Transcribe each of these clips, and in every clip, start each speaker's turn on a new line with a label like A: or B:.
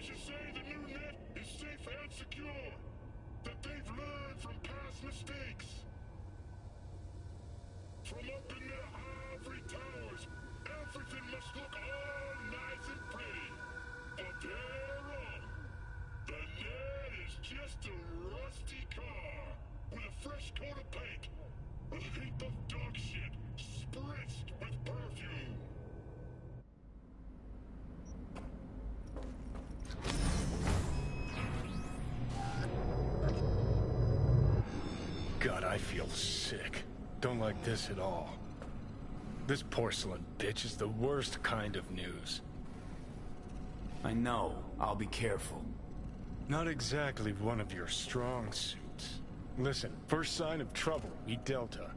A: should say the new net is safe and secure. That they've learned from past mistakes. From up in their ivory towers, everything must look all nice and pretty. But they're wrong. The net is just a rusty car with a fresh coat of paint. A heap of dog shit spritzed with perfume.
B: God, I feel sick. Don't like this at all. This porcelain bitch is the worst kind of news.
C: I know. I'll be careful.
B: Not exactly one of your strong suits. Listen, first sign of trouble, meet Delta.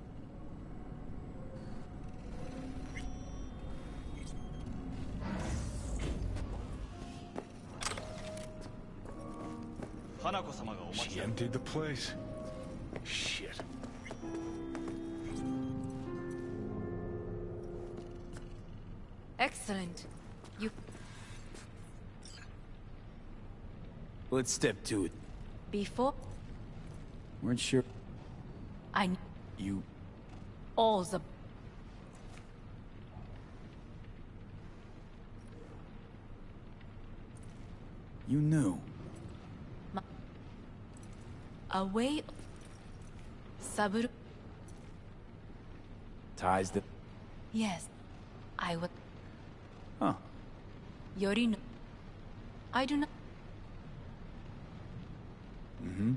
B: She emptied the place. Shit.
D: Excellent. You...
C: Let's step to it.
D: Before...
C: Weren't sure...
D: You... All the...
C: You knew.
D: Away... Sabur...
C: Ties the...
D: Yes. I would...
C: Huh.
D: Yorino... I do not...
C: Mm-hmm.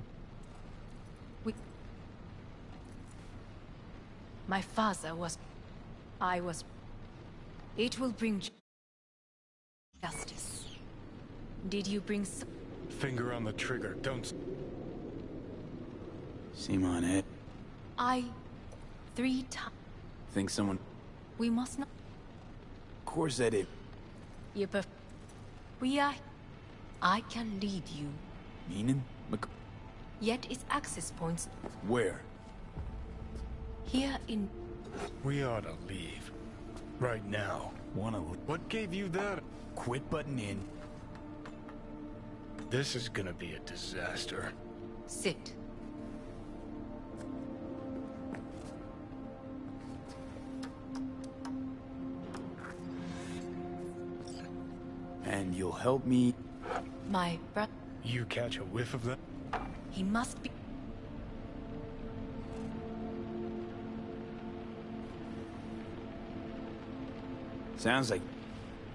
D: My father was... I was... It will bring... Justice. Did you bring some...
B: Finger on the trigger, don't...
C: Seem on it.
D: 3 times...
C: Think someone...
D: We must not...
C: Of course I did.
D: You We are... I can lead you.
C: Meaning?
D: Yet its access points...
C: Where?
D: Here in...
B: We ought to leave. Right now. What gave you that?
C: Quit butting in.
B: This is gonna be a disaster.
D: Sit.
C: And you'll help me...
D: My brother...
B: You catch a whiff of that?
D: He must be...
C: Sounds like...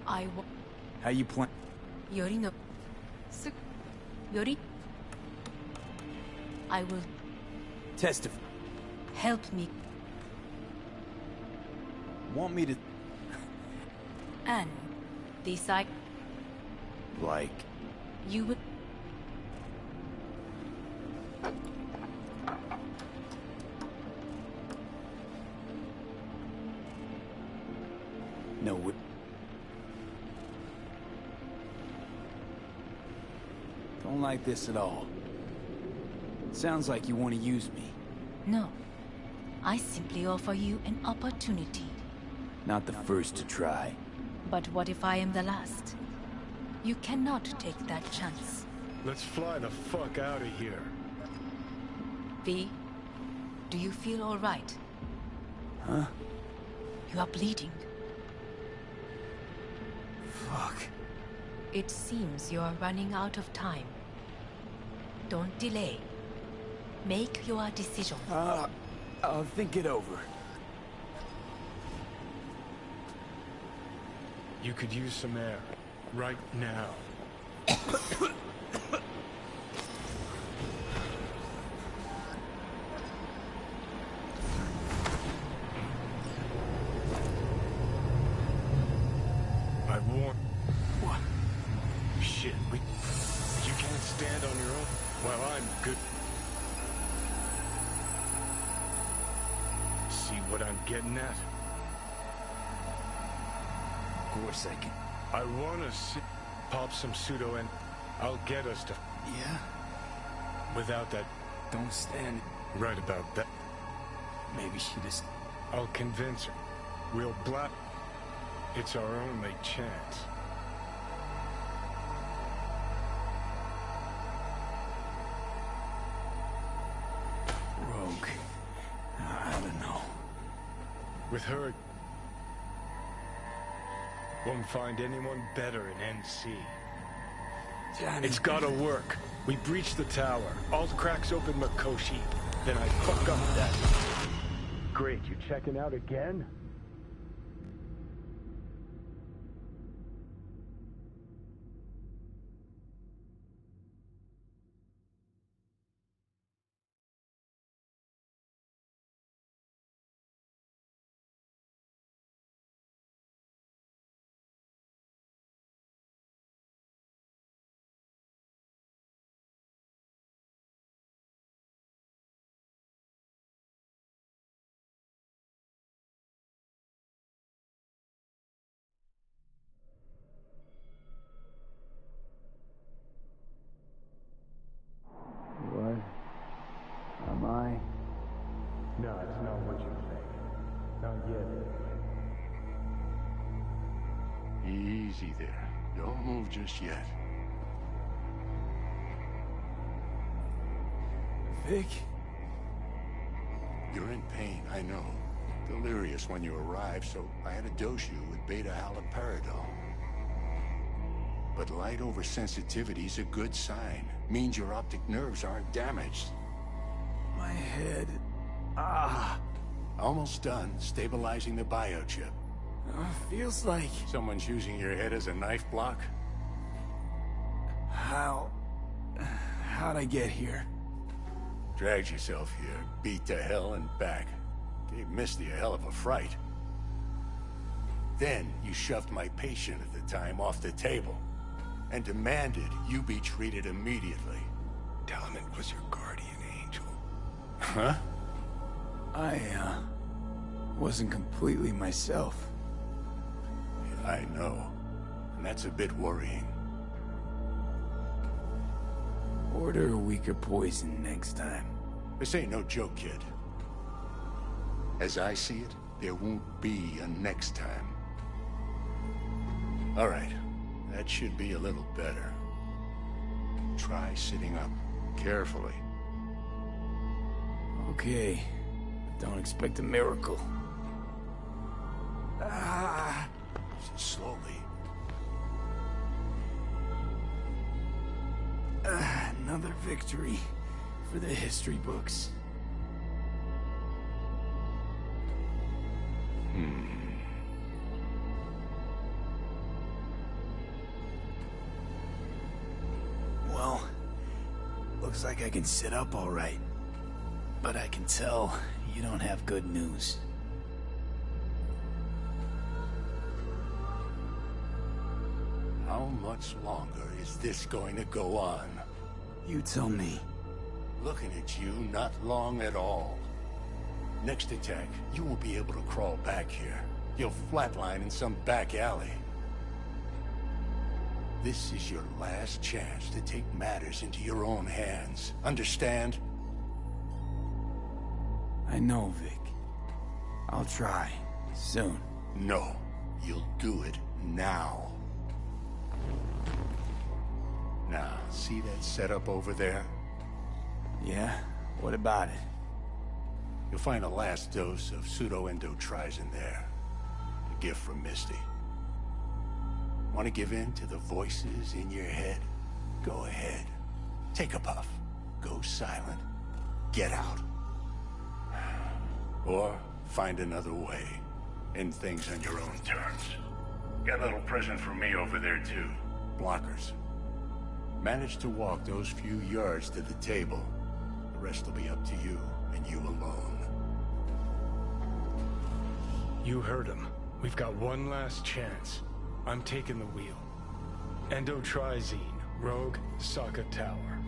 C: How you plan...
D: Yorino... Yori... I will...
C: Testify.
D: Help me.
C: Want me to...
D: And... Decide...
C: Like...
D: You will...
C: No, what... Don't like this at all. Sounds like you want to use me.
D: No. I simply offer you an opportunity.
C: Not the first to try.
D: But what if I am the last? You cannot take that chance.
B: Let's fly the fuck out of here.
D: V, do you feel all right?
C: Huh?
D: You are bleeding.
C: Fuck.
D: It seems you are running out of time. Don't delay. Make your decision.
C: I'll think it over.
B: You could use some air. Right now. I warn...
C: What?
B: Shit, you can't stand on your own? Well, I'm good. See what I'm getting at?
C: Of course I can.
B: I wanna see... Pop some pseudo and I'll get us to...
C: Yeah?
B: Without that...
C: Don't stand...
B: Right about that.
C: Maybe she just...
B: I'll convince her. We'll blast... It's our only chance. With her, won't find anyone better in NC.
C: Johnny.
B: It's gotta work. We breach the tower. Alt cracks open Makoshi. Then I fuck up that. Great, you checking out again?
C: What am I?
B: No, it's not what you think. Not yet.
A: Easy there. Don't move just yet.
C: Vic?
A: You're in pain, I know. Delirious when you arrived, so I had to dose you with beta-haloperidol. But light oversensitivity's a good sign. Means your optic nerves aren't damaged.
C: My head.
A: Almost done stabilizing the biochip.
C: Feels like...
A: Someone's using your head as a knife block?
C: How'd I get here?
A: Dragged yourself here, beat to hell and back. Gave Misty a hell of a fright. Then you shoved my patient at the time off the table and demanded you be treated immediately.
B: Tell him it was your guardian angel.
A: Huh?
C: I, wasn't completely myself.
A: I know. And that's a bit worrying.
C: Order a weaker poison next time.
A: This ain't no joke, kid. As I see it, there won't be a next time. All right. That should be a little better. Try sitting up carefully.
C: Okay. Don't expect a miracle.
A: Slowly.
C: Another victory for the history books. Well, looks like I can sit up all right. But I can tell you don't have good news.
A: How much longer is this going to go on?
C: You tell me.
A: Looking at you, not long at all. Next attack, you won't be able to crawl back here. You'll flatline in some back alley. This is your last chance to take matters into your own hands. Understand?
C: I know, Vic. I'll try. Soon.
A: No. You'll do it now. Now, see that setup over there?
C: Yeah? What about it?
A: You'll find a last dose of pseudo-endotrizin there. A gift from Misty. Want to give in to the voices in your head? Go ahead. Take a puff. Go silent. Get out. Or find another way. End things on your own terms. Got a little present for me over there, too. Blockers. Manage to walk those few yards to the table. The rest will be up to you, and you alone.
B: You heard him. We've got one last chance. I'm taking the wheel. Endotrizine, Rogue, Sokka Tower.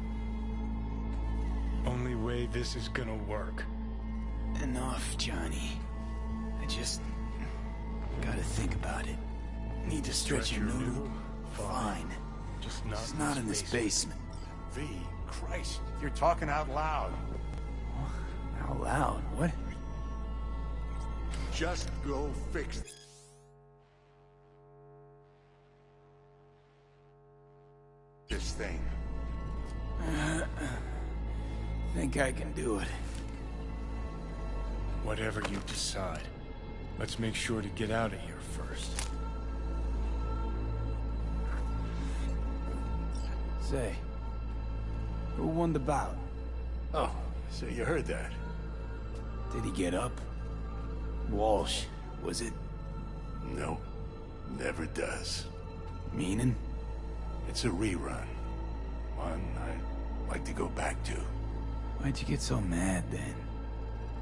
B: Only way this is gonna work.
C: Enough, Johnny. I just... gotta think about it. Need to stretch your noodle? Fine.
B: Just
C: not in this basement.
A: V, Christ, you're talking out loud.
C: Out loud? What?
A: Just go fix this thing.
C: Think I can do it.
B: Whatever you decide. Let's make sure to get out of here first.
C: Say, who won the bout?
E: Oh, so you heard that.
C: Did he get up? Walsh, was it?
E: No, never does.
C: Meaning?
E: It's a rerun. One I'd like to go back to.
C: Why'd you get so mad then?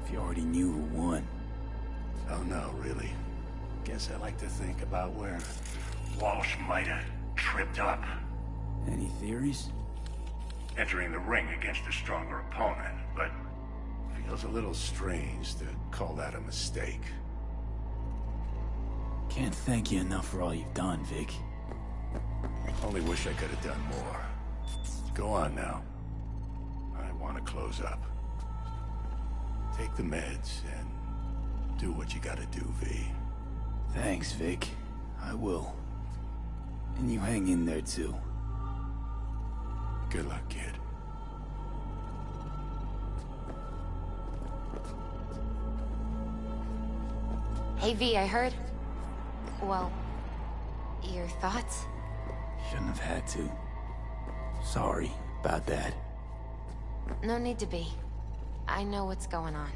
C: If you already knew who won.
E: Oh no, really. Guess I like to think about where Walsh might have tripped up.
C: Any theories?
E: Entering the ring against a stronger opponent, but feels a little strange to call that a mistake.
C: Can't thank you enough for all you've done, Vic.
E: Only wish I could have done more. Go on now. I want to close up. Take the meds and do what you gotta do, V.
C: Thanks, Vic. I will. And you hang in there, too.
E: Good luck, kid.
F: Hey, V, I heard... Well... Your thoughts?
C: Shouldn't have had to. Sorry about that.
F: No need to be. I know what's going on.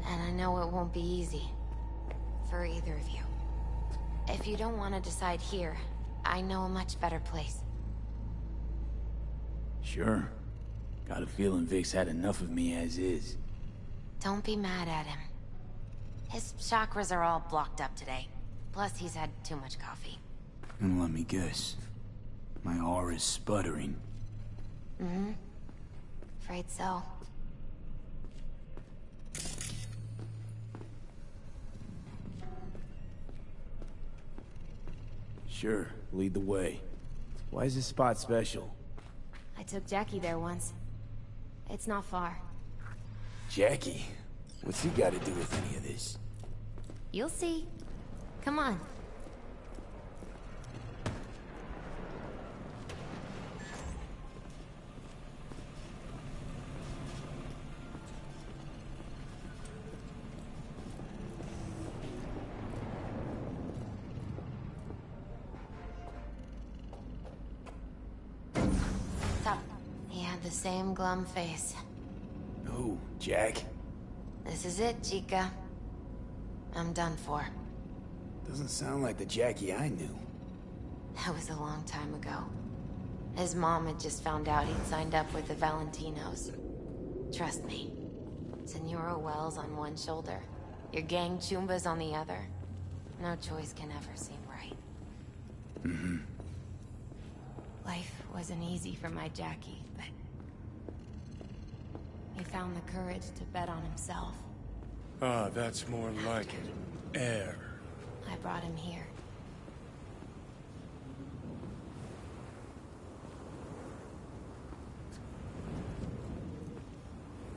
F: And I know it won't be easy. For either of you. If you don't want to decide here, I know a much better place.
C: Sure. Got a feeling Vic's had enough of me as is.
F: Don't be mad at him. His chakras are all blocked up today. Plus, he's had too much coffee.
C: And let me guess. My aura's sputtering.
F: Mm-hmm. Afraid so.
C: Sure, lead the way. Why is this spot special?
F: I took Jackie there once. It's not far.
C: Jackie? What's he got to do with any of this?
F: You'll see. Come on. Stop. He had the same glum face.
C: Who? Jack?
F: This is it, Chica. I'm done for.
C: Doesn't sound like the Jackie I knew.
F: That was a long time ago. His mom had just found out he'd signed up with the Valentinos. Trust me. Senora Wells on one shoulder, your gang Chumbas on the other. No choice can ever seem right.
C: Mm-hmm.
F: Life wasn't easy for my Jackie, but... he found the courage to bet on himself.
B: Ah, that's more like it. Air.
F: I brought him here.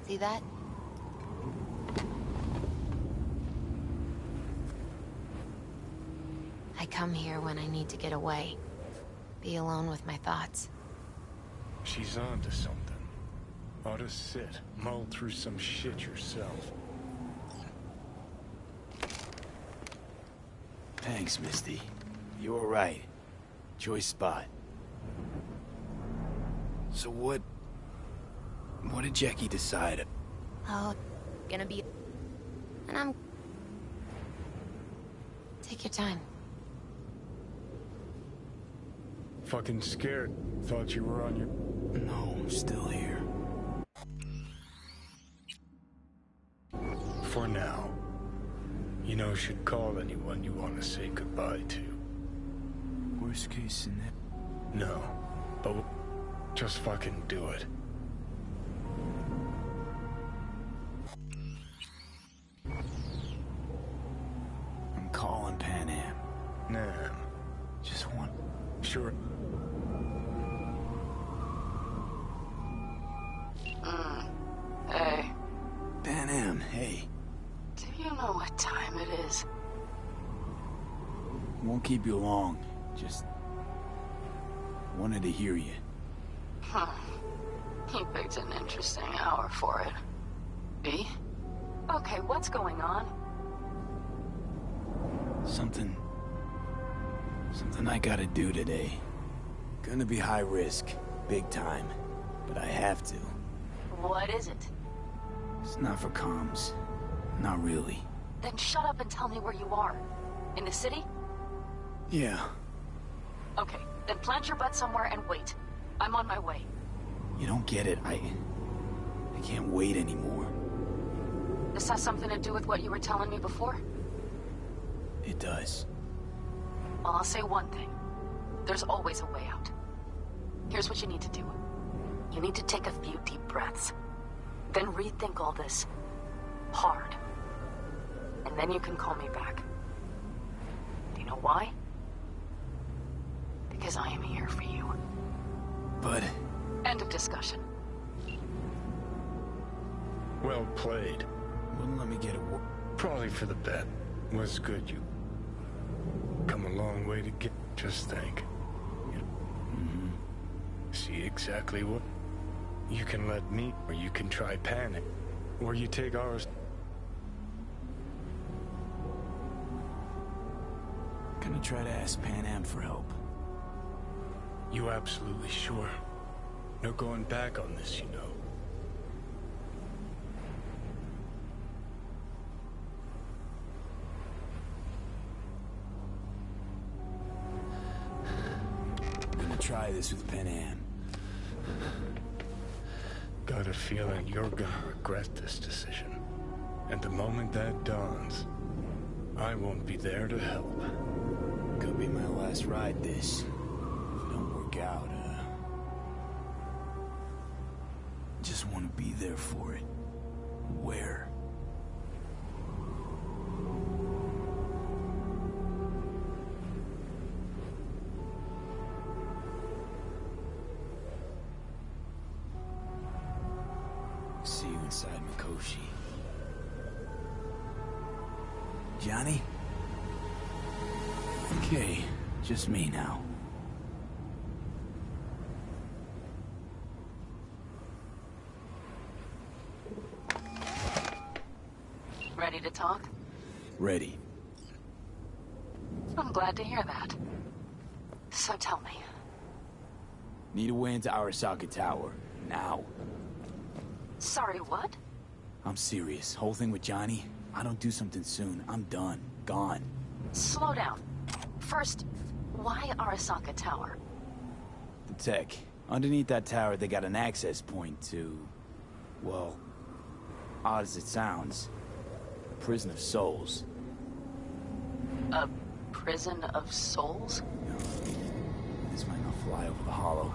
F: See that? I come here when I need to get away. Be alone with my thoughts.
B: She's on to something. Ought to sit, mull through some shit yourself.
C: Thanks, Misty. You were right. Choice spot. So what did Jackie decide?
F: Oh, gonna be... And I'm... Take your time.
B: Fucking scared. Thought you were on your...
C: No, I'm still here.
B: For now. You know, should call anyone you want to say goodbye to.
C: Worst case scenario.
B: No, but just fucking do it.
C: I'm calling Pan Am.
B: Nam.
C: Just one.
B: Sure.
G: Hey,
C: Pan Am, hey.
G: do you know what time it is?
C: Won't keep you long. Just wanted to hear you.
G: Huh. You picked an interesting hour for it. B? Okay, what's going on?
C: Something I gotta do today. Gonna be high risk, big time, but I have to.
G: What is it?
C: It's not for comms. Not really.
G: Then shut up and tell me where you are. In the city?
C: Yeah.
G: Okay, then plant your butt somewhere and wait. I'm on my way.
C: You don't get it. I can't wait anymore.
G: This has something to do with what you were telling me before?
C: It does.
G: Well, I'll say one thing. There's always a way out. Here's what you need to do. You need to take a few deep breaths. Then rethink all this. Hard. And then you can call me back. Do you know why? Because I am here for you.
C: But...
G: End of discussion.
B: Well played.
C: Wouldn't let me get a word.
B: Probably for the bet. Was good, you... Come a long way to get... Just think. See exactly what... You can let me, or you can try panic. Or you take ours...
C: Gonna try to ask Pan Am for help.
B: You absolutely sure? No going back on this, you know.
C: Gonna try this with Pan Am.
B: Got a feeling you're gonna regret this decision. And the moment that dawns, I won't be there to help.
C: Could be my last ride, this. If it don't work out, just want to be there for it. Where? See you inside Mikoshi. Johnny? Okay, just me now.
G: Ready to talk?
C: Ready.
G: I'm glad to hear that. So tell me.
C: Need a way into Arasaka Tower. Now.
G: Sorry, what?
C: I'm serious. Whole thing with Johnny, I don't do something soon, I'm done. Gone.
G: Slow down. First, why Arasaka Tower?
C: The tech. Underneath that tower, they got an access point to... well, odd as it sounds, a prison of souls.
G: A prison of souls?
C: This might not fly over the hollow.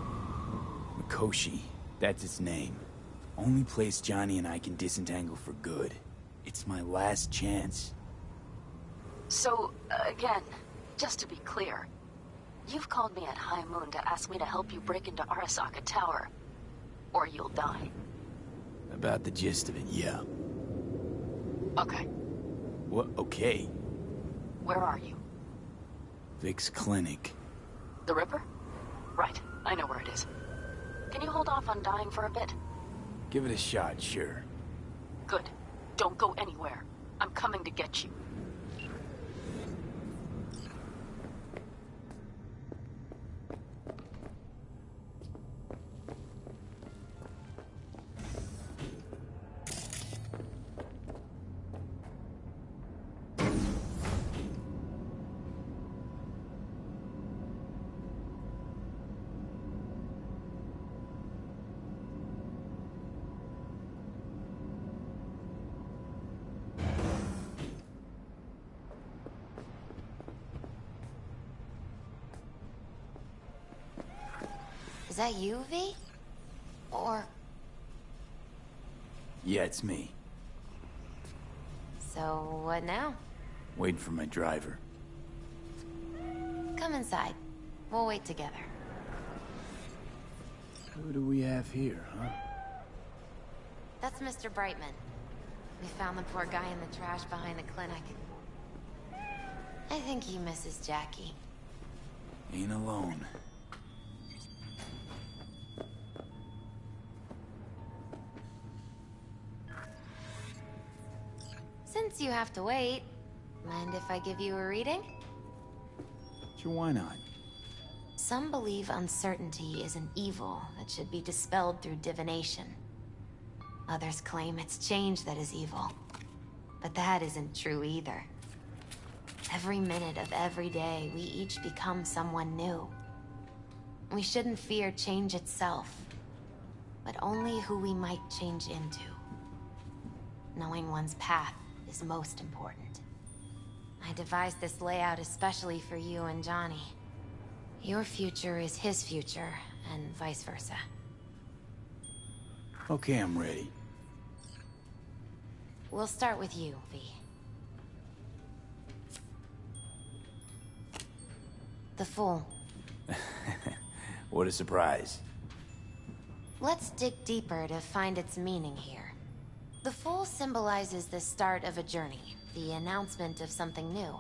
C: Mikoshi, that's its name. Only place Johnny and I can disentangle for good. It's my last chance.
G: So, again, just to be clear, you've called me at High Moon to ask me to help you break into Arasaka Tower, or you'll die.
C: About the gist of it, yeah.
G: Okay.
C: What? Okay.
G: Where are you?
C: Vic's clinic.
G: The Ripper? Right, I know where it is. Can you hold off on dying for a bit?
C: Give it a shot, sure.
G: Good. Don't go anywhere. I'm coming to get you.
F: Is that you, V? Or...
C: Yeah, it's me.
F: So, what now?
C: Waiting for my driver.
F: Come inside. We'll wait together.
C: Who do we have here, huh?
F: That's Mr. Brightman. We found the poor guy in the trash behind the clinic. I think he misses Jackie.
C: Ain't alone.
F: Since you have to wait, Mind if I give you a reading?
C: Sure, why not?
F: Some believe uncertainty is an evil that should be dispelled through divination. Others claim it's change that is evil. But that isn't true either. Every minute of every day, we each become someone new. We shouldn't fear change itself, but only who we might change into. Knowing one's path is most important. I devised this layout especially for you and Johnny. Your future is his future, and vice versa.
C: Okay, I'm ready.
F: We'll start with you, V. The Fool.
C: What a surprise.
F: Let's dig deeper to find its meaning here. The Fool symbolizes the start of a journey, the announcement of something new.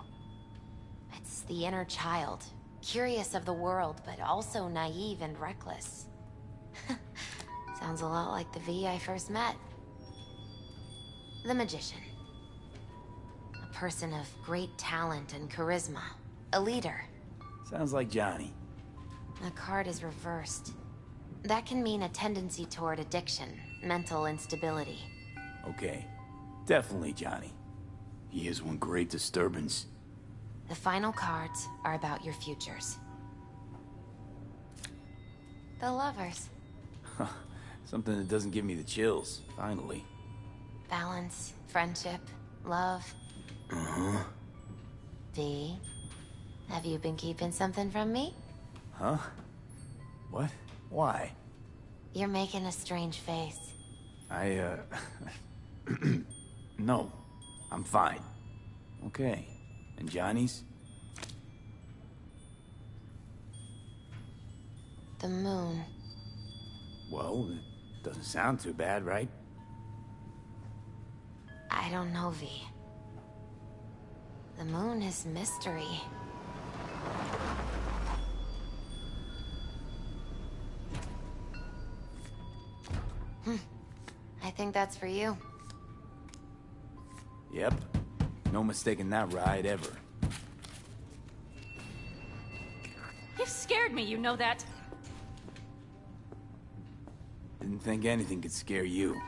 F: It's the inner child, curious of the world, but also naive and reckless. Sounds a lot like the V I first met. The Magician. A person of great talent and charisma. A leader.
C: Sounds like Johnny.
F: The card is reversed. That can mean a tendency toward addiction, mental instability.
C: Okay, definitely Johnny. He is one great disturbance.
F: The final cards are about your futures. The Lovers.
C: Something that doesn't give me the chills, finally.
F: Balance, friendship, love.
C: Uh-huh.
F: V, have you been keeping something from me?
C: Huh? What? Why?
F: You're making a strange face.
C: No. I'm fine. Okay. And Johnny's?
F: The moon.
C: Well, it doesn't sound too bad, right?
F: I don't know, V. The moon is mystery. I think that's for you.
C: Yep. No mistaking that ride ever.
H: You've scared me, you know that.
C: Didn't think anything could scare you.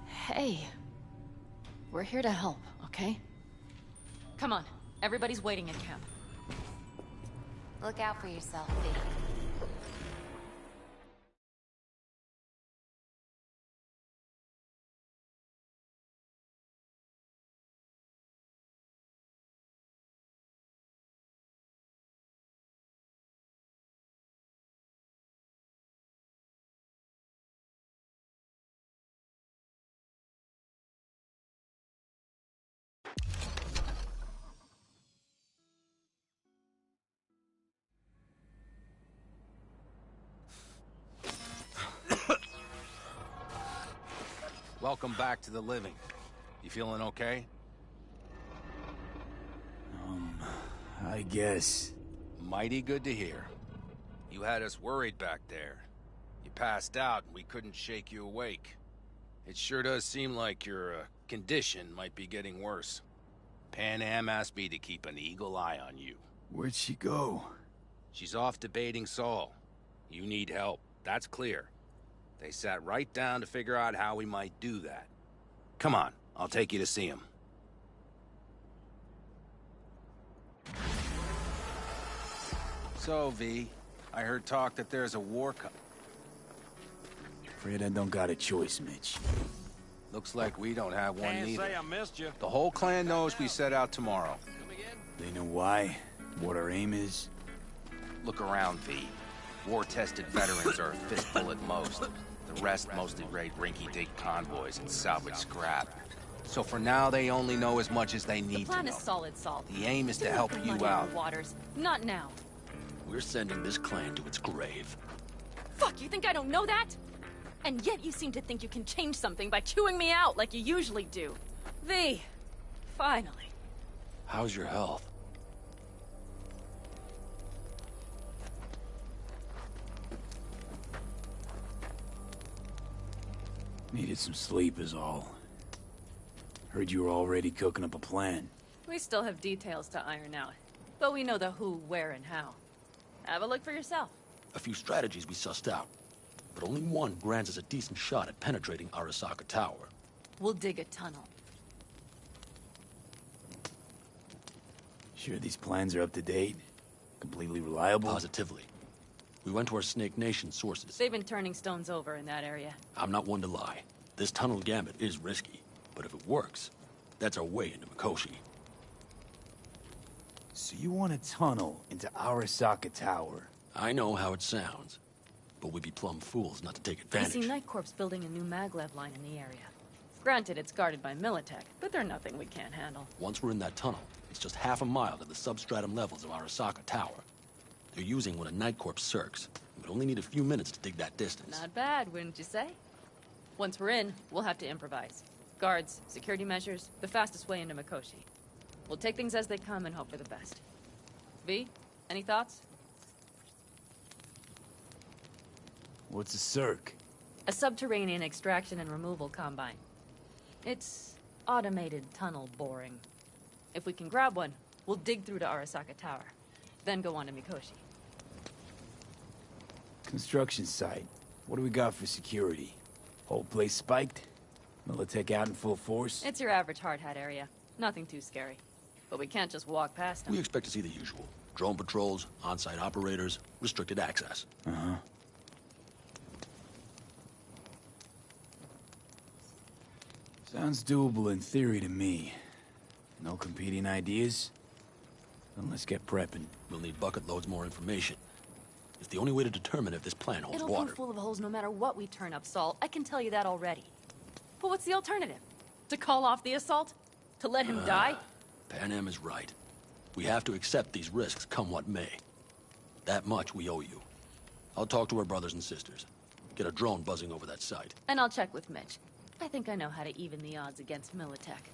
H: Hey. We're here to help, okay? Come on. Everybody's waiting in camp.
F: Look out for yourself, V.
I: Welcome back to the living. You feeling okay?
C: I guess.
I: Mighty good to hear. You had us worried back there. You passed out and we couldn't shake you awake. It sure does seem like your condition might be getting worse. Pan Am asked me to keep an eagle eye on you.
C: Where'd she go?
I: She's off debating Saul. You need help, that's clear. They sat right down to figure out how we might do that. Come on, I'll take you to see him. So, V, I heard talk that there's a war
C: Afraid I don't got a choice, Mitch.
I: Looks like we don't have one
J: Can't
I: either.
J: say I missed you.
I: The whole clan knows we set out tomorrow.
C: They know why? What our aim is?
I: Look around, V. War-tested veterans are a fistful at most. The rest mostly raid rinky-dink convoys and salvage scrap. So for now, they only know as much as they need to know.
H: The plan is solid, Salt.
I: The aim is to help
H: Put
I: you
H: money
I: out.
H: on the waters. Not now.
J: We're sending this clan to its grave.
H: Fuck, you think I don't know that? And yet you seem to think you can change something by chewing me out like you usually do. V, finally.
J: How's your health?
C: Needed some sleep is all. Heard you were already cooking up a plan.
H: We still have details to iron out, but we know the who, where, and how. Have a look for yourself.
J: A few strategies we sussed out, but only one grants us a decent shot at penetrating Arasaka Tower.
H: We'll dig a tunnel.
C: Sure these plans are up to date? Completely reliable?
J: Positively. We went to our Snake Nation sources.
H: They've been turning stones over in that area.
J: I'm not one to lie. This tunnel gambit is risky, but if it works, that's our way into Mikoshi.
C: So you want a tunnel into Arasaka Tower?
J: I know how it sounds, but we'd be plumb fools not to take advantage.
H: I see Night Corps building a new maglev line in the area. Granted, it's guarded by Militech, but they're nothing we can't handle.
J: Once we're in that tunnel, it's just half a mile to the substratum levels of Arasaka Tower. They're using one of Night Corps' circs. We'd only need a few minutes to dig that distance.
H: Not bad, wouldn't you say? Once we're in, we'll have to improvise. Guards, security measures, the fastest way into Mikoshi. We'll take things as they come and hope for the best. V, any thoughts?
C: What's a circ?
H: A subterranean extraction and removal combine. It's automated tunnel boring. If we can grab one, we'll dig through to Arasaka Tower, then go on to Mikoshi.
C: Construction site. What do we got for security? Whole place spiked? Militech out in full force?
H: It's your average hard hat area. Nothing too scary. But we can't just walk past them.
J: We expect to see the usual. Drone patrols, on-site operators, restricted access.
C: Uh-huh. Sounds doable in theory to me. No competing ideas? Then let's get prepping.
J: We'll need bucket loads more information. It's the only way to determine if this plan holds
H: It'll
J: water.
H: prove full of holes no matter what we turn up, Saul. I can tell you that already. But what's the alternative? To call off the assault? To let him die?
J: Pan Am is right. We have to accept these risks, come what may. That much we owe you. I'll talk to our brothers and sisters. Get a drone buzzing over that site.
H: And I'll check with Mitch. I think I know how to even the odds against Militech.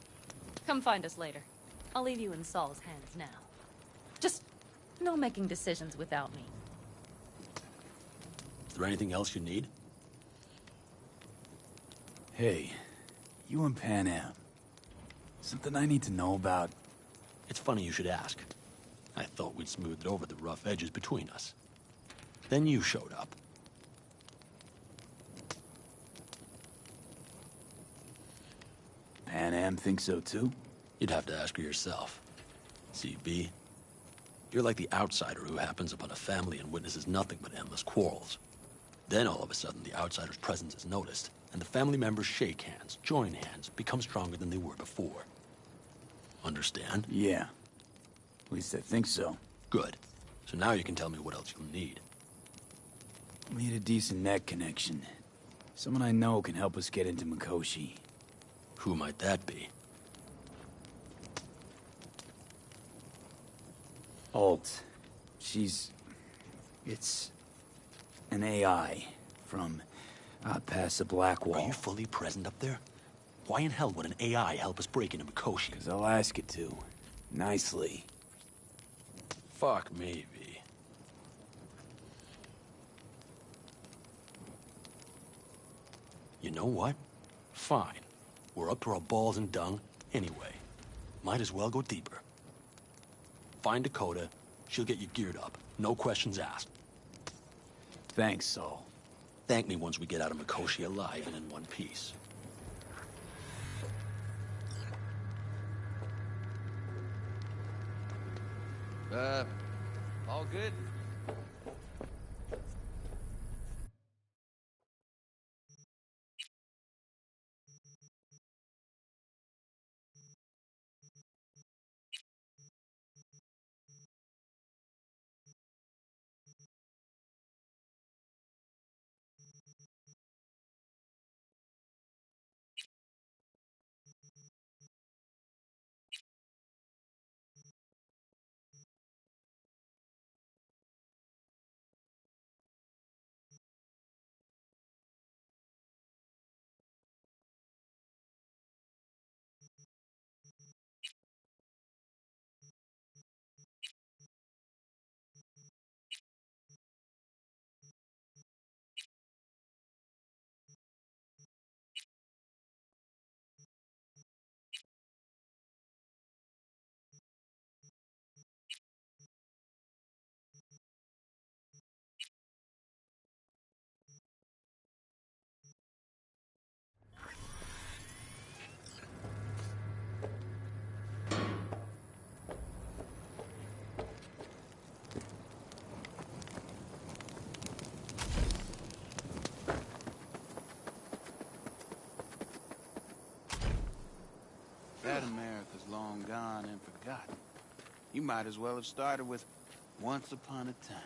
H: Come find us later. I'll leave you in Saul's hands now. Just no making decisions without me.
J: Is there anything else you need?
C: Hey, you and Pan Am. Something I need to know about?
J: It's funny you should ask. I thought we'd smoothed over the rough edges between us. Then you showed up.
C: Pan Am thinks so too?
J: You'd have to ask her yourself. See, V, you're like the outsider who happens upon a family and witnesses nothing but endless quarrels. Then all of a sudden the outsider's presence is noticed, and the family members shake hands, join hands, become stronger than they were before. Understand?
C: Yeah. At least I think so.
J: Good. So now you can tell me what else you'll need.
C: Need a decent net connection. Someone I know can help us get into Mikoshi.
J: Who might that be?
C: Alt. It's an AI from out past the Black Wall.
J: Are you fully present up there? Why in hell would an AI help us break into Mikoshi?
C: 'Cause I'll ask it to. Nicely.
J: Fuck me, V. You know what? Fine. We're up to our balls in dung anyway. Might as well go deeper. Find Dakota. She'll get you geared up. No questions asked.
C: Thanks, Saul.
J: Thank me once we get out of Mikoshi alive and in one piece.
K: All good? might as well have started with once upon a time.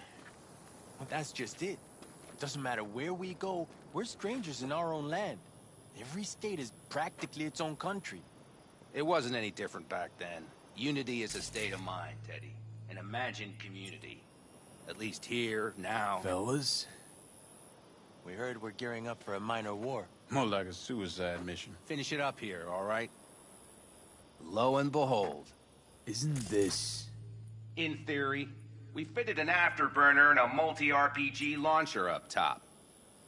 L: Well, that's just it. It doesn't matter where we go, we're strangers in our own land. Every state is practically its own country.
I: It wasn't any different back then. Unity is a state of mind, Teddy. An imagined community. At least here, now.
C: Fellas?
L: We heard we're gearing up for a minor war.
K: More like a suicide mission.
I: Finish it up here, all right? Lo and behold.
C: Isn't this...
I: In theory, we fitted an afterburner and a multi-RPG launcher up top.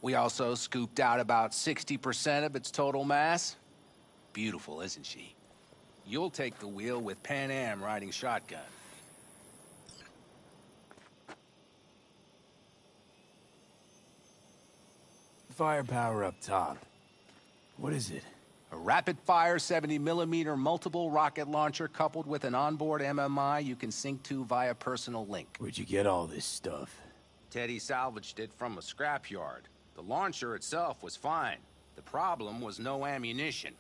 I: We also scooped out about 60% of its total mass. Beautiful, isn't she? You'll take the wheel with Pan Am riding shotgun.
C: Firepower up top. What is it?
I: A rapid-fire 70mm multiple rocket launcher coupled with an onboard MMI you can sync to via personal link.
C: Where'd you get all this stuff?
I: Teddy salvaged it from a scrapyard. The launcher itself was fine. The problem was no ammunition.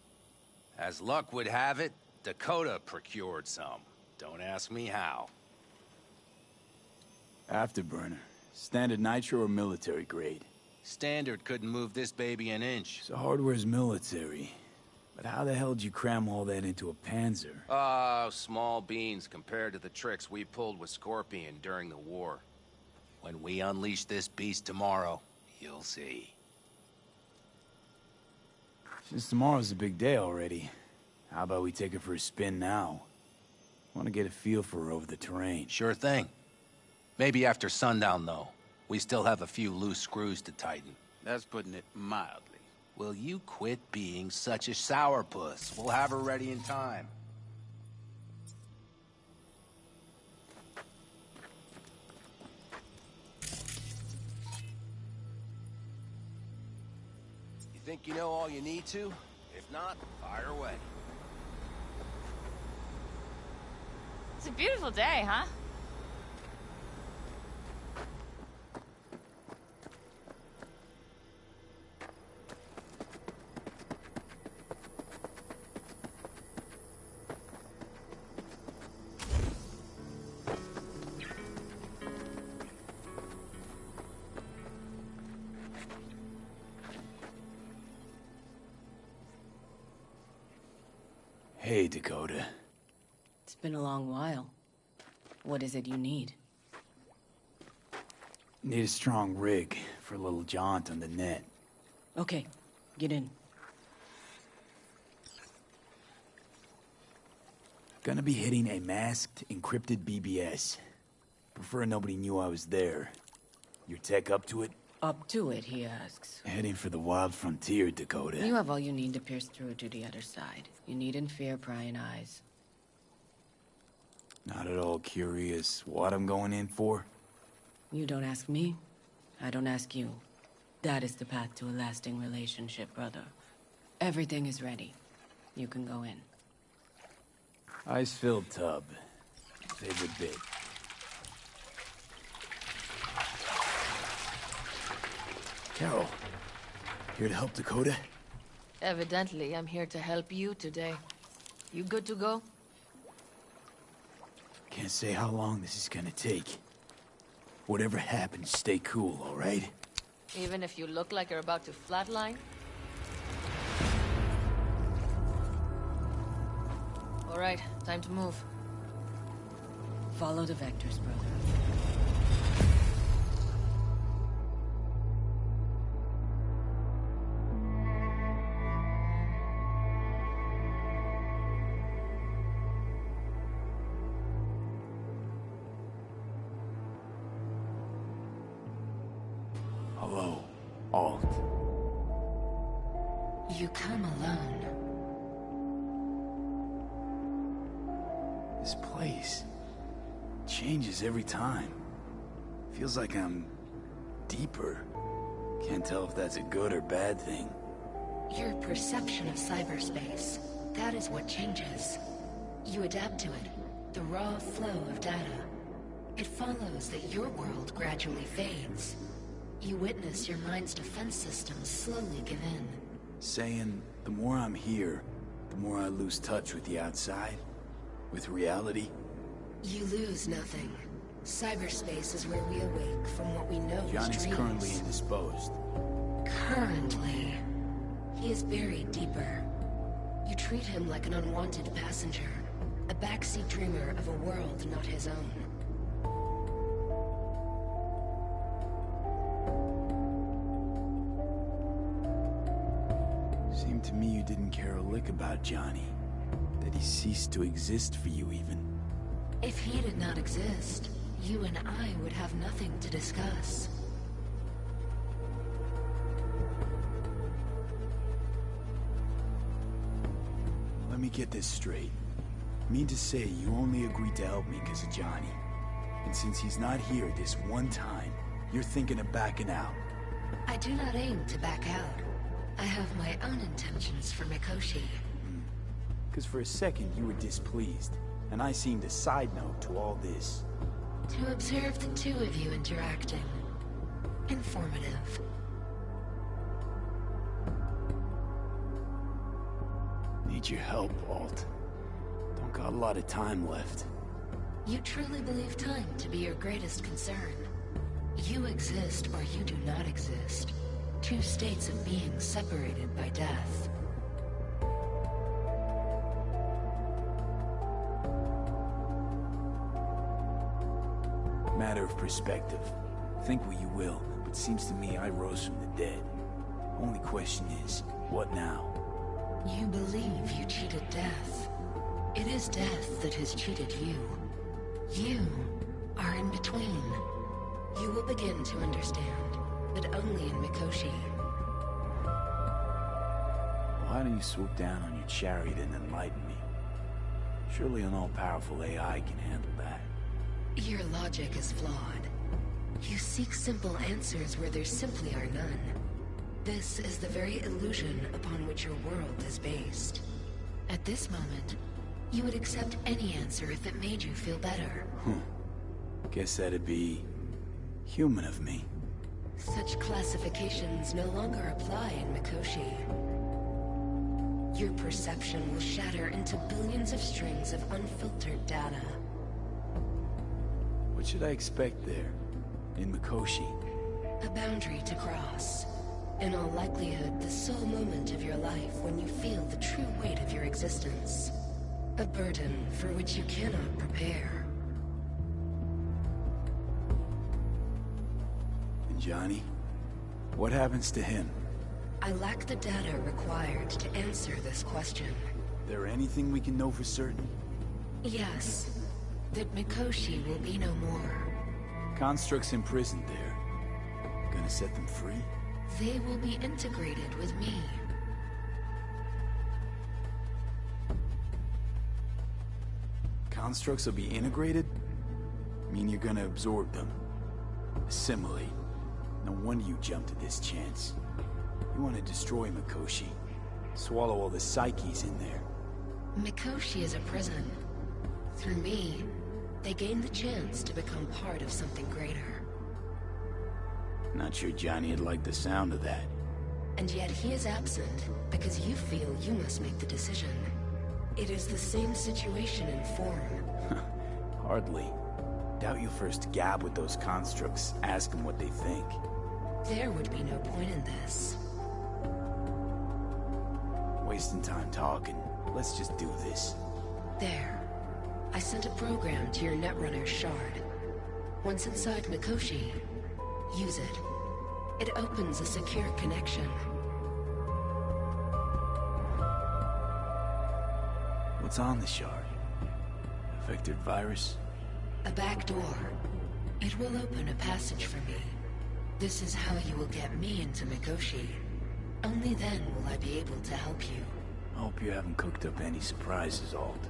I: As luck would have it, Dakota procured some. Don't ask me how.
C: Afterburner. Standard nitro or military grade?
I: Standard couldn't move this baby an inch.
C: So hardware's military. But how the hell did you cram all that into a Panzer?
I: Small beans compared to the tricks we pulled with Scorpion during the war. When we unleash this beast tomorrow, you'll see.
C: Since tomorrow's a big day already, how about we take it for a spin now? Want to get a feel for her over the terrain.
I: Sure thing. Maybe after sundown, though. We still have a few loose screws to tighten.
K: That's putting it mildly.
I: Will you quit being such a sourpuss? We'll have her ready in time.
L: You think you know all you need to? If not, fire away.
M: It's a beautiful day, huh?
C: Hey, Dakota.
M: It's been a long while. What is it you need?
C: Need a strong rig for a little jaunt on the net.
M: Okay, get in.
C: Gonna be hitting a masked, encrypted BBS. Prefer nobody knew I was there. Your tech up to it?
M: Up to it, he asks.
C: Heading for the wild frontier, Dakota.
M: You have all you need to pierce through to the other side. You needn't fear prying eyes.
C: Not at all curious what I'm going in for?
M: You don't ask me, I don't ask you. That is the path to a lasting relationship, brother. Everything is ready. You can go in.
C: Ice-filled tub. Favorite bit. Carol, here to help Dakota?
N: Evidently, I'm here to help you today. You good to go?
C: Can't say how long this is gonna take. Whatever happens, stay cool, all right?
N: Even if you look like you're about to flatline? All right, time to move.
M: Follow the vectors, brother.
C: Hello, Alt.
F: You come alone.
C: This place changes every time. Feels like I'm deeper. Can't tell if that's a good or bad thing.
F: Your perception of cyberspace, that is what changes. You adapt to it, the raw flow of data. It follows that your world gradually fades. You witness your mind's defense systems slowly give in.
C: Saying the more I'm here, the more I lose touch with the outside, with reality.
O: You lose nothing. Cyberspace is where we awake from what we know
C: Johnny's
O: as dreams.
C: currently indisposed.
O: Currently. He is buried deeper. You treat him like an unwanted passenger, a backseat dreamer of a world not his own.
C: Seemed to me you didn't care a lick about Johnny. That he ceased to exist for you, even.
O: If he did not exist, you and I would have nothing to discuss.
C: Let me get this straight. Mean to say you only agreed to help me because of Johnny. And since he's not here this one time, you're thinking of backing out.
O: I do not aim to back out. I have my own intentions for Mikoshi.
C: Because for a second you were displeased, and I seemed a side note to all this.
O: To observe the two of you interacting. Informative.
C: Need your help, Walt. Don't got a lot of time left.
O: You truly believe time to be your greatest concern. You exist or you do not exist. Two states of being separated by death.
C: Matter of perspective. Think what you will, but seems to me I rose from the dead. Only question is, what now?
O: You believe you cheated death. It is death that has cheated you. You are in between. You will begin to understand, but only in Mikoshi.
C: Why don't you swoop down on your chariot and enlighten me? Surely an all-powerful AI can handle that.
O: Your logic is flawed. You seek simple answers where there simply are none. This is the very illusion upon which your world is based. At this moment, you would accept any answer if it made you feel better.
C: Guess that'd be... human of me.
O: Such classifications no longer apply in Mikoshi. Your perception will shatter into billions of strings of unfiltered data.
C: What should I expect there, in Mikoshi?
O: A boundary to cross. In all likelihood, the sole moment of your life when you feel the true weight of your existence. A burden for which you cannot prepare.
C: And Johnny? What happens to him?
O: I lack the data required to answer this question.
C: There anything we can know for certain?
O: Yes. That Mikoshi will be no more.
C: Constructs imprisoned there. Gonna set them free?
O: They will be integrated with me.
C: Constructs will be integrated? Mean you're gonna absorb them? Assimilate? No wonder you jumped at this chance. You want to destroy Mikoshi. Swallow all the psyches in there.
O: Mikoshi is a prison. Through me, they gain the chance to become part of something greater.
C: Not sure Johnny'd like the sound of that.
O: And yet he is absent, because you feel you must make the decision. It is the same situation in form.
C: Hardly. Doubt you'll first gab with those constructs, ask them what they think.
O: There would be no point in this.
C: Wasting time talking. Let's just do this.
O: There. I sent a program to your Netrunner's shard. Once inside Mikoshi, use it. It opens a secure connection.
C: What's on the shard? A vectored virus?
O: A back door. It will open a passage for me. This is how you will get me into Mikoshi. Only then will I be able to help you.
C: I hope you haven't cooked up any surprises, Alt.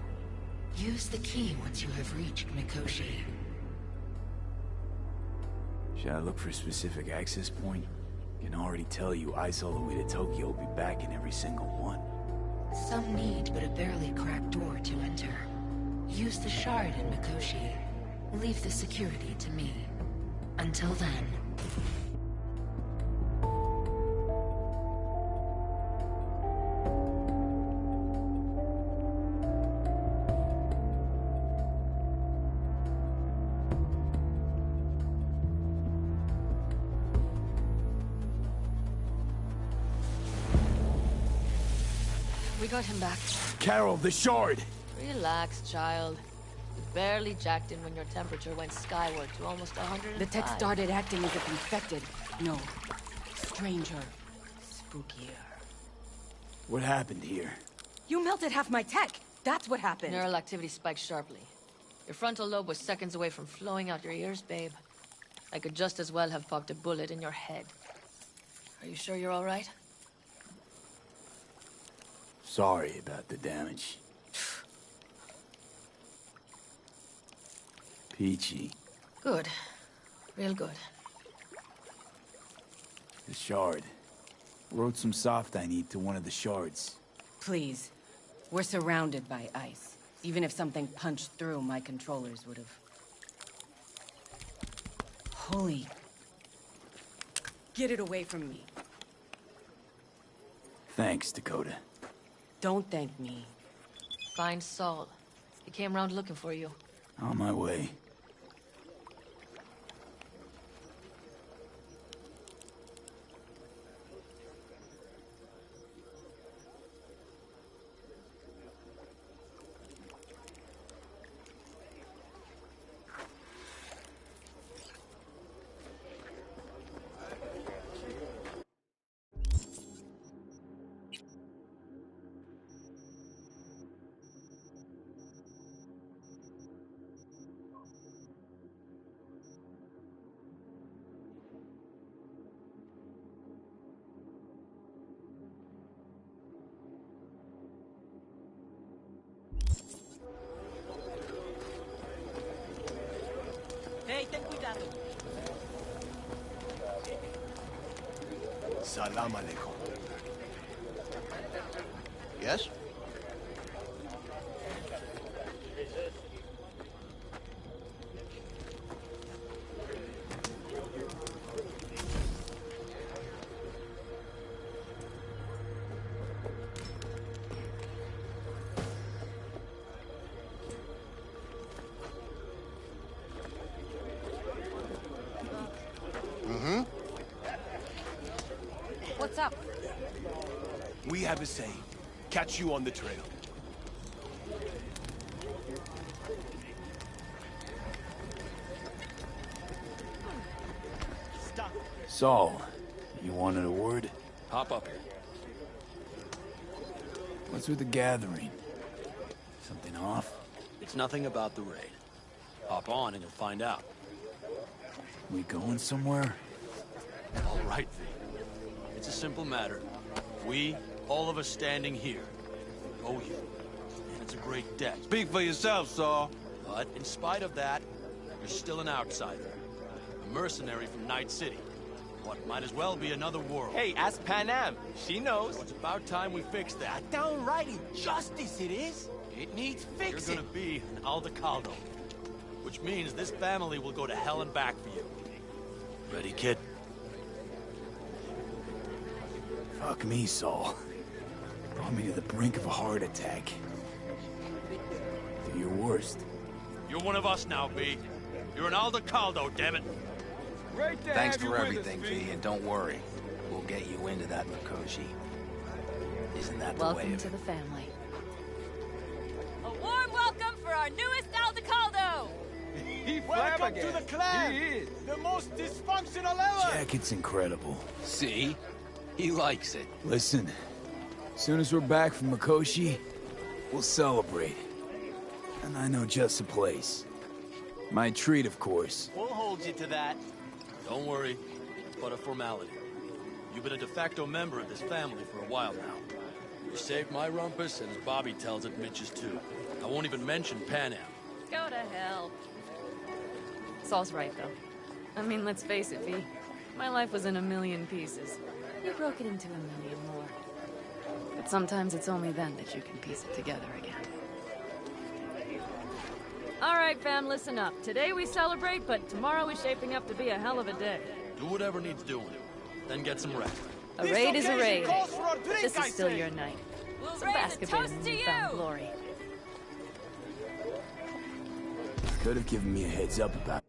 O: Use the key once you have reached Mikoshi.
C: Should I look for a specific access point? Can already tell you ice all the way to Tokyo will be back in every single one.
O: Some need but a barely cracked door to enter. Use the shard in Mikoshi. Leave the security to me. Until then...
N: we got him back.
C: Carol, the shard!
N: Relax, child. You barely jacked in when your temperature went skyward to almost 105.
M: The tech started acting as if infected. No. Stranger. Spookier.
C: What happened here?
M: You melted half my tech! That's what happened!
N: Neural activity spiked sharply. Your frontal lobe was seconds away from flowing out your ears, babe. I could just as well have popped a bullet in your head. Are you sure you're all right?
C: Sorry about the damage. Peachy.
N: Good. Real good.
C: The shard. Wrote some soft I need to one of the shards.
M: Please. We're surrounded by ice. Even if something punched through, my controllers would have... Holy... Get it away from me.
C: Thanks, Dakota.
M: Don't thank me.
N: Find Saul. He came round looking for you.
C: On my way.
L: Hey, ten cuidado.
P: Salam alaikum. Yes?
N: What's up?
P: We have a saying. Catch you on the trail.
L: Stop.
C: Saul, you wanted a word?
J: Hop up here.
C: What's with the gathering? Something off?
J: It's nothing about the raid. Hop on and you'll find out.
C: We going somewhere?
J: All right, V. It's a simple matter. We, all of us standing here, owe you. And it's a great debt.
K: Speak for yourself, Saul.
J: But in spite of that, you're still an outsider. A mercenary from Night City. What might as well be another world.
L: Hey, ask Panam. She knows.
J: So it's about time we fix that.
L: Downright injustice it is. It needs fixing.
J: You're gonna be an Aldecaldo. Which means this family will go to hell and back for you. Ready, kid?
C: Fuck me, Saul. Brought me to the brink of a heart attack. Do your worst.
J: You're one of us now, V. You're an Aldecaldo, damn it.
L: Great to
I: Thanks
L: have you
I: for
L: with
I: everything,
L: us,
I: V, and don't worry. We'll get you into that Mikoshi. Isn't that the way
H: Welcome
I: of
H: to
I: it?
H: the family.
Q: A warm welcome for our newest Aldecaldo!
L: Welcome to the clan. He is the most dysfunctional ever.
C: Jacket's incredible.
I: See? He likes it.
C: Listen, as soon as we're back from Mikoshi, we'll celebrate. And I know just a place. My treat, of course.
L: We'll hold you to that.
J: Don't worry. It's but a formality. You've been a de facto member of this family for a while now. You saved my rumpus, and as Bobby tells it, Mitch's too. I won't even mention Panam.
H: Go to hell. Saul's right, though. I mean, let's face it, V. My life was in a million pieces. You broke it into a million more. But sometimes it's only then that you can piece it together again. All right, fam, listen up. Today we celebrate, but tomorrow is shaping up to be a hell of a day.
J: Do whatever needs doing. Then get some rest.
H: A raid is a raid.
L: calls for a
H: But
L: drink,
H: this
L: I
H: is still
L: say.
H: your night.
Q: We'll
H: So
Q: raise a
H: bask a bit
Q: toast
H: in
Q: to
H: newfound
Q: you!
H: glory.
C: Could have given me a heads up about...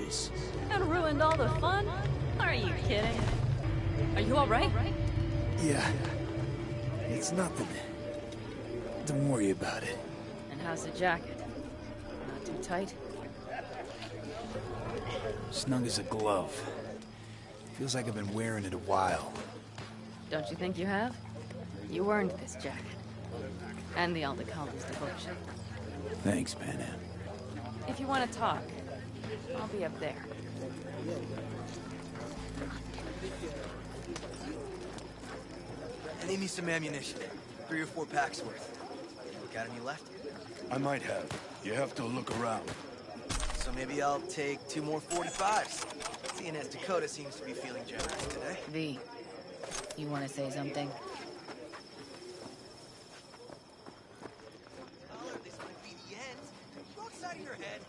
C: this.
Q: And ruined all the fun? Are you kidding?
H: Are you alright?
C: Yeah. It's nothing. Don't worry about it.
H: And how's the jacket? Not too tight?
C: Snug as a glove. Feels like I've been wearing it a while.
H: Don't you think you have? You earned this jacket. And the Aldecaldos devotion.
C: Thanks, Panam.
H: If you want to talk, I'll be up there.
R: I need me some ammunition. 3 or 4 packs worth. Got any left?
E: I might have. You have to look around.
R: So maybe I'll take 2 more 45s. Seeing as Dakota seems to be feeling generous today.
M: V, you want to say something?
R: This might be the end. You outside of your head.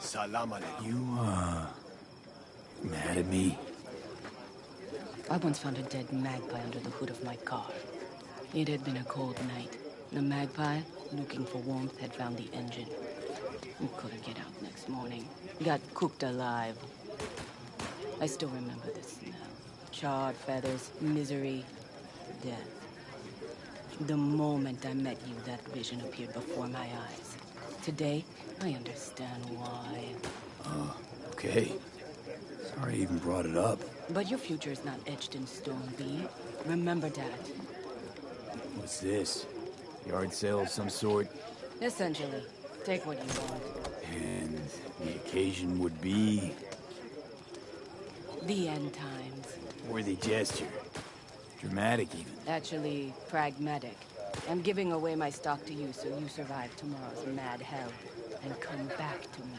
E: Salam alaikum.
C: You, mad at me?
M: I once found a dead magpie under the hood of my car. It had been a cold night. The magpie, looking for warmth, had found the engine. We couldn't get out next morning. Got cooked alive. I still remember the smell. Charred feathers, misery, death. The moment I met you, that vision appeared before my eyes. Today, I understand why.
C: Okay. Sorry I even brought it up.
M: But your future is not etched in stone, V. Remember that.
C: What's this? Yard sale of some sort?
M: Essentially. Take what you want.
C: And the occasion would be...
M: The end times.
C: Worthy gesture. Dramatic, even.
M: Actually, pragmatic. I'm giving away my stock to you so you survive tomorrow's mad hell and come back to me.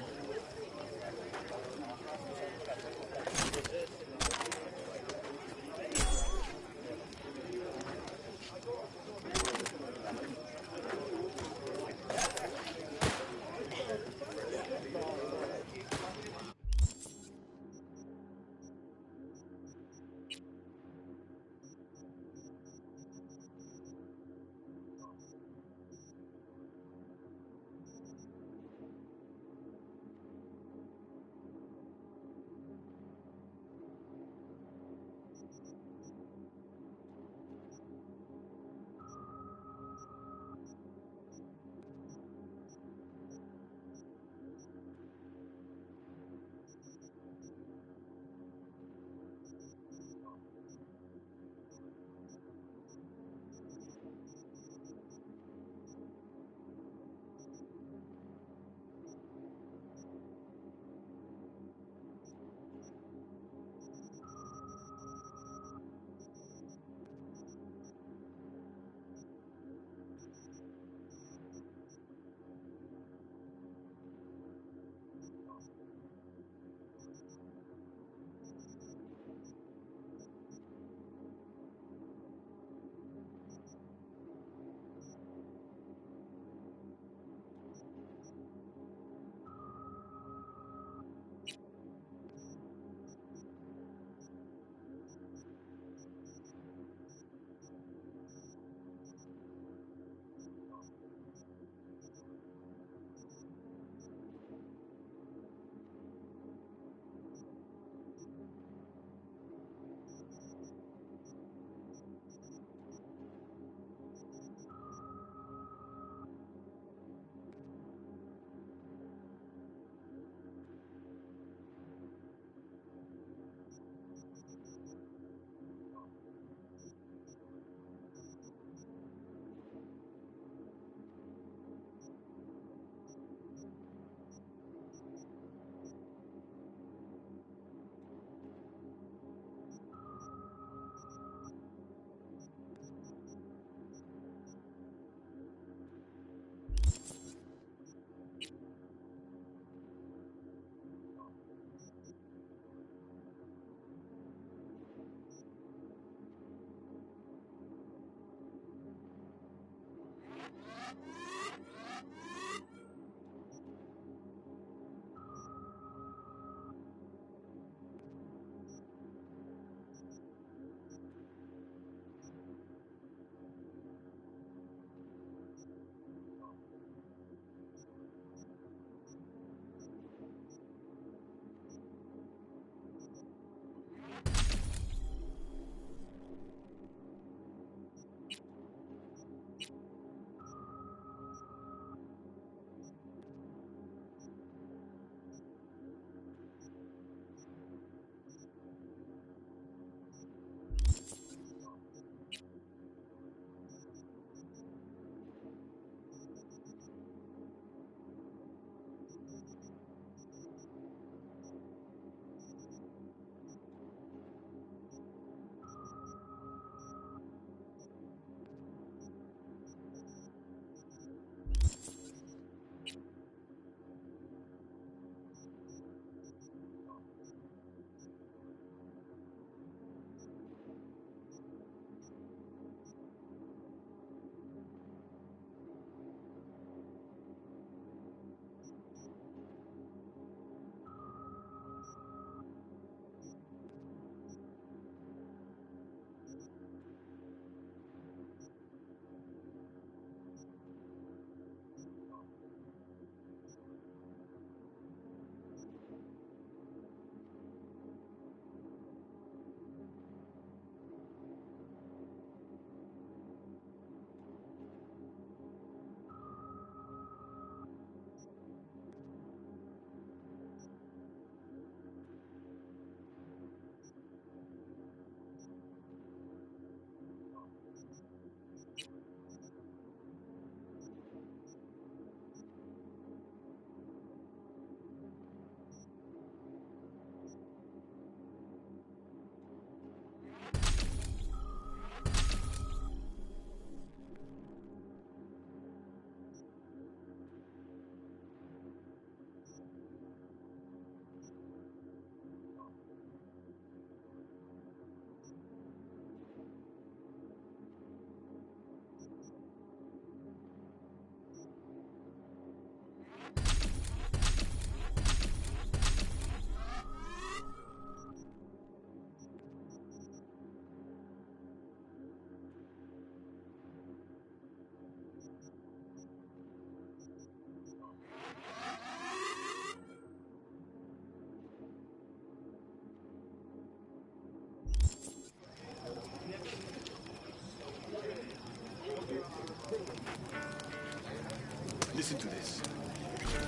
P: Listen to this.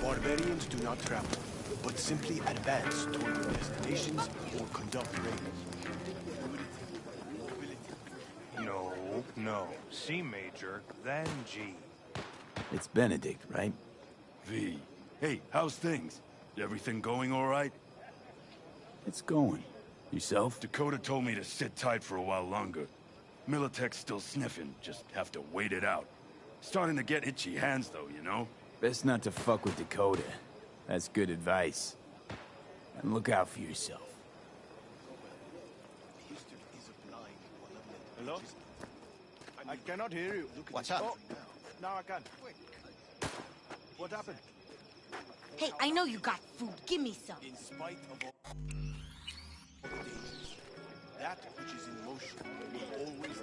P: Barbarians do not travel, but simply advance toward their destinations or conduct raids.
S: No. C major, then G.
C: It's Benedict, right?
E: V. Hey, how's things? Everything going all right?
C: It's going. Yourself?
E: Dakota told me to sit tight for a while longer. Militech's still sniffing, just have to wait it out. Starting to get itchy hands though, you know?
C: Best not to fuck with Dakota. That's good advice. And look out for yourself.
P: Hello? I cannot hear you.
T: What's up?
P: Oh, now I can. What happened?
Q: Hey, I know you got food. Give me some.
P: In spite of all the dangers, that which is in motion will always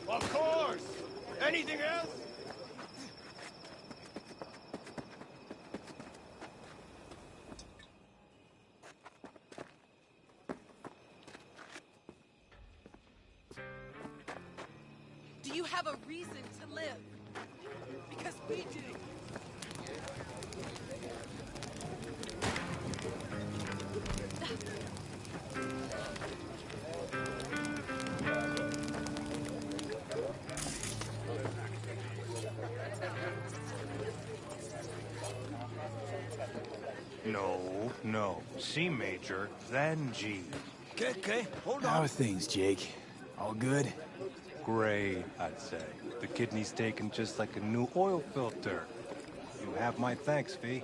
S: Of course! Anything else?
Q: Do you have a reason to live? Because we do.
S: No. C major, then G.
P: Okay. Hold
C: How
P: on.
C: are things, Jake? All good?
S: Great, I'd say. The kidney's taken just like a new oil filter. You have my thanks, V.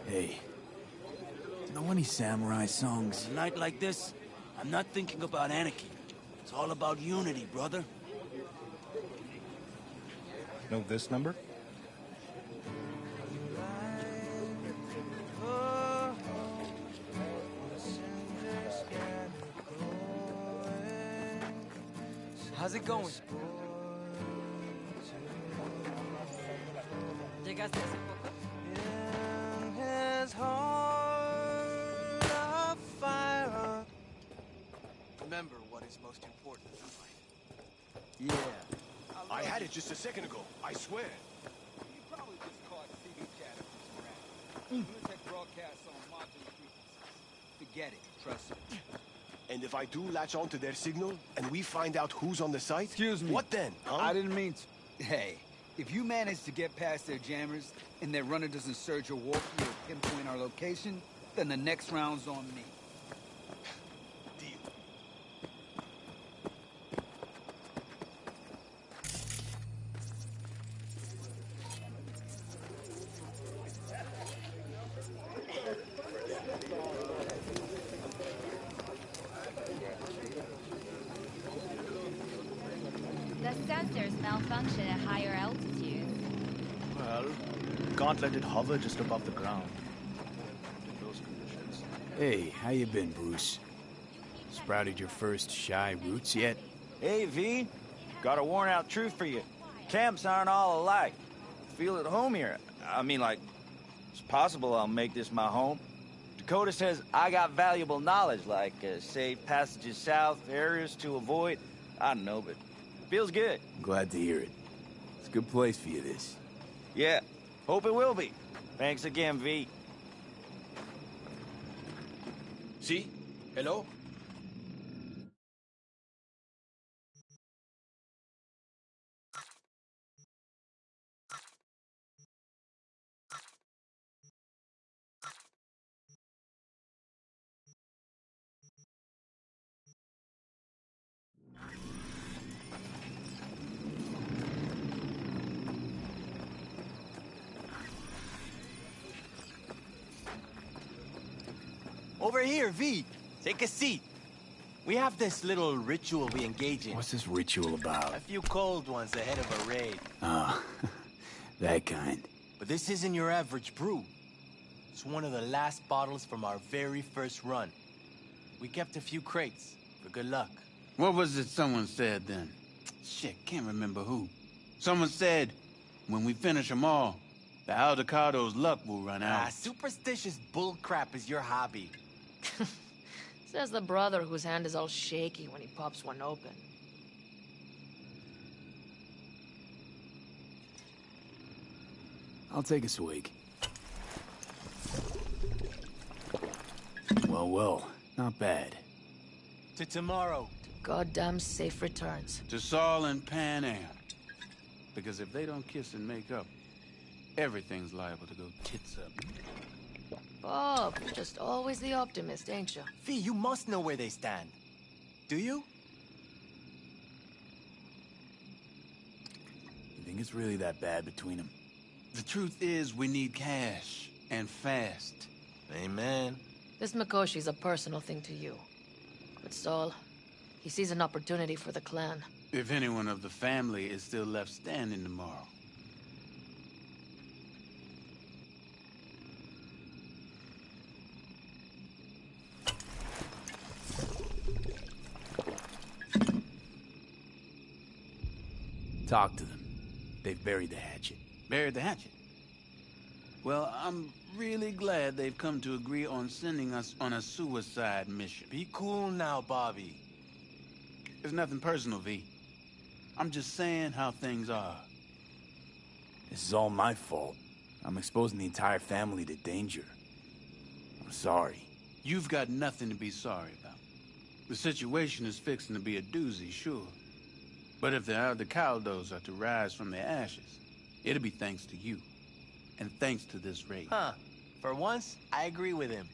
C: Hey. Know any samurai songs?
P: A night like this, I'm not thinking about anarchy. It's all about unity, brother.
S: Know this number?
L: How's it going?
Q: ¿Llegaste hace poco?
R: Remember what is most important in life.
P: Yeah. I had it just a second ago, I swear.
T: You probably just caught TV chatter from some rat. Militech broadcasts on modular frequencies. Forget it, trust me.
P: And if I do latch onto their signal, and we find out who's on the site...
T: Excuse me.
P: What then, huh?
T: I didn't mean to. Hey, if you manage to get past their jammers, and their runner doesn't surge your walkie or pinpoint our location, then the next round's on me.
U: The sensors malfunction at higher altitudes.
V: Well, can't let it hover just above the ground. In those conditions.
C: Hey, how you been, Bruce? Sprouted your first shy roots yet?
W: Hey, V. Got a worn-out truth for you. Camps aren't all alike. Feel at home here. I mean, like, it's possible I'll make this my home. Dakota says I got valuable knowledge, like safe passages south, areas to avoid. I don't know, but feels good.
C: Glad to hear it. It's a good place for you, this.
W: Yeah, hope it will be. Thanks again, V.
P: See? Hello?
L: Over here, V. Take a seat. We have this little ritual we engage in.
C: What's this ritual about?
L: A few cold ones ahead of a raid.
C: Ah, that kind.
L: But this isn't your average brew. It's one of the last bottles from our very first run. We kept a few crates for good luck.
K: What was it someone said then? Shit, can't remember who. Someone said, when we finish them all, the Aldecado's luck will run out.
L: Superstitious bullcrap is your hobby.
N: Says the brother whose hand is all shaky when he pops one open.
C: I'll take a swig. Well, well, not bad.
L: To tomorrow.
N: Goddamn safe returns.
K: To Saul and Pan Am. Because if they don't kiss and make up, everything's liable to go tits up.
N: Bob, you're just always the optimist, ain't you?
L: V, you must know where they stand. Do you?
C: You think it's really that bad between them?
K: The truth is, we need cash. And fast.
L: Amen.
N: This Mikoshi's a personal thing to you. But Saul, he sees an opportunity for the clan.
K: If anyone of the family is still left standing tomorrow.
C: Talk to them. They've buried the hatchet.
K: Buried the hatchet? Well, I'm really glad they've come to agree on sending us on a suicide mission.
L: Be cool now, Bobby.
K: It's nothing personal, V. I'm just saying how things are.
C: This is all my fault. I'm exposing the entire family to danger. I'm sorry.
K: You've got nothing to be sorry about. The situation is fixing to be a doozy, sure. But if the Aldecaldos are to rise from their ashes, it'll be thanks to you. And thanks to this raid.
L: Huh. For once, I agree with him.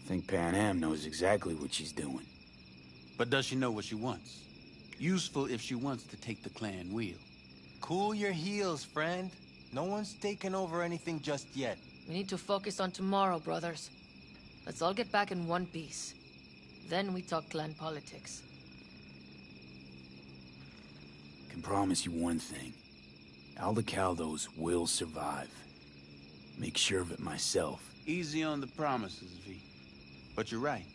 C: I think Pan Am knows exactly what she's doing.
K: But does she know what she wants? Useful if she wants to take the clan wheel.
L: Cool your heels, friend. No one's taken over anything just yet.
N: We need to focus on tomorrow, brothers. Let's all get back in one piece. Then we talk clan politics.
C: Can promise you one thing. Aldecaldos will survive. Make sure of it myself.
K: Easy on the promises, V. But you're right.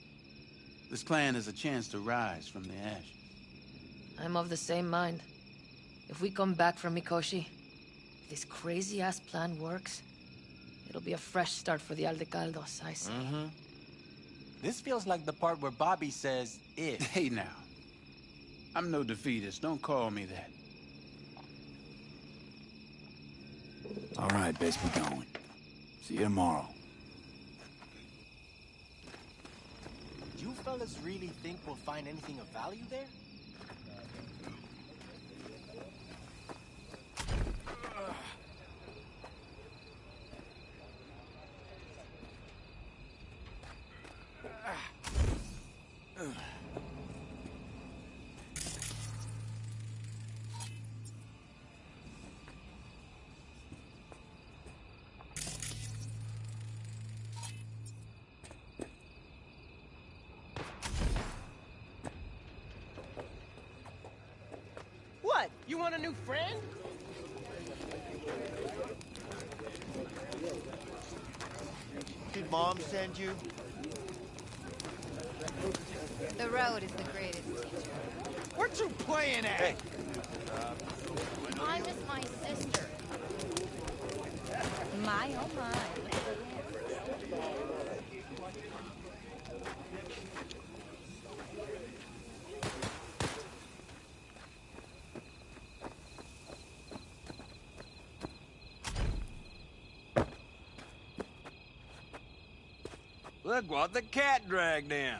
K: This clan has a chance to rise from the ashes.
N: I'm of the same mind. If we come back from Mikoshi, if this crazy-ass plan works, it'll be a fresh start for the Aldecaldos, I say.
L: Mm-hmm. This feels like the part where Bobby says, if.
K: Hey now. I'm no defeatist. Don't call me that.
C: All right, best be going. See you tomorrow.
L: Do you fellas really think we'll find anything of value there?
R: What? You want a new friend?
A: Did Mom send you?
U: The road is the greatest teacher.
R: What you playing at?
A: Hey.
U: I miss my sister. My oh my.
I: Look what the cat dragged in.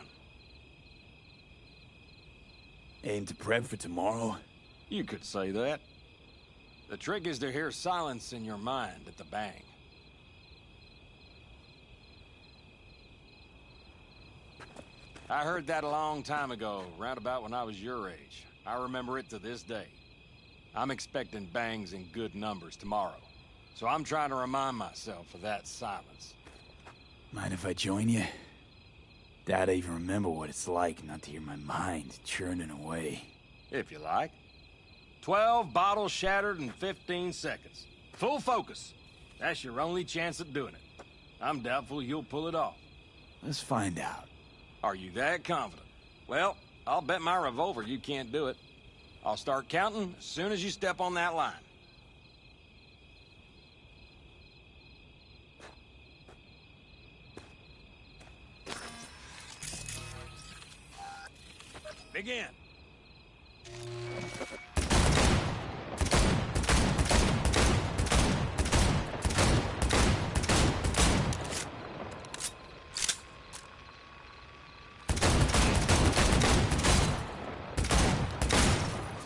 C: Aim to prep for tomorrow?
B: You could say that. The trick is to hear silence in your mind at the bang. I heard that a long time ago, round about when I was your age. I remember it to this day. I'm expecting bangs in good numbers tomorrow, so I'm trying to remind myself of that silence.
C: Mind if I join you? Doubt I even remember what it's like not to hear my mind churning away.
B: If you like. 12 bottles shattered in 15 seconds. Full focus. That's your only chance at doing it. I'm doubtful you'll pull it off.
C: Let's find out.
B: Are you that confident? Well, I'll bet my revolver you can't do it. I'll start counting as soon as you step on that line. Begin.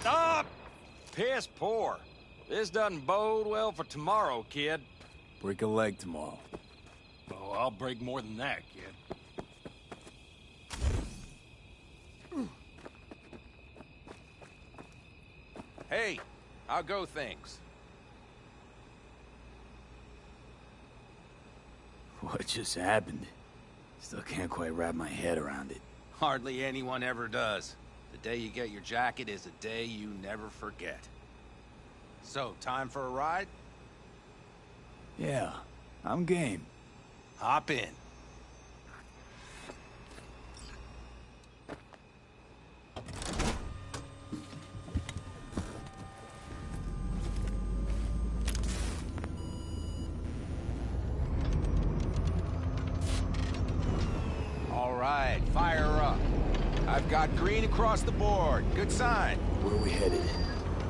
B: Stop! Piss poor. This doesn't bode well for tomorrow, kid.
C: Break a leg tomorrow.
B: Oh, I'll break more than that, kid.
I: Hey, how go things?
C: What just happened? Still can't quite wrap my head around it.
I: Hardly anyone ever does. The day you get your jacket is a day you never forget. So, time for a ride?
C: Yeah, I'm game.
I: Hop in. All right, fire up. I've got green across the board. Good sign.
C: Where are we headed?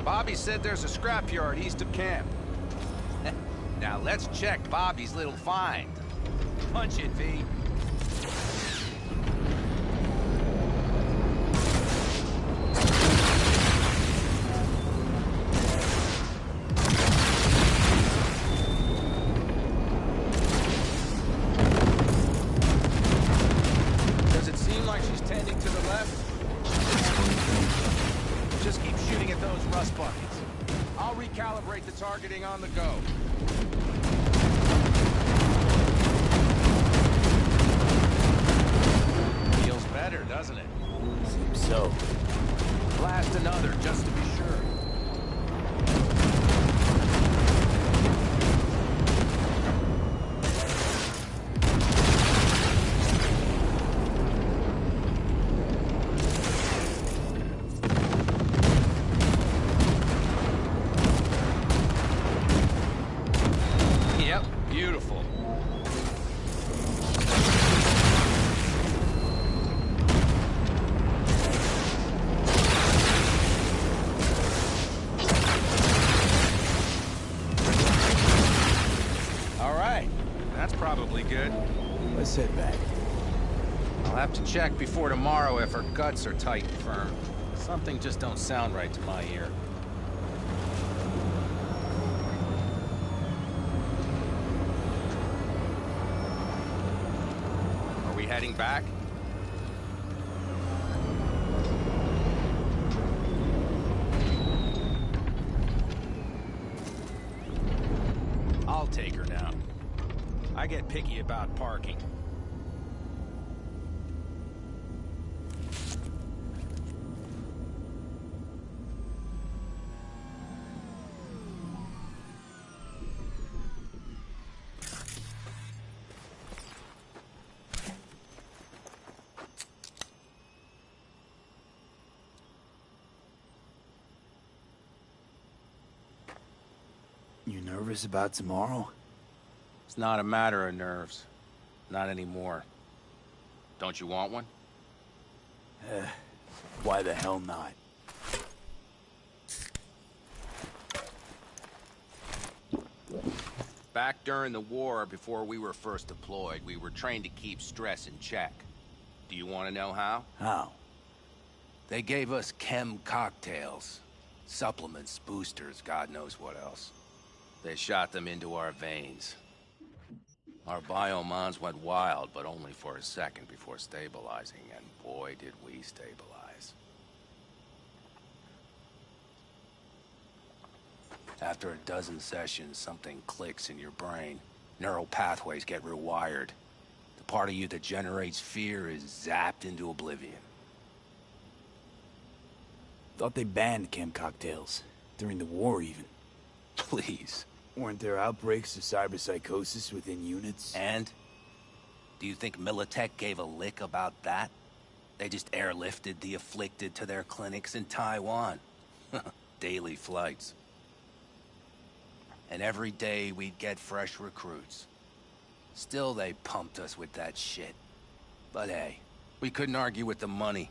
I: Bobby said there's a scrapyard east of camp. Now let's check Bobby's little find. Punch it, V. Does it seem like she's tending to the left? Just keep shooting at those rust buckets. I'll recalibrate the targeting on the go. Feels better, doesn't it?
C: Seems so.
I: Blast another, just to be sure. Yep, beautiful. All right, that's probably good.
C: Let's head back.
I: I'll have to check before tomorrow if her guts are tight and firm. Something just don't sound right to my ear. Are we heading back? I'll take her now. I get picky about parking.
C: You nervous about tomorrow?
I: It's not a matter of nerves. Not anymore. Don't you want one?
C: Why the hell not?
I: Back during the war, before we were first deployed, we were trained to keep stress in check. Do you want to know how?
C: How?
I: They gave us chem cocktails. Supplements, boosters, God knows what else. They shot them into our veins. Our biomons went wild, but only for a second before stabilizing, and boy did we stabilize. After a dozen sessions, something clicks in your brain. Neural pathways get rewired. The part of you that generates fear is zapped into oblivion.
C: Thought they banned chem cocktails. During the war, even.
I: Please.
C: Weren't there outbreaks of cyberpsychosis within units?
I: And? Do you think Militech gave a lick about that? They just airlifted the afflicted to their clinics in Taiwan. Daily flights. And every day we'd get fresh recruits. Still they pumped us with that shit. But hey, we couldn't argue with the money.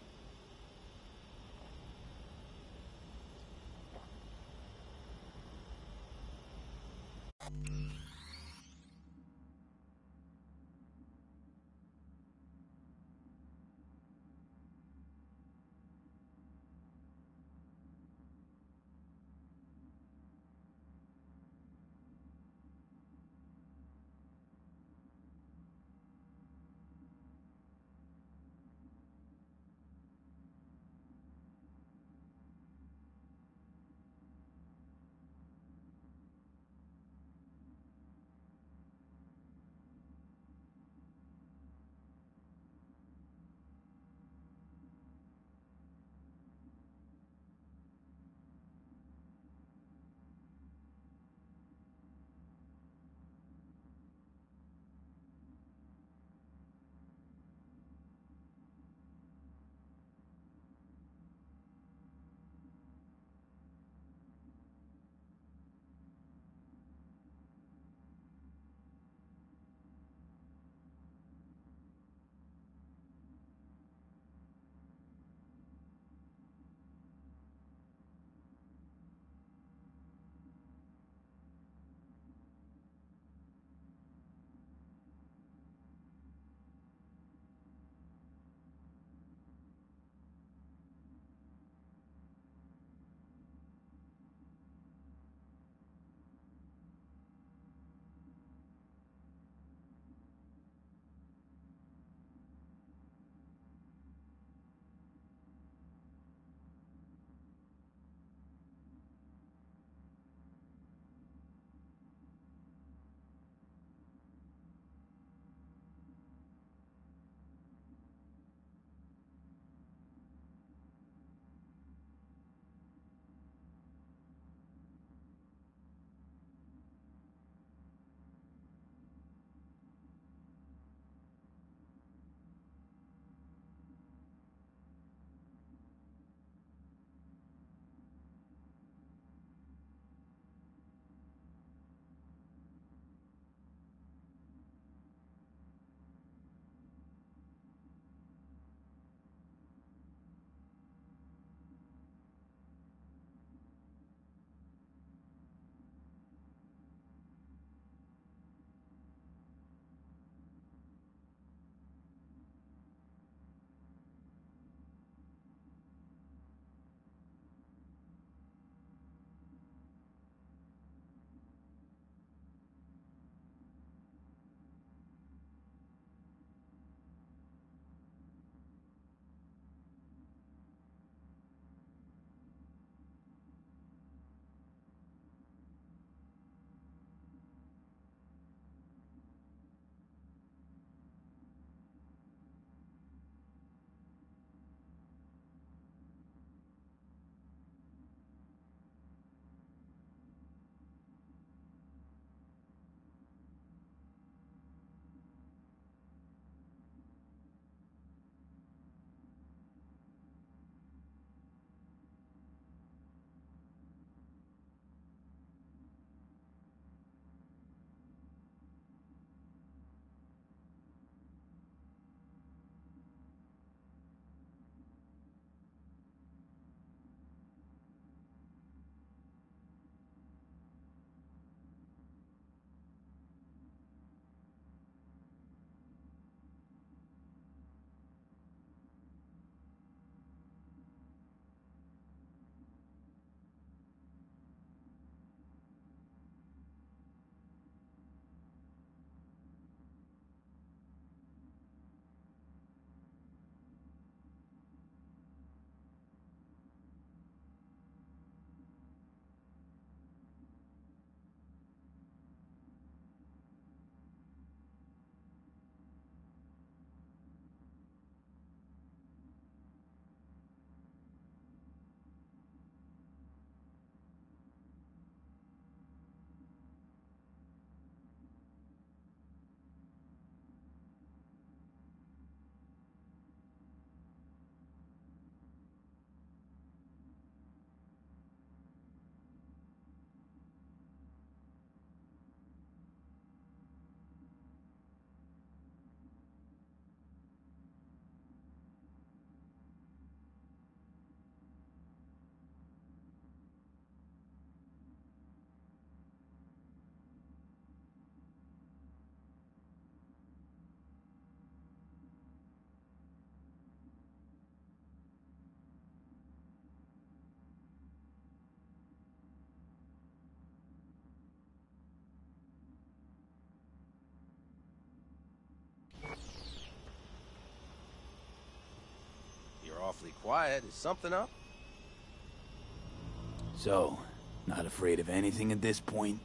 I: awfully quiet. Is something up?
C: So, not afraid of anything at this point?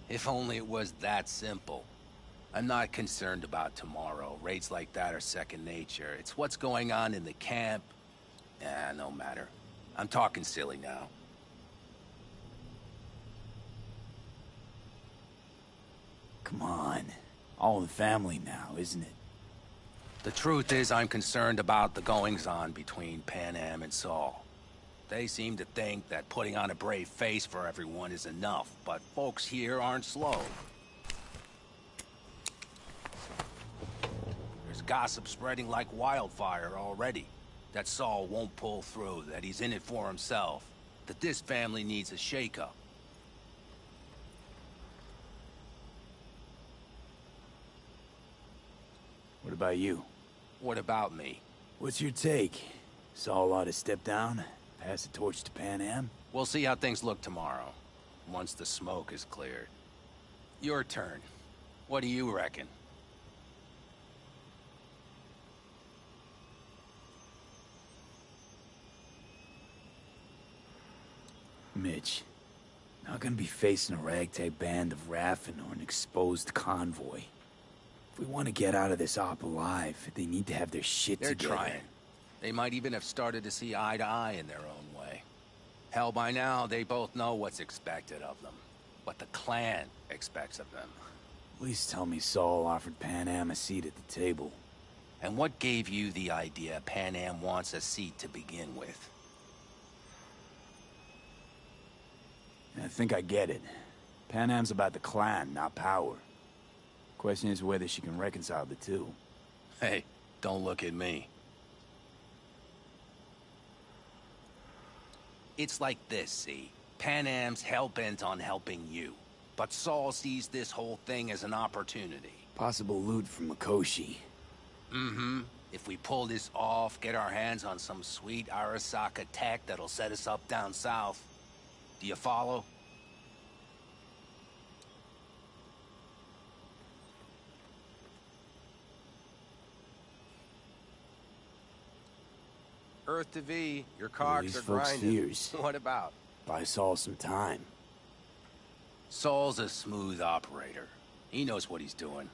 I: If only it was that simple. I'm not concerned about tomorrow. Raids like that are second nature. It's what's going on in the camp. No matter. I'm talking silly now.
C: Come on. All in the family now, isn't it?
I: The truth is, I'm concerned about the goings-on between Pan Am and Saul. They seem to think that putting on a brave face for everyone is enough, but folks here aren't slow. There's gossip spreading like wildfire already. That Saul won't pull through, that he's in it for himself, that this family needs a shakeup.
C: What about you?
I: What about me?
C: What's your take? Saul ought to step down? Pass the torch to Pan Am?
I: We'll see how things look tomorrow, once the smoke is cleared. Your turn. What do you reckon?
C: Mitch, not gonna be facing a ragtag band of Raffen or an exposed convoy. If we want to get out of this op alive, they need to have their shit
I: They're
C: together.
I: trying. They might even have started to see eye to eye in their own way. Hell, by now, they both know what's expected of them. What the clan expects of them.
C: Please tell me Saul offered Pan Am a seat at the table.
I: And what gave you the idea Pan Am wants a seat to begin with?
C: I think I get it. Pan Am's about the clan, not power. Question is whether she can reconcile the two.
I: Hey, don't look at me. It's like this, see? Pan Am's hell-bent on helping you. But Saul sees this whole thing as an opportunity.
C: Possible loot from Mikoshi.
I: Mm-hmm. If we pull this off, get our hands on some sweet Arasaka tech that'll set us up down south. Do you follow? Earth to V, your cogs
C: These
I: are
C: folks'
I: grinding.
C: fears.
I: What about?
C: Buy Saul some time.
I: Saul's a smooth operator. He knows what he's doing.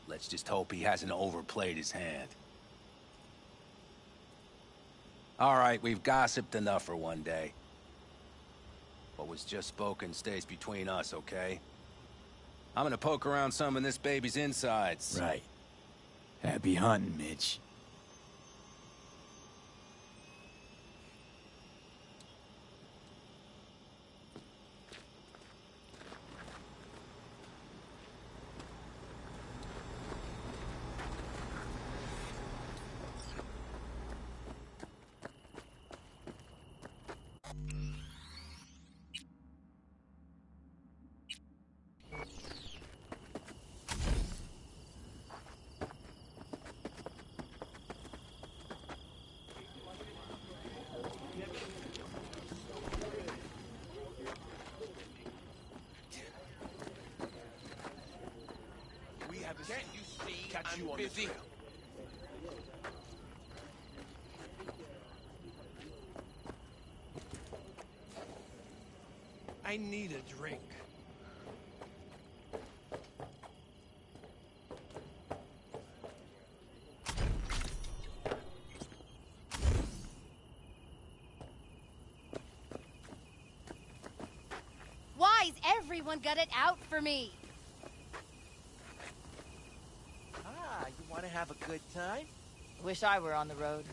I: Let's just hope he hasn't overplayed his hand. All right, we've gossiped enough for one day. What was just spoken stays between us, okay? I'm gonna poke around some of this baby's insides.
C: Right. Happy hunting, Mitch.
P: Can't you see catch you on busy? The trail.
D: I need a drink.
Q: Why's everyone got it out for me?
A: You want to have a good time?
H: Wish I were on the road.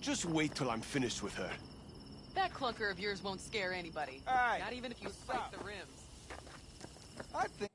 P: Just wait till I'm finished with her.
D: That clunker of yours won't scare anybody.
W: Hey,
D: Not even if you spike the rims.
T: I think...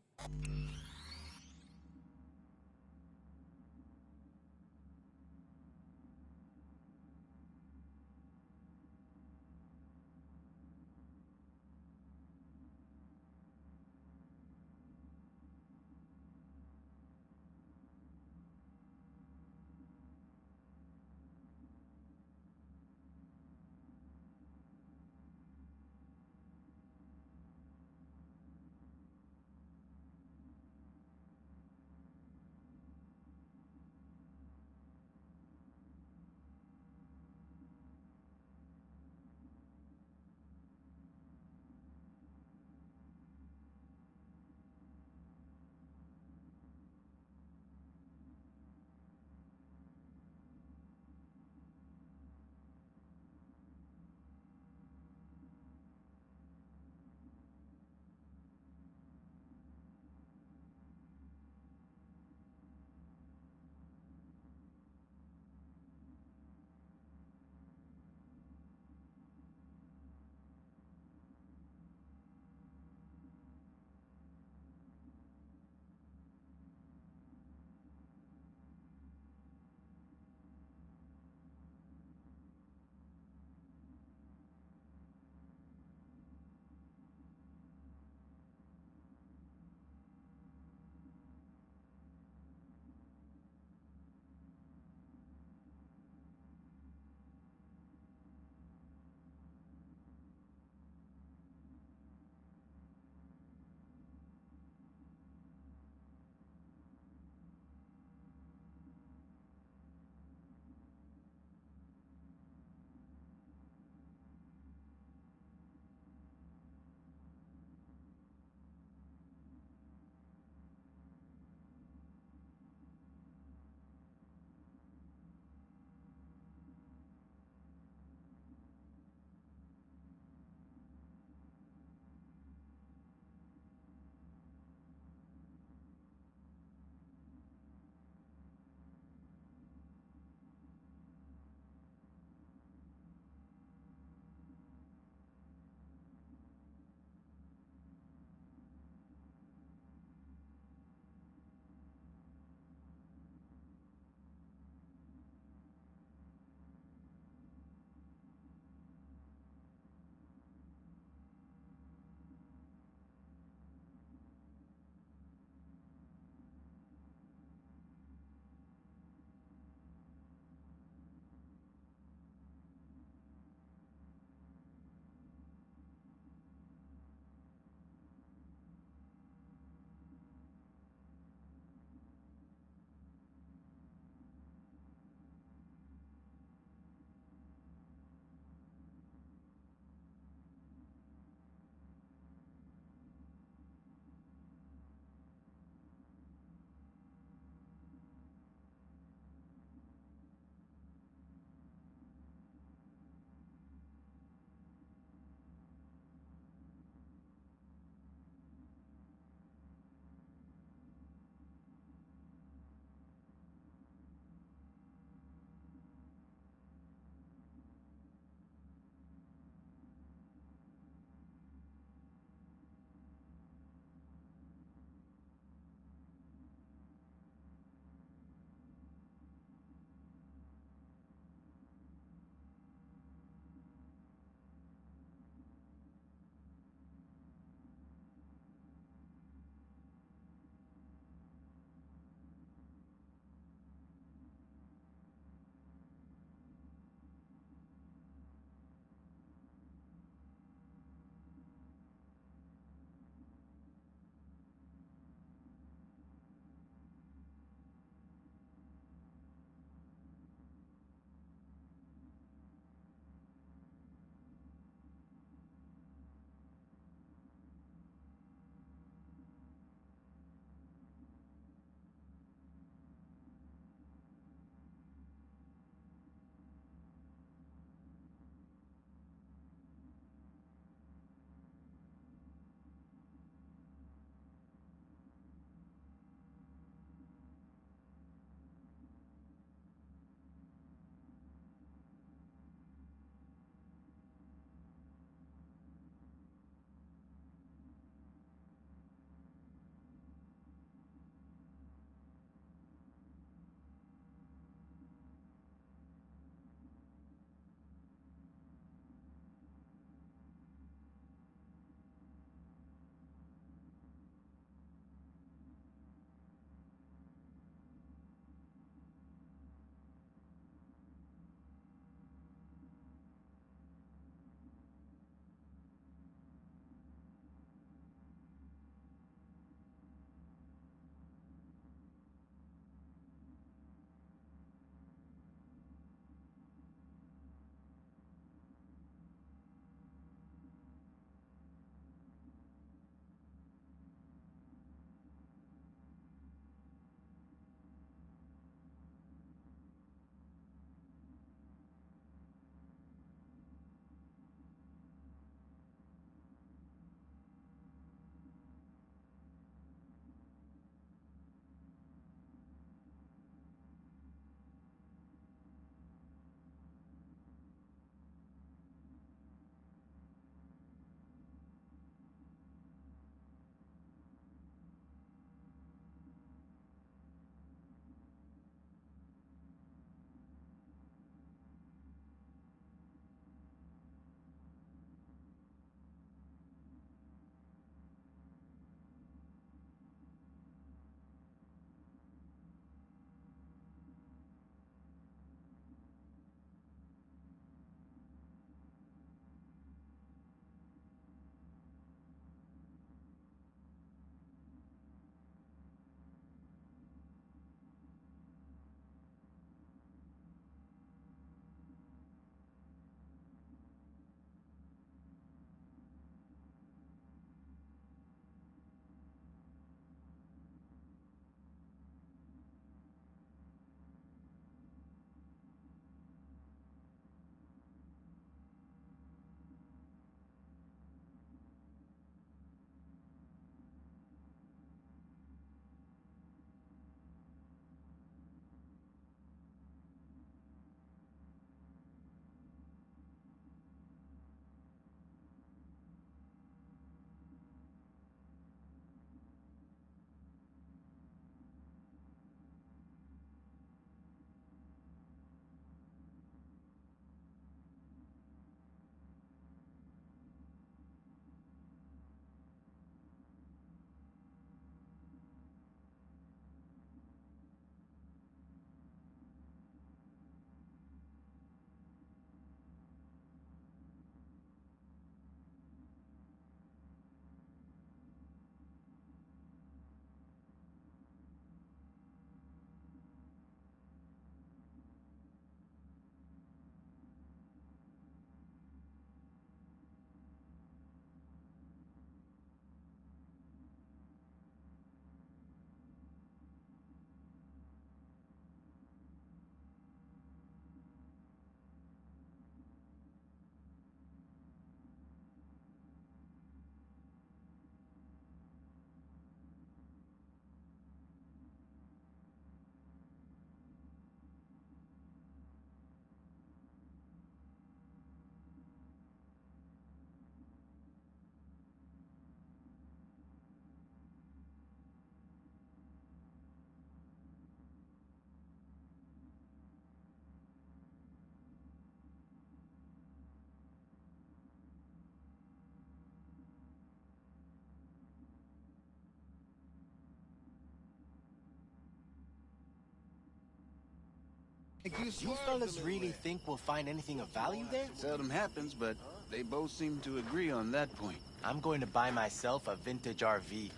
L: You fellas really think we'll find anything of value there?
K: Seldom happens, but they both seem to agree on that point.
L: I'm going to buy myself a vintage RV.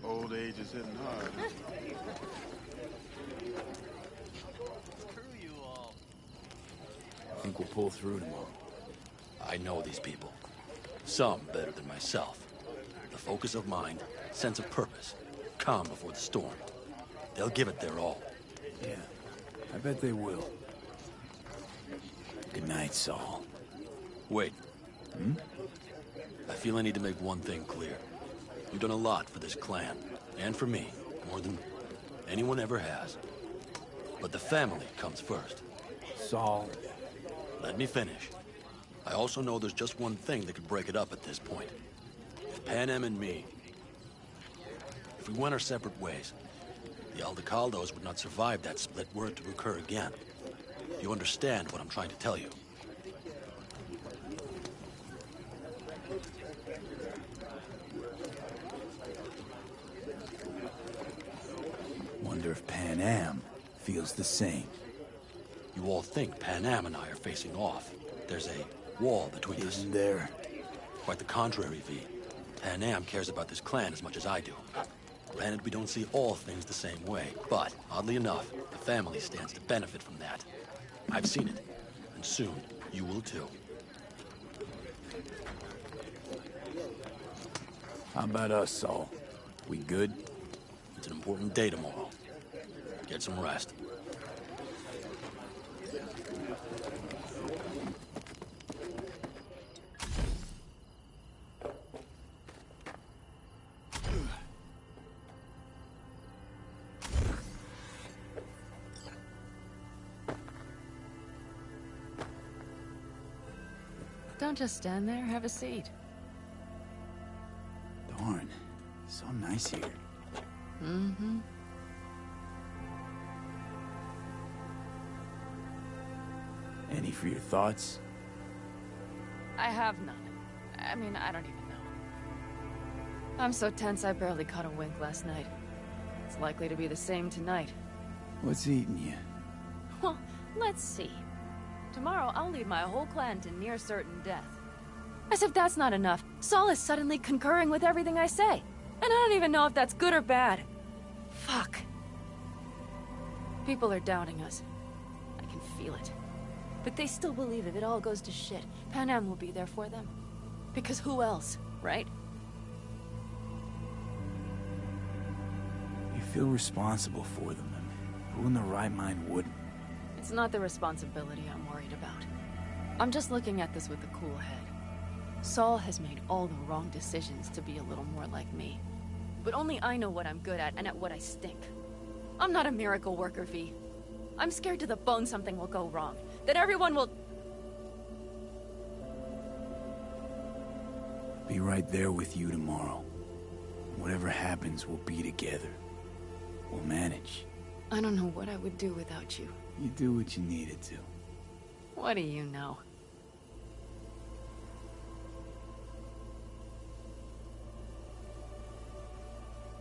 K: Old age is hitting hard.
L: Screw you all.
J: I think we'll pull through tomorrow. I know these people. Some better than myself. The focus of mind, sense of purpose, calm before the storm. They'll give it their all.
C: Yeah, I bet they will. Good night, Saul.
J: Wait. I feel I need to make one thing clear. You've done a lot for this clan, and for me, more than anyone ever has. But the family comes first.
C: Saul.
J: Let me finish. I also know there's just one thing that could break it up at this point. If Panem and me... If we went our separate ways, the Aldecaldos would not survive that split were it to occur again. You understand what I'm trying to tell you.
C: Wonder if Panem feels the same.
J: You all think Panem and I are facing off. There's a wall between us.
C: Isn't there?
J: Quite the contrary, V. Panem cares about this clan as much as I do. Granted, we don't see all things the same way, but, oddly enough, the family stands to benefit from that. I've seen it, and soon, you will too.
C: How about us, Saul? We good?
J: It's an important day tomorrow. Get some rest.
H: Don't just stand there, have a seat.
C: Darn, so nice here.
H: Mm-hmm.
C: Any for your thoughts?
H: I have none. I mean, I don't even know. I'm so tense I barely caught a wink last night. It's likely to be the same tonight.
C: What's eating you?
H: Well, let's see. Tomorrow I'll lead my whole clan to near certain death. As if that's not enough, Saul is suddenly concurring with everything I say. And I don't even know if that's good or bad. Fuck. People are doubting us. I can feel it. But they still believe if it all goes to shit, Panem will be there for them. Because who else, right?
C: You feel responsible for them, and who in their right mind wouldn't?
H: It's not the responsibility I'm worried about. I'm just looking at this with a cool head. Saul has made all the wrong decisions to be a little more like me. But only I know what I'm good at and at what I stink. I'm not a miracle worker, V. I'm scared to the bone something will go wrong. That everyone will...
C: Be right there with you tomorrow. Whatever happens, we'll be together. We'll manage.
H: I don't know what I would do without you.
C: You do what you needed to.
H: What do you know?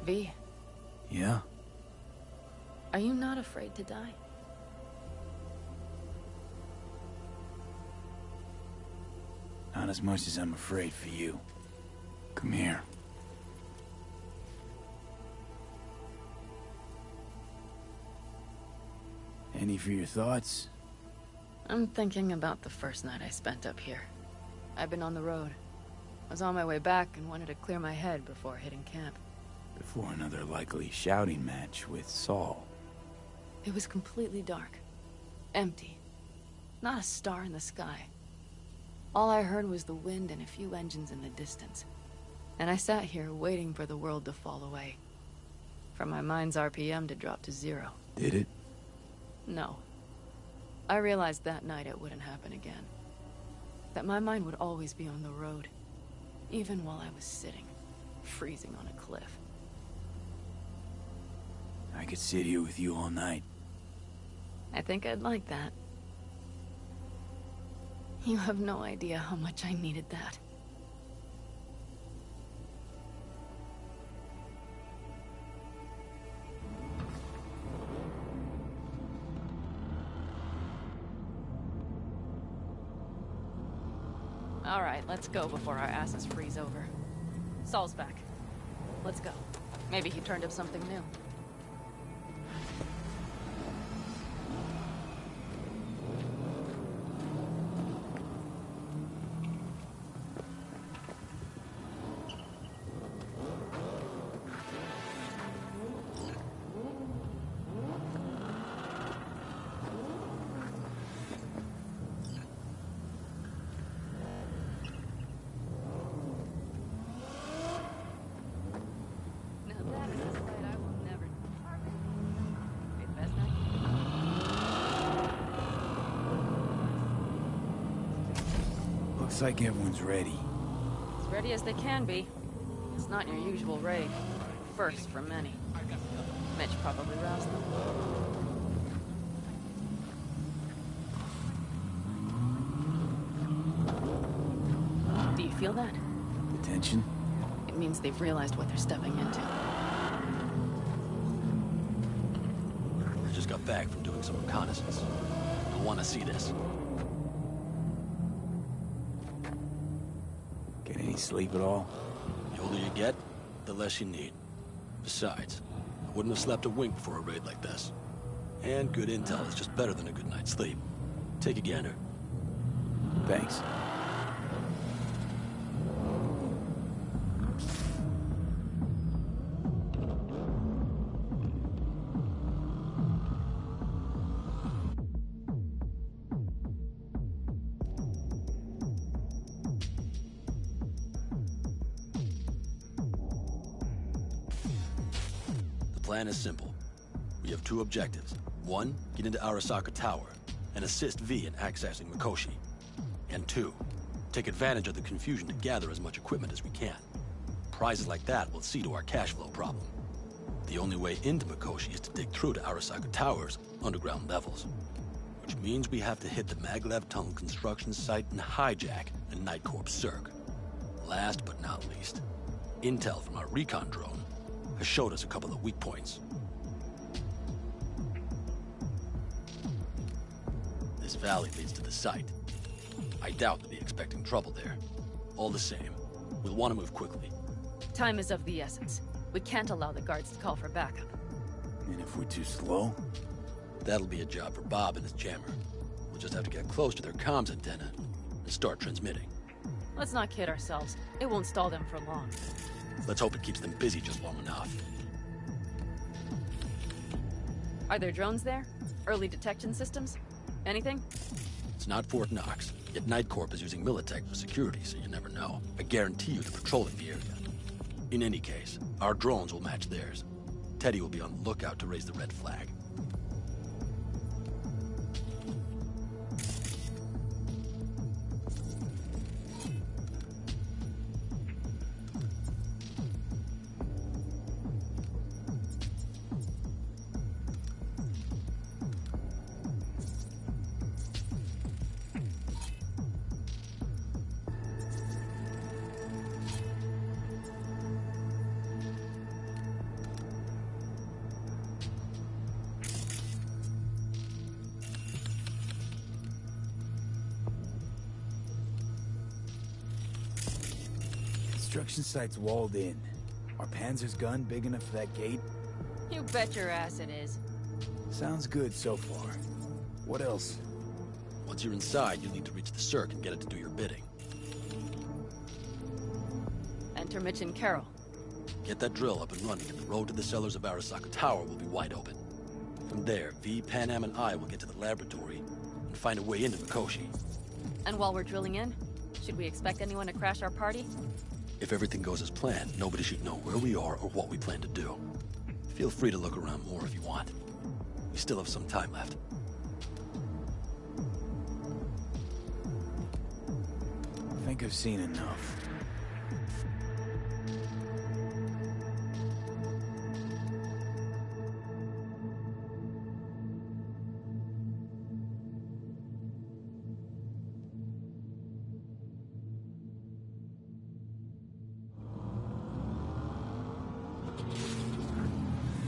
H: V.
C: Yeah?
H: Are you not afraid to die?
C: Not as much as I'm afraid for you. Come here. Any for your thoughts?
H: I'm thinking about the first night I spent up here. I've been on the road. I was on my way back and wanted to clear my head before hitting camp.
C: Before another likely shouting match with Saul.
H: It was completely dark. Empty. Not a star in the sky. All I heard was the wind and a few engines in the distance. And I sat here waiting for the world to fall away. For my mind's RPM to drop to 0.
C: Did it?
H: No. I realized that night it wouldn't happen again. That my mind would always be on the road. Even while I was sitting, freezing on a cliff.
C: I could sit here with you all night.
H: I think I'd like that. You have no idea how much I needed that. All right, let's go before our asses freeze over. Saul's back. Let's go. Maybe he turned up something new.
C: Looks like everyone's ready.
H: As ready as they can be. It's not your usual raid. First for many. Mitch probably roused them. Do you feel that?
C: The tension?
H: It means they've realized what they're stepping into.
J: I just got back from doing some reconnaissance. I want to see this.
C: Get any sleep at all?
J: The older you get, the less you need. Besides, I wouldn't have slept a wink before a raid like this. And good intel is just better than a good night's sleep. Take a gander.
C: Thanks.
J: The plan is simple. We have two objectives. One, get into Arasaka Tower and assist V in accessing Mikoshi. And two, take advantage of the confusion to gather as much equipment as we can. Prizes like that will see to our cash flow problem. The only way into Mikoshi is to dig through to Arasaka Tower's underground levels. Which means we have to hit the Maglev Tunnel construction site and hijack a Night Corps Zerg. Last but not least, intel from our recon drone has showed us a couple of weak points. This valley leads to the site. I doubt they'll be expecting trouble there. All the same, we'll want to move quickly.
H: Time is of the essence. We can't allow the guards to call for backup.
C: And if we're too slow?
J: That'll be a job for Bob and his jammer. We'll just have to get close to their comms antenna and start transmitting.
H: Let's not kid ourselves. It won't stall them for long.
J: Let's hope it keeps them busy just long enough.
H: Are there drones there? Early detection systems? Anything?
J: It's not Fort Knox, yet Night Corp is using Militech for security, so you never know. I guarantee you they're patrolling the area. In any case, our drones will match theirs. Teddy will be on the lookout to raise the red flag.
C: Construction site's walled in. Are Panzer's gun big enough for that gate?
H: You bet your ass it is.
C: Sounds good so far. What else?
J: Once you're inside, you'll need to reach the Cirque and get it to do your bidding.
H: Enter Mitch and Carol.
J: Get that drill up and running, and the road to the cellars of Arasaka Tower will be wide open. From there, V, Panam, and I will get to the laboratory and find a way into Mikoshi.
H: And while we're drilling in, should we expect anyone to crash our party?
J: If everything goes as planned, nobody should know where we are or what we plan to do. Feel free to look around more if you want. We still have some time left.
C: I think I've seen enough.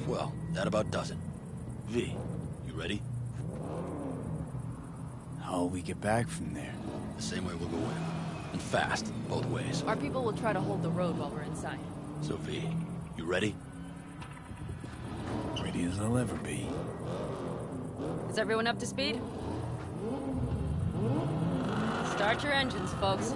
J: Well, that about does it. V, you ready?
C: How'll we get back from there?
J: The same way we'll go in. And fast, both ways.
H: Our people will try to hold the road while we're inside.
J: So, V, you ready?
C: Ready as I'll ever be.
H: Is everyone up to speed? Start your engines, folks.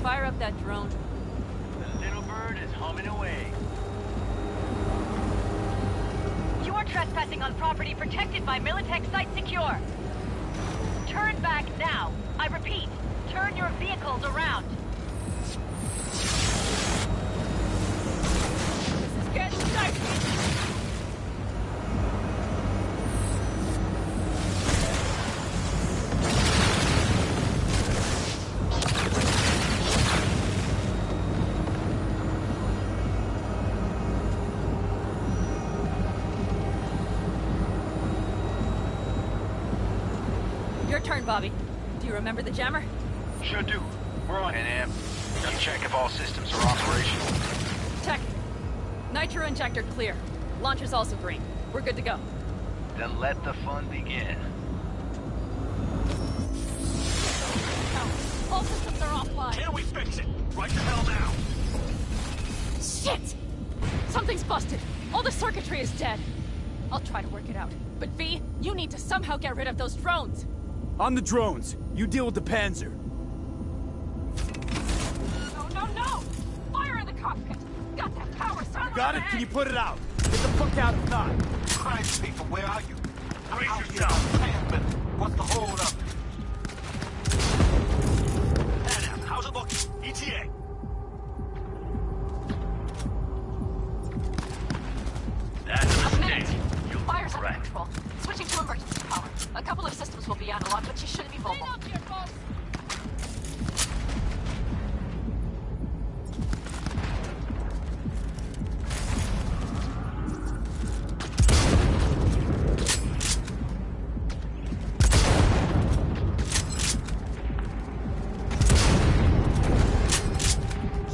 H: Fire up that drone.
F: The little bird is humming away.
Q: You are trespassing on property protected by Militech Site Secure. Turn back now. I repeat, turn your vehicles around. This is getting dicey.
H: Turn, Bobby. Do you remember the jammer?
F: Sure do. We're on it, Am. Gotta check if all systems are operational.
H: Tech. Nitro injector clear. Launcher's also green. We're good to go.
F: Then let the fun begin.
Q: All systems are offline.
F: Can we fix it? Right the hell now.
H: Shit! Something's busted. All the circuitry is dead. I'll try to work it out. But V, you need to somehow get rid of those drones.
C: On the drones. You deal with the Panzer.
Q: No! Fire in the cockpit! Got that power source.
C: Got it? Can you put it out? Get the fuck out if not.
F: Christ, people, where are you? Brace yourself. But what's the hold up? Adam, how's it looking? ETA. That's a mistake.
H: Fire's under control. Switching to emergency power. A couple of systems will be analog, but you shouldn't be mobile.
Q: Clean up here, folks.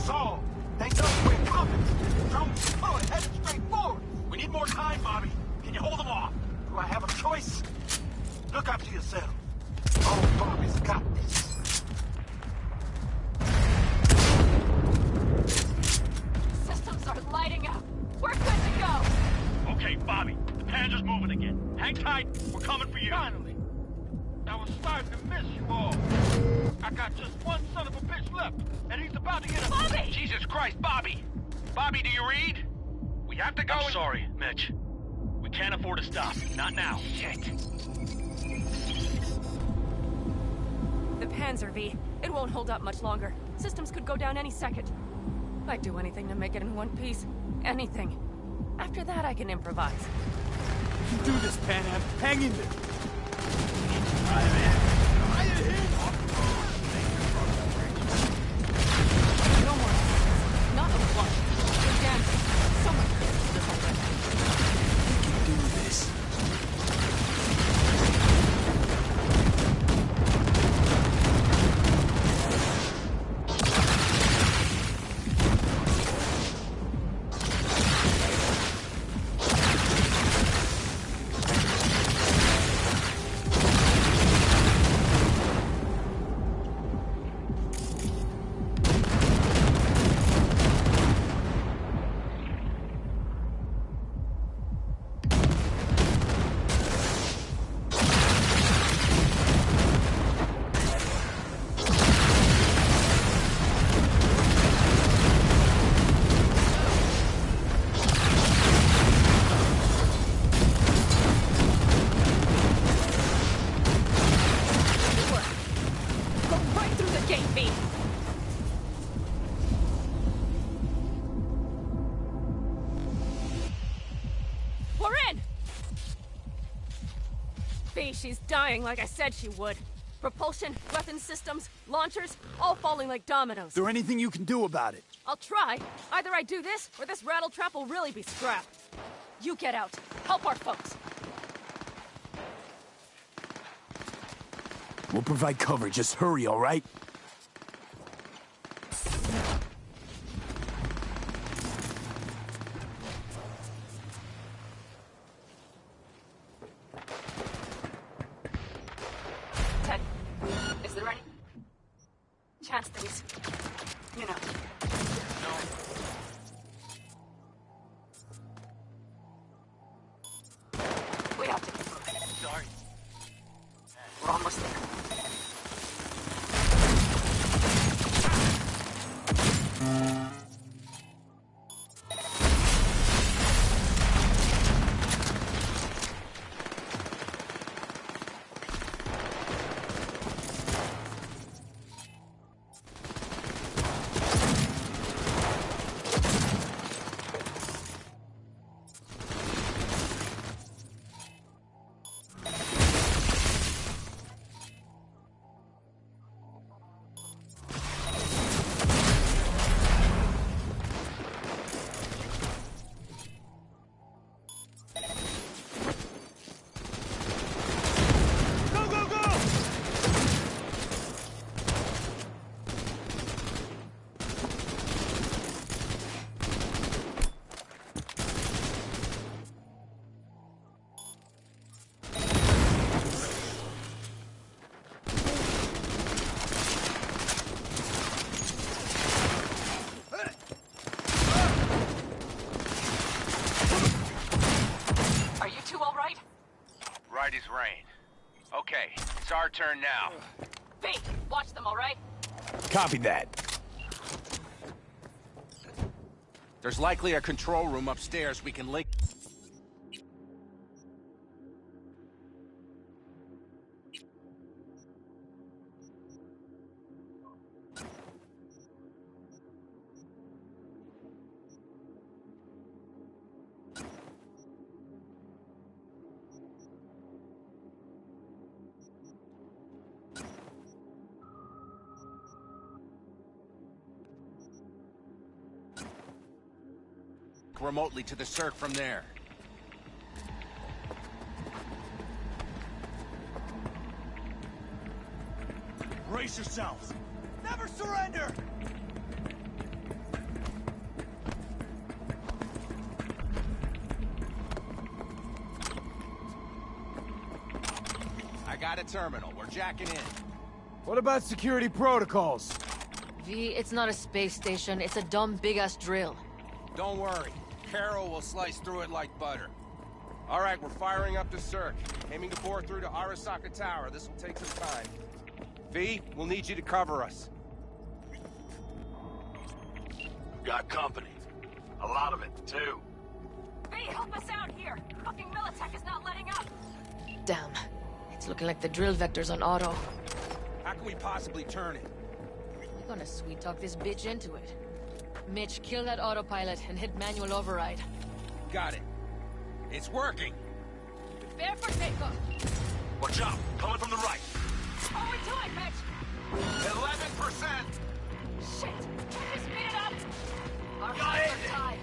F: So, they know we're coming. Drones deployed, headed straight forward. We need more time, Bobby. Can you hold them off? Do I have a choice? Look after yourself. Oh, Bobby's got this.
Q: Systems are lighting up. We're good to go.
F: Okay, Bobby. The Panzer's moving again. Hang tight. We're coming for you. Finally. I was starting to miss you all. I got just one son of a bitch left, and he's about to get a...
Q: Bobby!
F: Jesus Christ, Bobby! Bobby, do you read? We have to go. I'm sorry, Mitch. We can't afford to stop. Not now. Shit.
H: The Panzer, V. It won't hold up much longer. Systems could go down any second. I'd do anything to make it in one piece. Anything. After that, I can improvise.
C: You can do this, Panam. Hang in there.
H: No more. Not a one. Again. So much this already.
C: We can do this.
H: V. We're in! V, she's dying like I said she would. Propulsion, weapon systems, launchers, all falling like dominoes.
P: Is there anything you can do about it?
H: I'll try. Either I do this, or this rattletrap will really be scrapped. You get out. Help our folks.
P: We'll provide cover. Just hurry, all right?
H: Ted, is there any chance that he's, you know... We have to keep moving.
F: Sorry.
H: We're almost there.
I: Right as rain. Okay, it's our turn now.
H: V, watch them, all right?
P: Copy that.
I: There's likely a control room upstairs we can link. Remotely to the circ from there.
F: Brace yourselves. Never surrender!
I: I got a terminal. We're jacking in.
P: What about security protocols?
N: V, it's not a space station. It's a dumb big-ass drill.
I: Don't worry. Carol will slice through it like butter. All right, we're firing up the circ. Aiming to bore through to Arasaka Tower. This will take some time. V, we'll need you to cover us.
E: Got company. A lot of it, too.
H: V, help us out here! Fucking Militech is not letting up!
N: Damn. It's looking like the drill vector's on auto.
I: How can we possibly turn it?
N: We're gonna sweet-talk this bitch into it. Mitch, kill that autopilot and hit manual override.
I: Got it. It's working.
H: Prepare for takeoff.
E: Watch out! Coming from the right!
H: How are we doing, Mitch?
E: 11%!
H: Shit! Can you speed it up? Our
E: Got
H: hands
E: it.
H: are tied.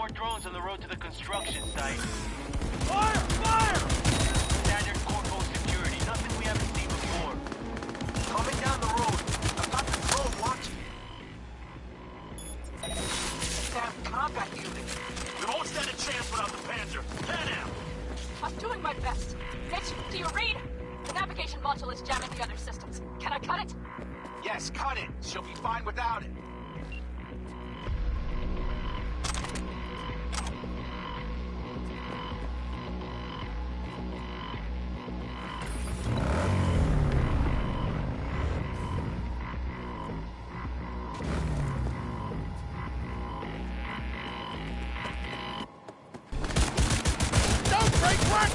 F: more drones on the road to the construction site.
L: Fire! Fire!
F: Standard corpo security, nothing we haven't seen before. Coming down the road. I've got the drone watching. Damn combat unit. We won't stand a chance without the Panzer. Pan out.
G: I'm doing my best. Mitch, do you read? The navigation module is jamming the other systems. Can I cut it?
F: Yes, cut it. She'll be fine without it.
L: Don't break what?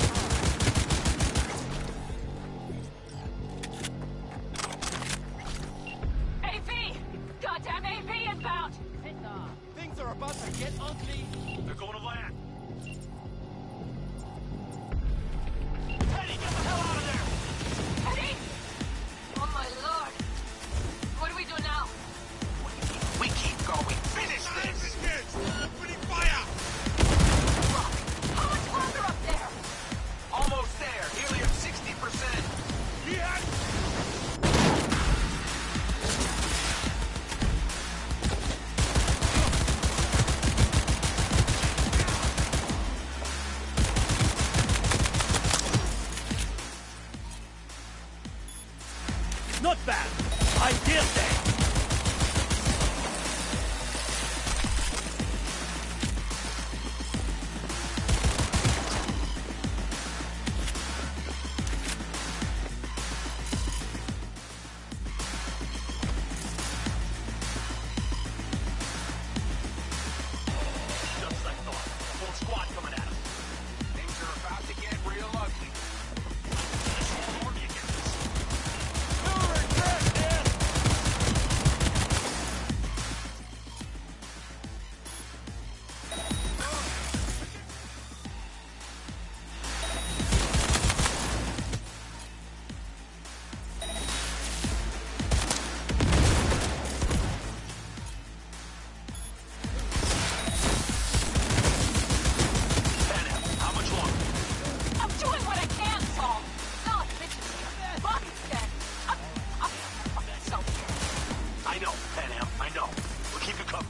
G: AV! Goddamn AV inbound!
L: Things are about to get ugly.
F: They're going to land. Teddy, get the hell out of there!
G: Eddie! Oh my lord! What do we do now?
F: We keep going. Finish this! Opening fire!
G: How much longer up there?
F: Almost there. Nearly at 60%. Yeah!
L: Not bad. I dare say.
F: Just as I thought. A whole squad coming at us. Things are about to get real ugly. This whole army against us. How much longer?
G: I'm doing what I can, Saul. No, Mitch is here. Buck is dead. I'm fucking self here.
F: I know, Pan Am. I know. We'll keep you covered.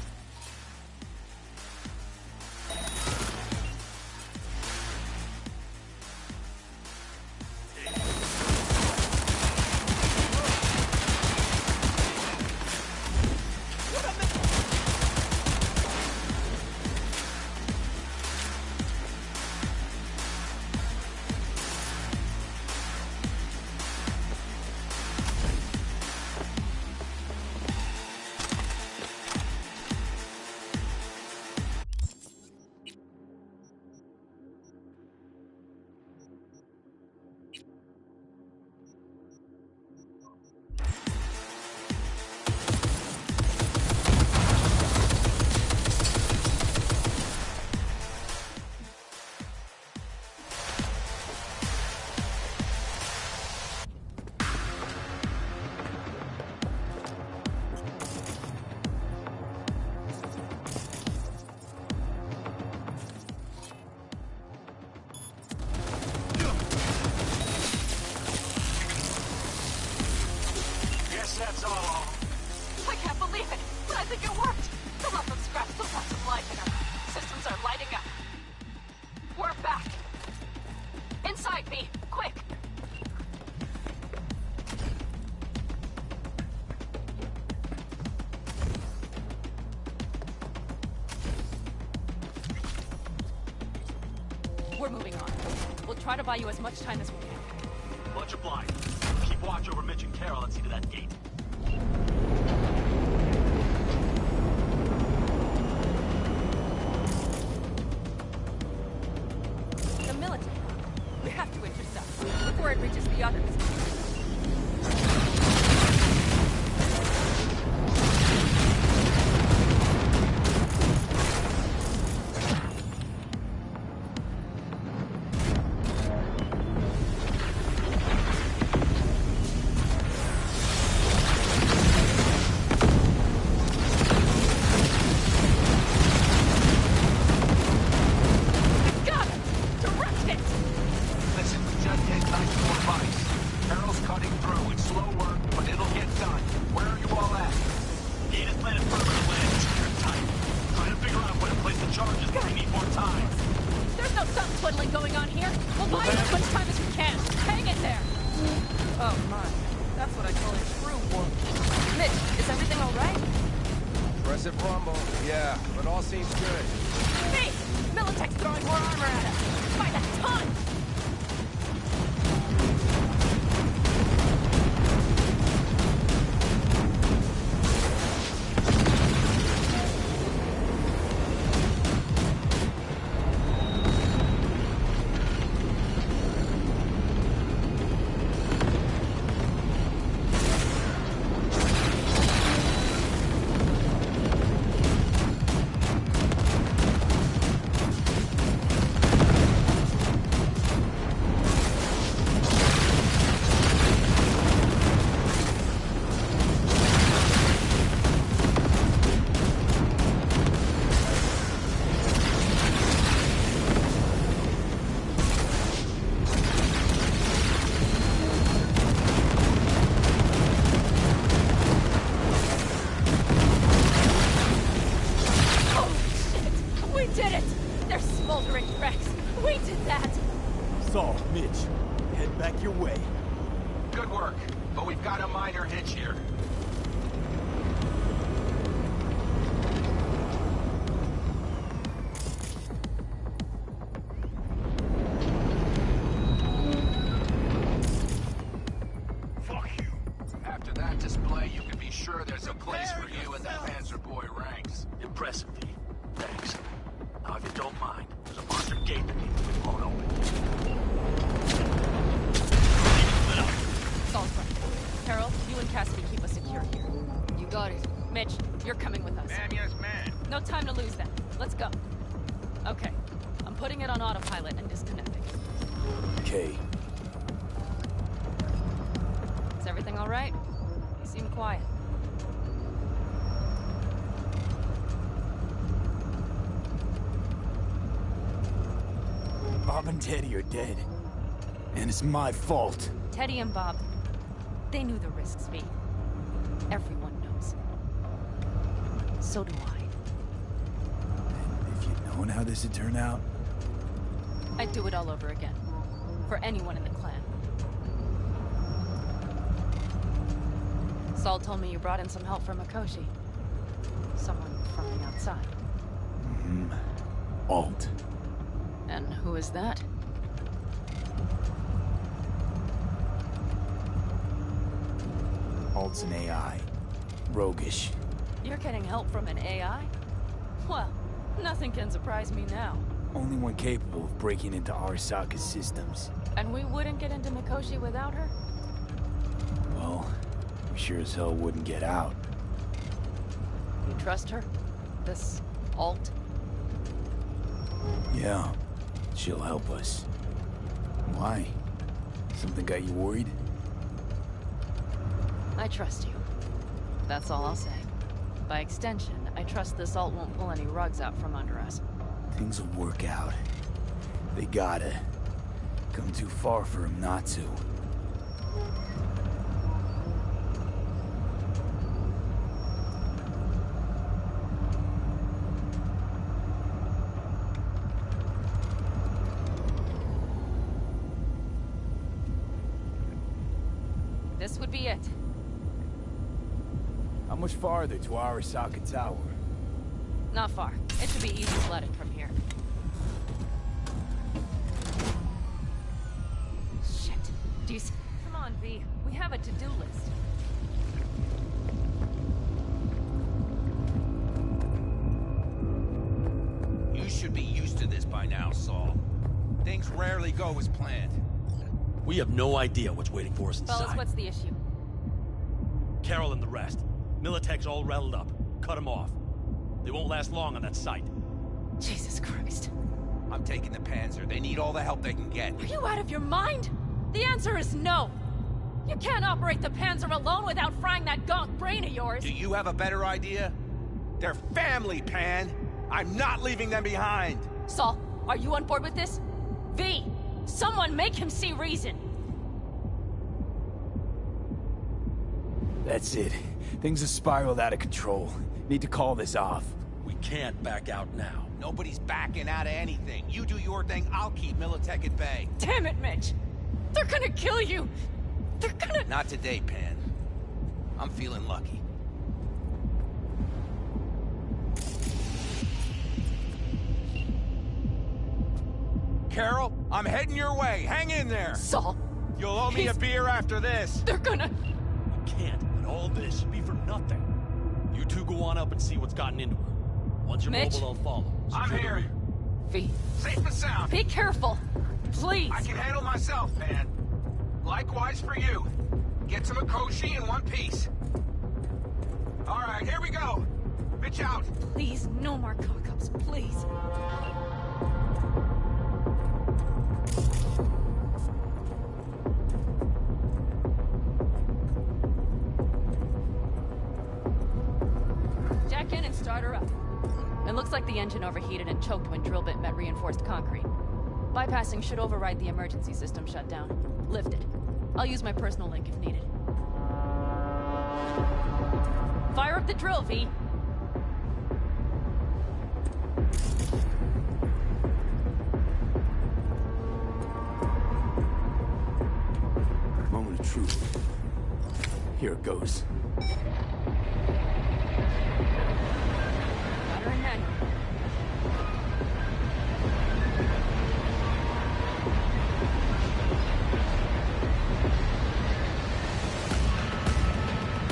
F: Guess that's all.
G: I can't believe it, but I think it worked. The left of scrap still has some life in her. Systems are lighting up. We're back. Inside me, quick.
H: We're moving on. We'll try to buy you as much time as we can.
F: Much obliged. Keep watch over Mitch and Carol and see to that gate.
H: The military. We have to intercept before it reaches the others.
G: twiddling going on here. We'll buy you as much time as we can. Hang in there.
H: Oh my. That's what I call a true war. Mitch, is everything all right?
I: Impressive rumble. Yeah, but all seems good.
G: Hey! Militech's throwing more armor at us. By the ton!
C: Saul, Mitch, head back your way.
F: Good work, but we've got a minor hitch here.
E: Fuck you.
F: After that display, you can be sure there's a place for you in the Panzer Boy ranks.
J: Impressive, V. Thanks. Now, if you don't mind, there's a monster gate that needs to be blown open.
H: Saul's right. Carol, you and Cassidy keep us secure here.
N: You got it.
H: Mitch, you're coming with us.
F: Man, yes, man.
H: No time to lose then. Let's go. Okay. I'm putting it on autopilot and disconnecting.
C: Okay.
H: Is everything all right? You seem quiet.
C: Bob and Teddy are dead. And it's my fault.
H: Teddy and Bob, they knew the risks, V. Everyone knows. So do I.
C: If you'd known how this would turn out,
H: I'd do it all over again. For anyone in the clan. Saul told me you brought in some help from Mikoshi. Someone from the outside.
C: Alt.
H: And who is that?
C: Alt's an AI. Roguish.
H: You're getting help from an AI? Well, nothing can surprise me now.
C: Only one capable of breaking into Arasaka's systems.
H: And we wouldn't get into Mikoshi without her?
C: Well, we sure as hell wouldn't get out.
H: You trust her? This Alt?
C: Yeah. She'll help us. Why? Something got you worried?
H: I trust you. That's all I'll say. By extension, I trust this Alt won't pull any rugs out from under us.
C: Things will work out. They gotta. Come too far for him not to.
H: This would be it.
C: How much farther to Arasaka Tower?
H: Not far. It should be easy sledding from here. Shit. Do you see? Come on, V. We have a to-do list.
I: You should be used to this by now, Saul. Things rarely go as planned.
J: We have no idea what's waiting for us inside.
H: Fellas, what's the issue?
J: Carol and the rest. Militech's all rattled up. Cut them off. They won't last long on that site.
H: Jesus Christ.
I: I'm taking the Panzer. They need all the help they can get.
H: Are you out of your mind? The answer is no. You can't operate the Panzer alone without frying that gaunt brain of yours.
I: Do you have a better idea? They're family, Pan. I'm not leaving them behind.
H: Saul, are you on board with this? V, someone make him see reason.
C: That's it. Things have spiraled out of control. Need to call this off.
J: We can't back out now.
I: Nobody's backing out of anything. You do your thing, I'll keep Militech at bay.
H: Damn it, Mitch! They're gonna kill you! They're gonna...
I: Not today, Pan. I'm feeling lucky. Carol, I'm heading your way. Hang in there.
H: Saul.
I: You'll owe me a beer after this.
H: They're gonna...
J: We can't let all this should be for nothing. You two go on up and see what's gotten into her. Once you're
H: Mitch?
J: mobile, they'll follow.
F: I'm here.
H: V.
F: Safe and sound.
H: Be careful. Please.
F: I can handle myself, man. Likewise for you. Get to Mikoshi in one piece. All right, here we go. Bitch out.
H: Please, no more cock-ups, please. Jack in and start her up. It looks like the engine overheated and choked when drill bit met reinforced concrete. Bypassing should override the emergency system shutdown. Lift it. I'll use my personal link if needed. Fire up the drill, V.
C: Moment of truth. Here it goes.
H: Got her in manual.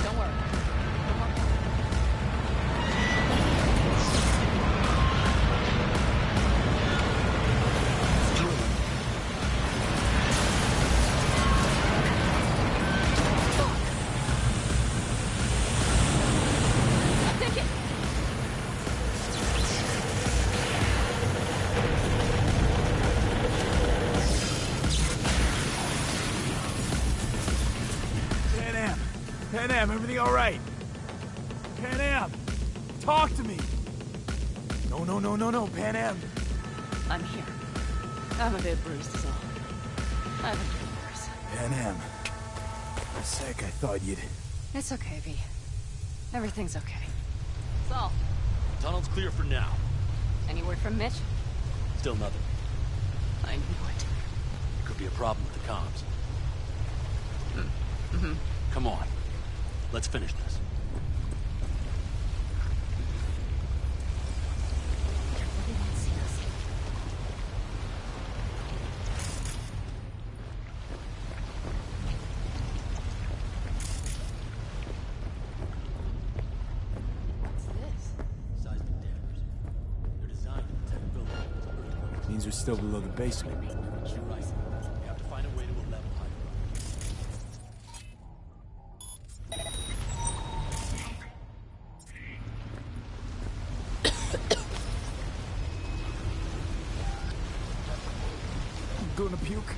H: Don't worry. No more I'll take it.
C: Pan Am, everything all right? Pan Am, talk to me. No, Pan Am.
H: I'm here. I'm a bit bruised, is all. I haven't been worse.
C: Pan Am. For a sec, I thought you'd...
H: It's okay, V. Everything's okay. Saul,
J: Tunnel's clear for now.
H: any word from Mitch?
J: Still nothing.
H: I knew it.
J: Could be a problem with the comms.
H: Mm-hmm.
J: Come on. Let's finish this.
H: Careful, they won't see us. What's this?
J: Seismic dampers. They're designed to protect buildings.
C: Means we're still below the basement.
J: You're right. We have to find a way to a level higher.
C: Gonna puke?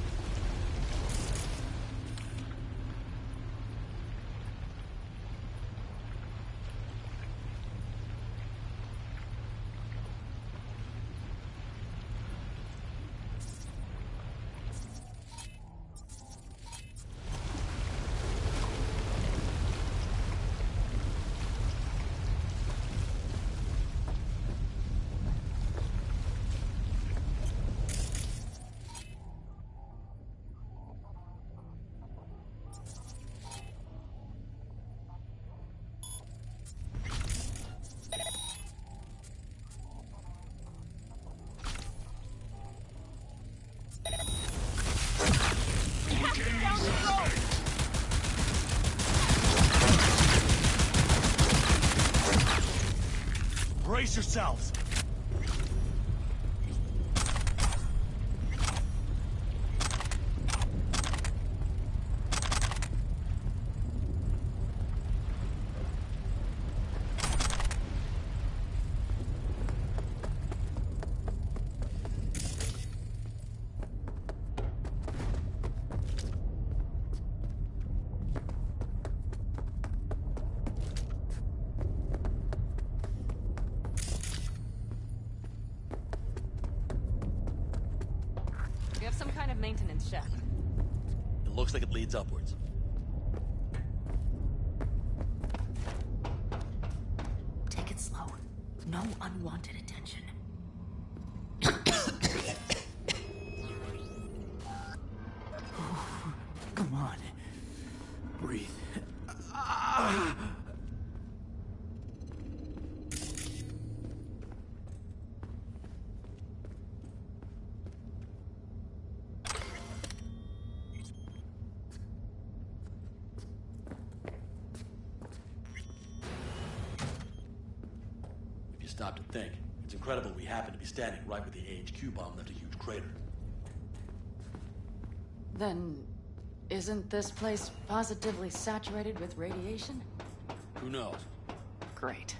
L: Brace yourselves!
H: We have some kind of maintenance shaft.
J: It looks like it leads upwards.
N: Take it slow. No unwanted attention.
J: stop to think. It's incredible we happen to be standing right where the AHQ bomb left a huge crater.
H: Then, isn't this place positively saturated with radiation?
J: Who knows?
H: Great.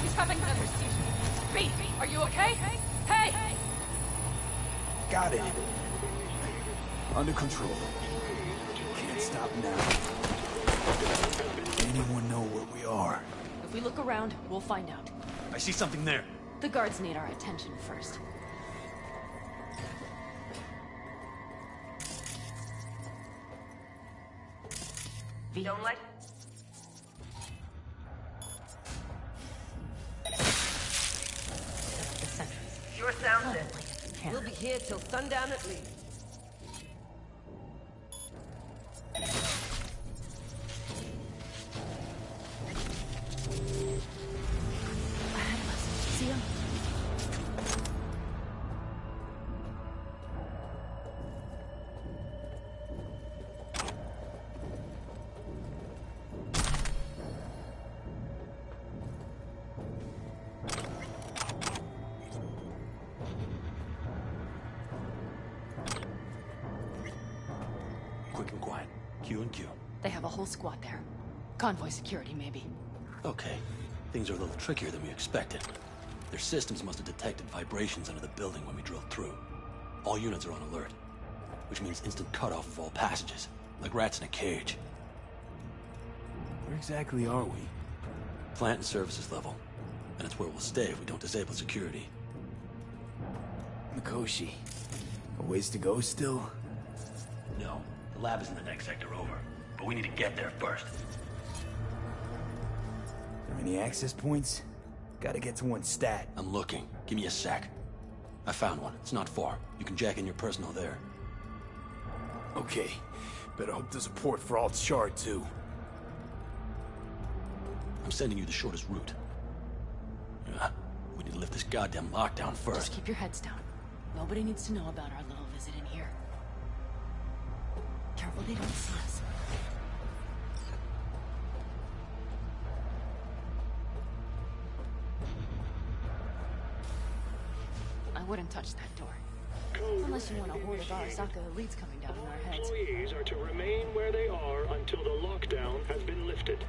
G: He's having another seizure. B, are you okay? Hey!
C: Got it. Under control. Can't stop now. Anyone know where we are?
H: If we look around, we'll find out.
J: I see something there.
H: The guards need our attention first.
Q: Don't let... Your sound it. We'll be here till sundown at least.
H: See him?
J: Quick and quiet. Q and Q.
H: They have a whole squad there. Convoy security, maybe.
J: Okay. Things are a little trickier than we expected. Their systems must have detected vibrations under the building when we drilled through. All units are on alert, which means instant cutoff of all passages, like rats in a cage.
C: Where exactly are we?
J: Plant and services level. And it's where we'll stay if we don't disable security.
C: Mikoshi. A ways to go still?
J: No. The lab is in the next sector over. But we need to get there first.
C: Are there any access points? Gotta get to one stat.
J: I'm looking. Give me a sec. I found one. It's not far. You can jack in your personal there.
C: Okay. Better hope there's a port for Alt's shard, too.
J: I'm sending you the shortest route. We need to lift this goddamn lockdown first.
H: Just keep your heads down. Nobody needs to know about our little visit in here. Careful they don't see us. I wouldn't touch that door. Unless you want a horde of Arasaka elites coming down on our heads.
M: Employees are to remain where they are until the lockdown has been lifted.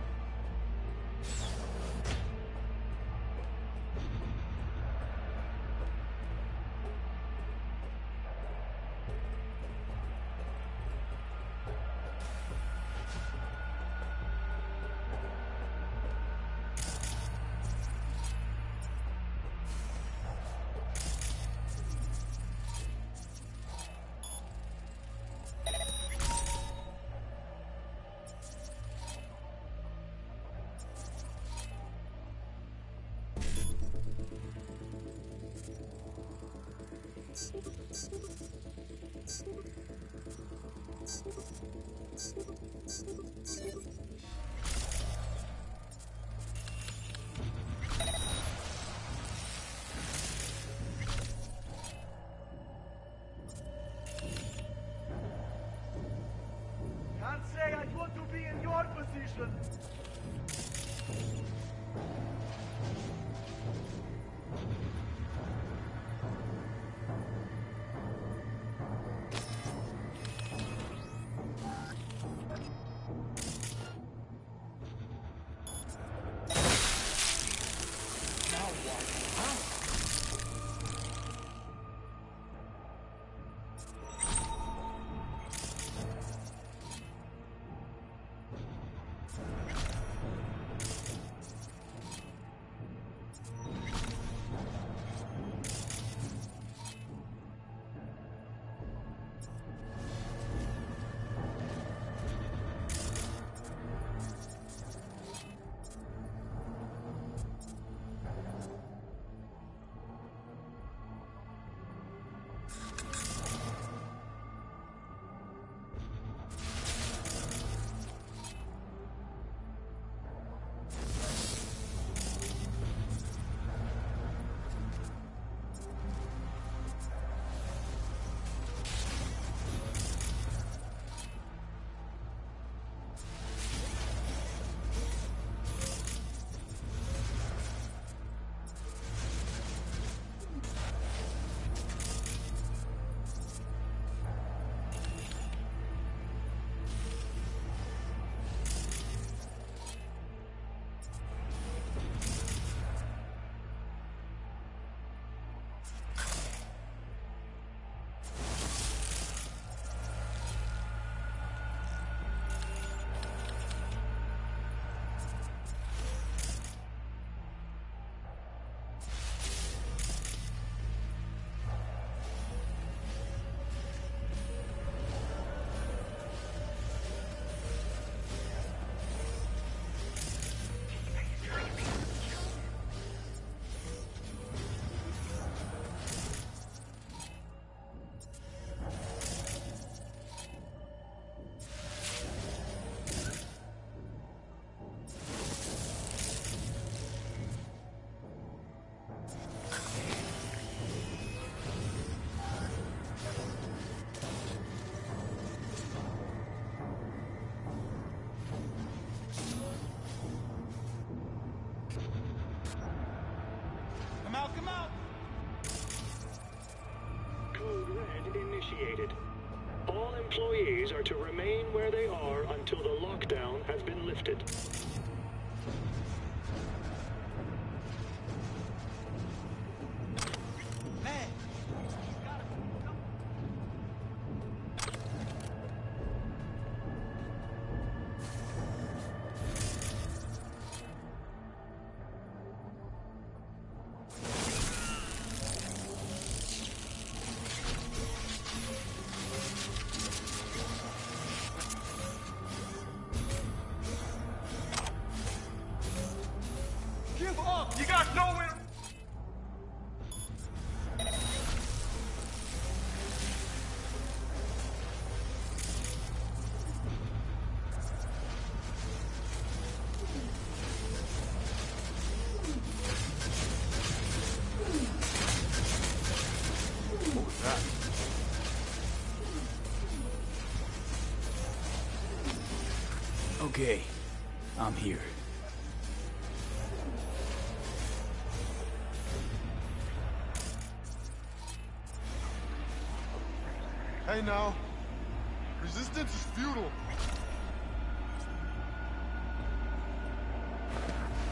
F: Can't say I want to be in your position.
M: initiated. All employees are to remain where they are until the lockdown has been lifted.
F: Give up! You got nowhere!
K: What was that?
C: Okay, I'm here.
O: Hey now, resistance is futile.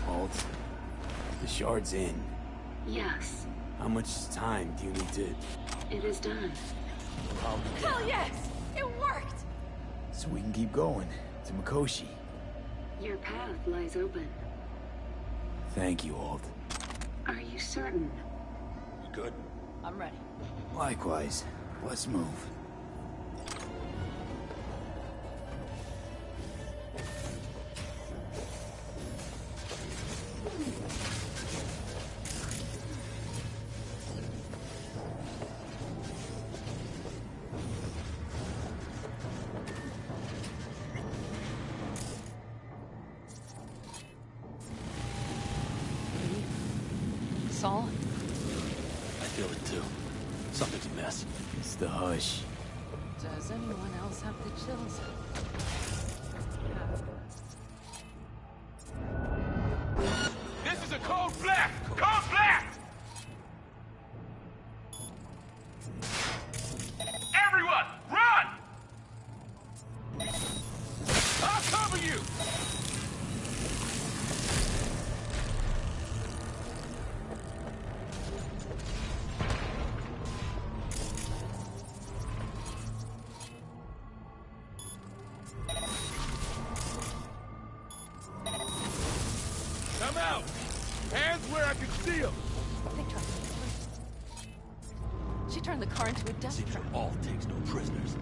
C: Alt, the shard's in.
S: Yes,
C: How much time do you need to...
S: it is done.
G: Hell yes! It worked!
C: So we can keep going to Mikoshi.
S: Your path lies open.
C: Thank you, Alt.
S: Are you certain?
J: Good.
H: I'm ready.
C: Likewise. Let's move.
H: Saul?
J: I feel it too. Something's amiss.
C: It's the hush.
H: Does anyone else have the chills?
F: This is a code black! Code black! Everyone, run! I'll cover you! Come out! Hands where I can see them!
H: They tried to kill her. She turned the car into a death trap.
J: All takes no prisoners.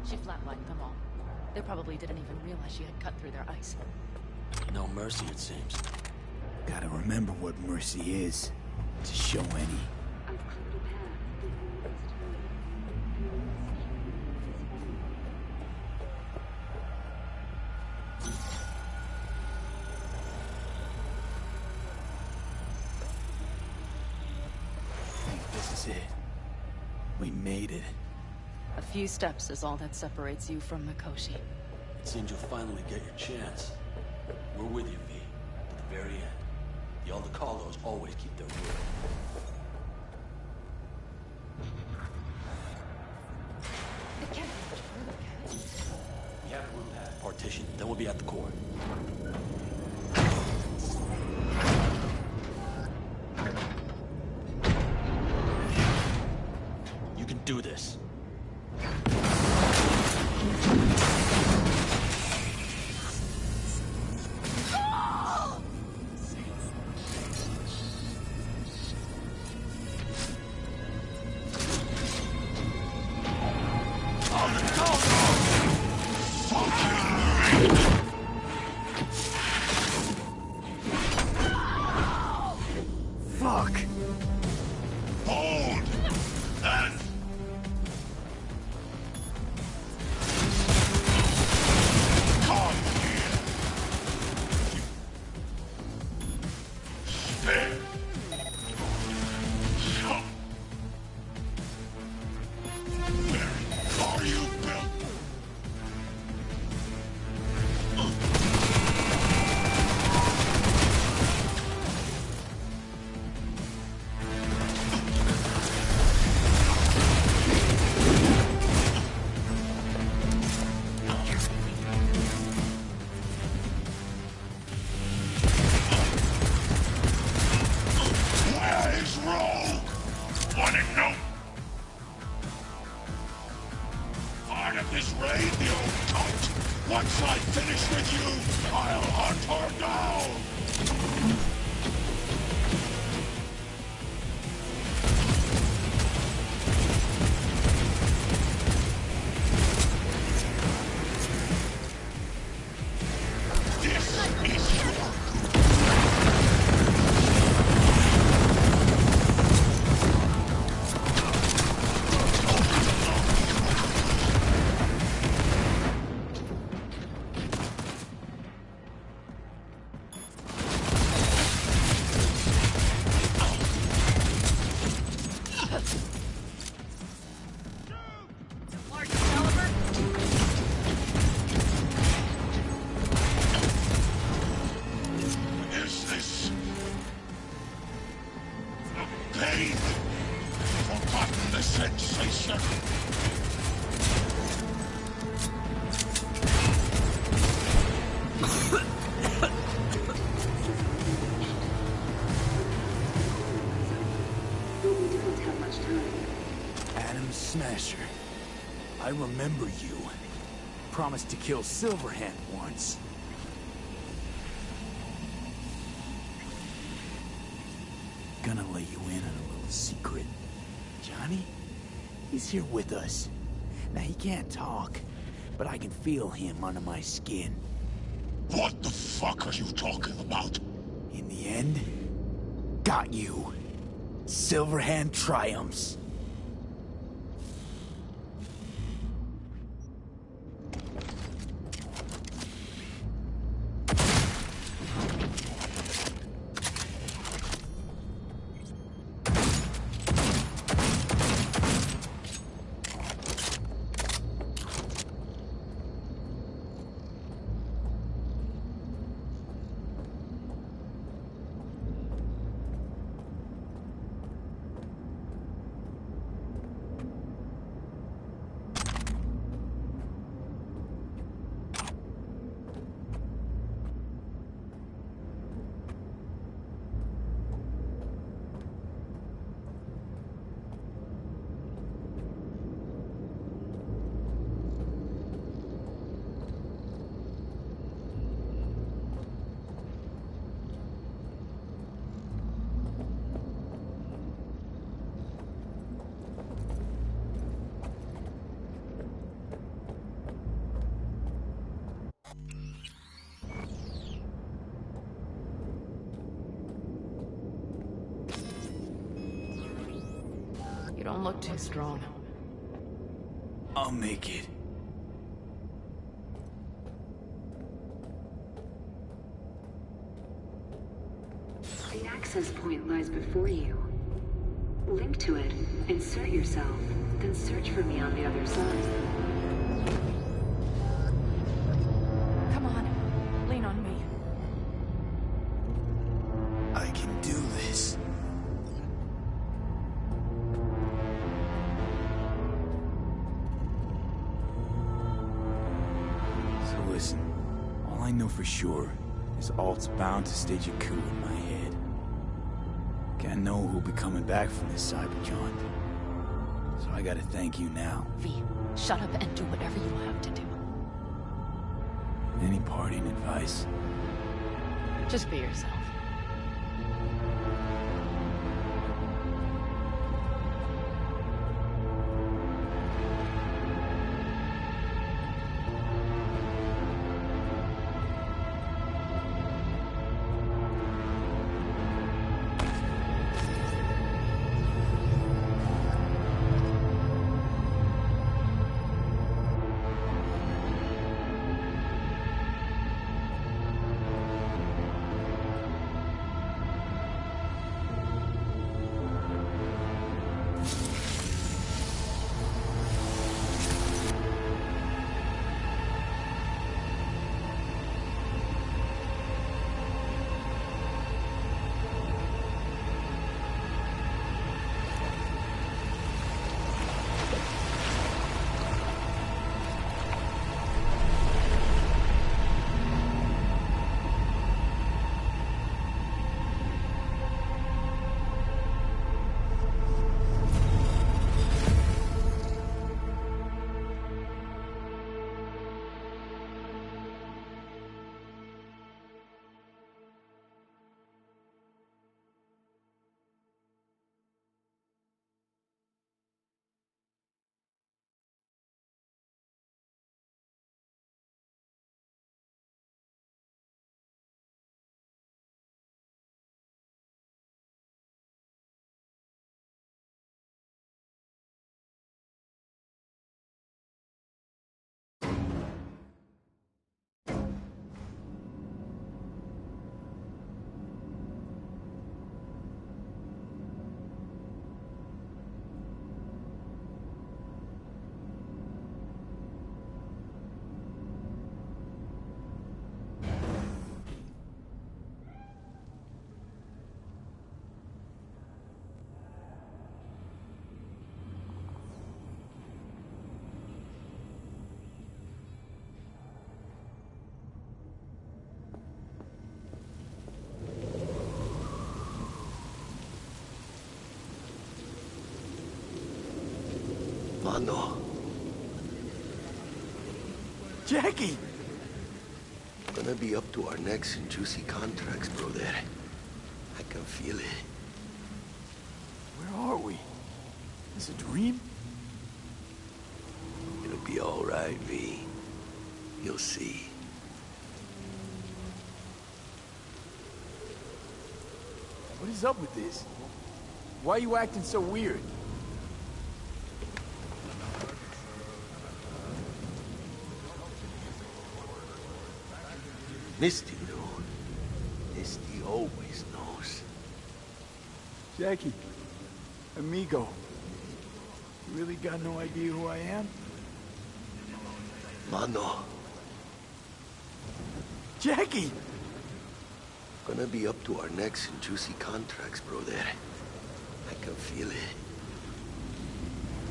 H: She flatlined them all. They probably didn't even realize she had cut through their ice.
J: No mercy, it seems.
C: Gotta remember what mercy is, to show any. I think this is it. We made it.
H: A few steps is all that separates you from Mikoshi.
J: It seems you'll finally get your chance. We're with you, V, to the very end. The Aldecaldos always keep their word.
H: It can't be much further, can it?
J: We have a room past partition, then we'll be at the core. You can do this.
C: Fuck!
F: Hold! And...
E: I'll hunt her down!
C: Smasher. I remember you. Promised to kill Silverhand once. Gonna let you in on a little secret. Johnny? He's here with us. Now, he can't talk, but I can feel him under my skin.
E: What the fuck are you talking about?
C: In the end, got you. Silverhand triumphs.
N: You don't look too strong.
C: I'll make it.
S: The access point lies before you. Link to it, insert yourself, then search for me on the other side.
N: Come on, lean on me.
C: I can do this. So listen, all I know for sure is Alt's bound to stage a coup in my head. Can't know who'll be coming back from this Cyberpunk. So I gotta thank you now.
N: V, shut up and do whatever you have to do.
C: Any parting advice?
N: Just be yourself.
R: Mano.
C: Jackie!
R: Gonna be up to our necks in juicy contracts, brother. I can feel it.
C: Where are we? Is it a dream?
R: It'll be all right, V. You'll see.
C: What is up with this? Why are you acting so weird?
R: Misty knew. Misty always knows.
C: Jackie, amigo, you really got no idea who I am?
R: Mano.
C: Jackie!
R: Gonna be up to our necks in juicy contracts, brother. I can feel it.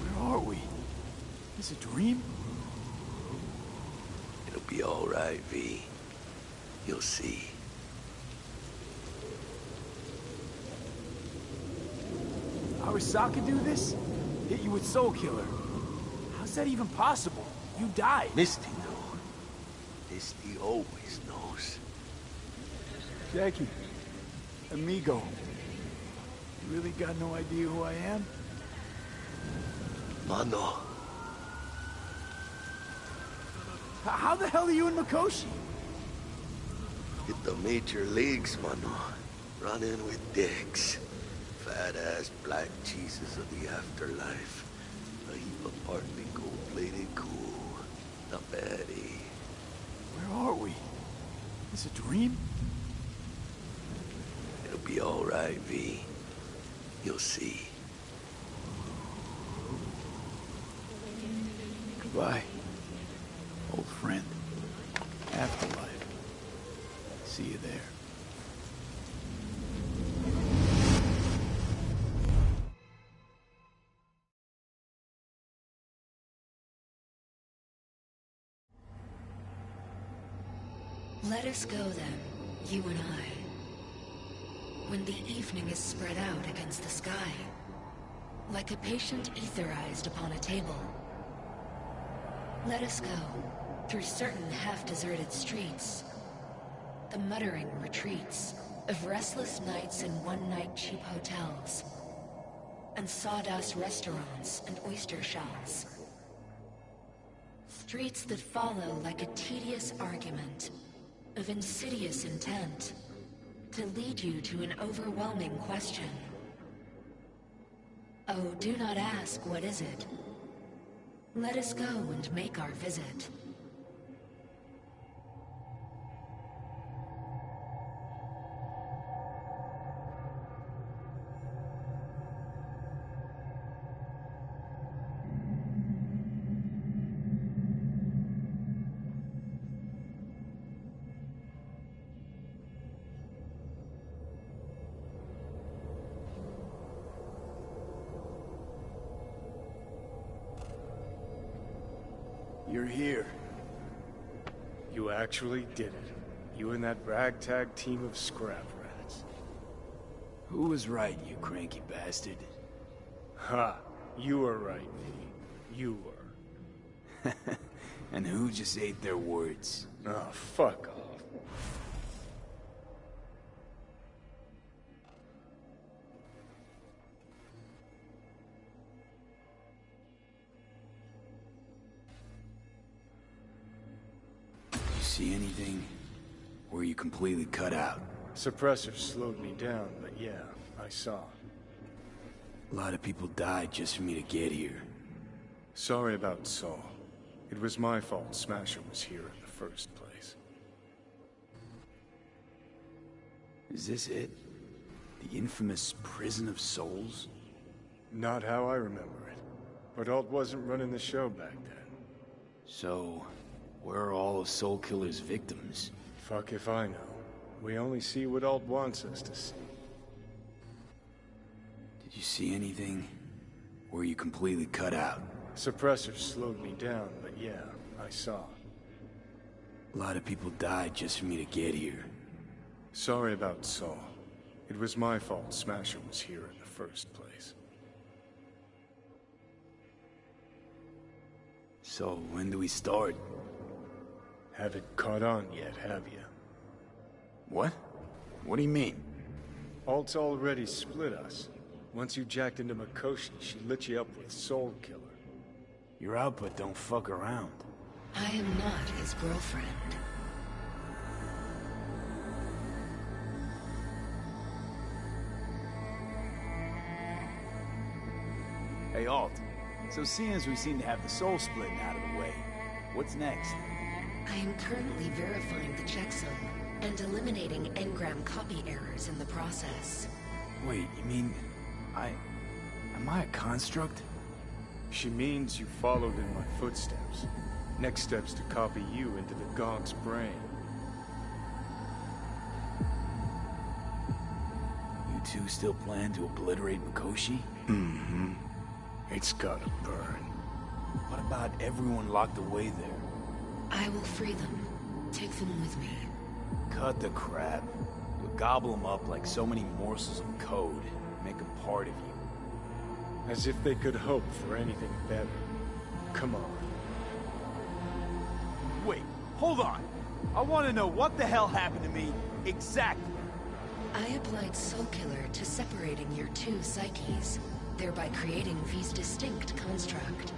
C: Where are we? Is it a dream?
R: It'll be all right, V. You'll see.
C: Arasaka do this? Hit you with Soul Killer. How's that even possible? You died.
R: Misty knew. Misty always knows.
C: Jackie, amigo, you really got no idea who I am?
R: Mano.
C: How the hell are you in Mikoshi?
R: Hit the major leagues, mano. Running with dicks. Fat-ass black cheeses of the afterlife. A heap of partly gold-plated cool. Not bad, eh?
C: Where are we? Is it a dream?
R: It'll be all right, V. You'll see.
C: Goodbye, old friend. Afterlife. See you there.
S: Let us go then, you and I. When the evening is spread out against the sky, like a patient etherized upon a table. Let us go through certain half-deserted streets, the muttering retreats of restless nights in one-night cheap hotels, and sawdust restaurants and oyster shells. Streets that follow like a tedious argument of insidious intent to lead you to an overwhelming question. Oh, do not ask, what is it? Let us go and make our visit.
C: You're here.
O: You actually did it. You and that ragtag team of scrap rats.
C: Who was right, you cranky bastard?
O: Ha! You were right, V. You were.
C: And who just ate their words?
O: Oh, fuck off.
C: See anything? Or are you completely cut out?
O: Suppressor slowed me down, but yeah, I saw.
C: A lot of people died just for me to get here.
O: Sorry about Saul. It was my fault Smasher was here in the first place.
C: Is this it? The infamous Prison of Souls?
O: Not how I remember it. But Alt wasn't running the show back then.
C: So, where are all of Soul Killer's victims?
O: Fuck if I know. We only see what Alt wants us to see.
C: Did you see anything? Or are you completely cut out?
O: Suppressor slowed me down, but yeah, I saw.
C: A lot of people died just for me to get here.
O: Sorry about Saul. It was my fault Smasher was here in the first place.
C: So, when do we start?
O: Haven't caught on yet, have you?
C: What? What do you mean?
O: Alt's already split us. Once you jacked into Mikoshi, she lit you up with Soul Killer.
C: Your output don't fuck around.
S: I am not his girlfriend.
C: Hey, Alt. So seeing as we seem to have the soul splitting out of the way, what's next?
S: I am currently verifying the checksum and eliminating engram copy errors in the process.
C: Wait, you mean... Am I a construct?
O: She means you followed in my footsteps. Next step's to copy you into the Gonk's brain.
C: You two still plan to obliterate Mikoshi?
O: Mm-hmm. It's gotta burn.
C: What about everyone locked away there?
S: I will free them. Take them with me.
C: Cut the crap. You'll gobble them up like so many morsels of code. Make them part of you.
O: As if they could hope for anything better. Come on.
C: Wait, hold on. I want to know what the hell happened to me exactly.
S: I applied Soul Killer to separating your two psyches, thereby creating V's distinct construct.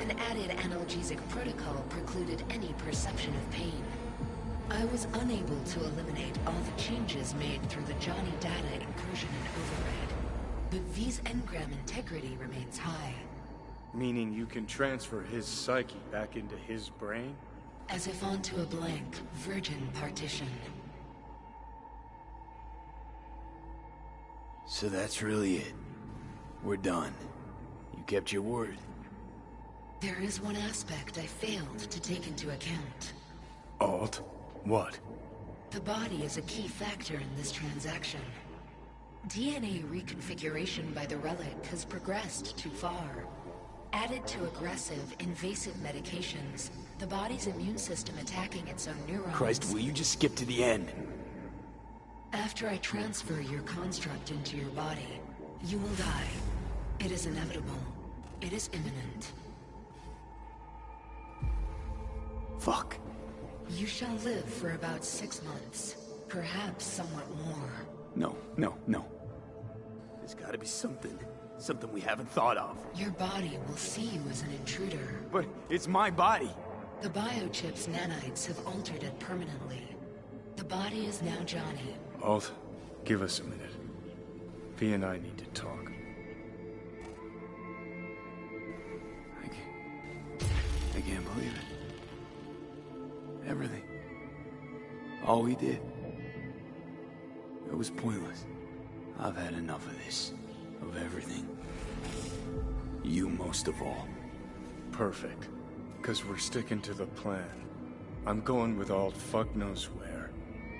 S: An added analgesic protocol precluded any perception of pain. I was unable to eliminate all the changes made through the Johnny data incursion and override, but V's engram integrity remains high.
O: Meaning you can transfer his psyche back into his brain?
S: As if onto a blank, virgin partition.
C: So that's really it. We're done. You kept your word.
S: There is one aspect I failed to take into account.
O: Alt? What?
S: The body is a key factor in this transaction. DNA reconfiguration by the relic has progressed too far. Added to aggressive, invasive medications, the body's immune system attacking its own neurons...
C: Christ, will you just skip to the end?
S: After I transfer your construct into your body, you will die. It is inevitable. It is imminent.
C: Fuck.
S: You shall live for about 6 months. Perhaps somewhat more.
C: No. There's gotta be something. Something we haven't thought of.
S: Your body will see you as an intruder.
C: But it's my body.
S: The biochip's nanites have altered it permanently. The body is now Johnny.
O: Alt, give us a minute. V and I need to talk.
C: I can't believe it. Everything. All we did. It was pointless. I've had enough of this. Of everything. You most of all.
O: Perfect. Because we're sticking to the plan. I'm going with Alt fuck knows where.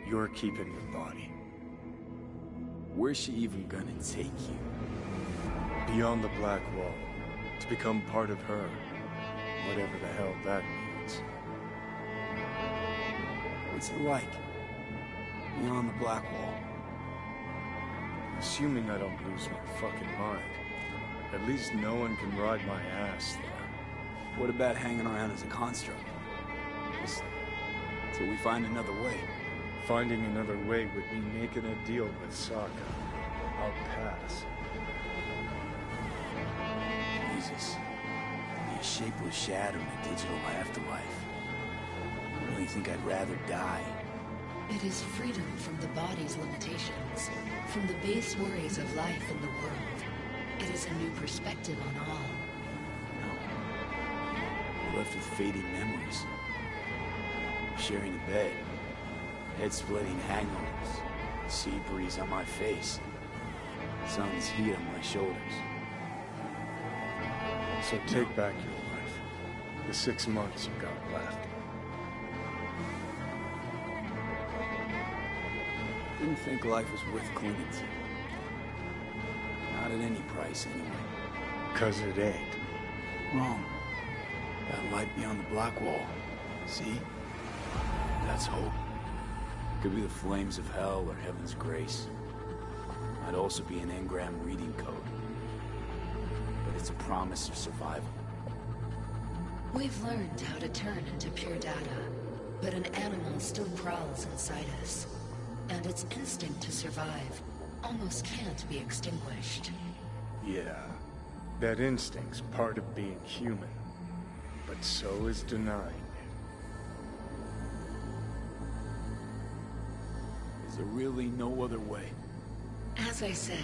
O: You're keeping your body.
C: Where's she even gonna take you?
O: Beyond the Black Wall. To become part of her. Whatever the hell that means.
C: What's it like? Beyond the Black Wall.
O: Assuming I don't lose my fucking mind. At least no one can ride my ass there.
C: What about hanging around as a construct? Just till we find another way.
O: Finding another way would mean making a deal with Sokka. I'll pass.
C: Jesus. Be a shapeless shadow in a digital afterlife. I really think I'd rather die.
S: It is freedom from the body's limitations, from the base worries of life in the world. It is a new perspective on all.
C: No. I'm left with fading memories. Sharing a bed. Head-splitting hangovers. Sea breeze on my face. Sun's heat on my shoulders.
O: So take back your life. The 6 months you got left.
C: Didn't think life was worth clinging to. Not at any price, anyway.
O: 'Cause it ain't.
C: Wrong. That light beyond the Black Wall. See? That's hope. Could be the flames of hell or heaven's grace. Might also be an engram reading code. But it's a promise of survival.
S: We've learned how to turn into pure data, but an animal still prowls inside us. And its instinct to survive almost can't be extinguished.
O: Yeah, that instinct's part of being human. But so is denying it.
C: Is there really no other way?
S: As I said,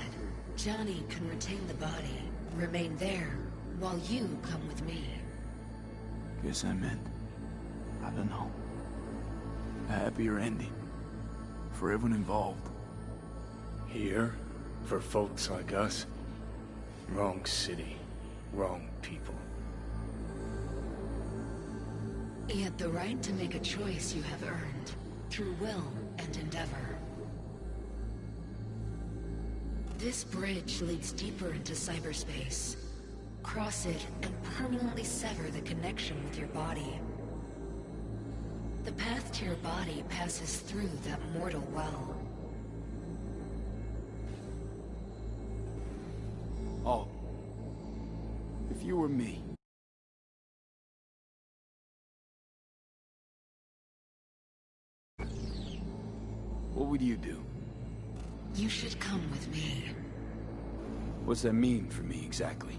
S: Johnny can retain the body, remain there, while you come with me.
C: Guess I meant, I don't know, a happier ending for everyone involved.
O: Here, for folks like us, wrong city, wrong people.
S: Yet the right to make a choice you have earned, through will and endeavor. This bridge leads deeper into cyberspace. Cross it and permanently sever the connection with your body. The path to your body passes through that mortal well.
C: Oh, if you were me, what would you do?
S: You should come with me.
C: What's that mean for me exactly?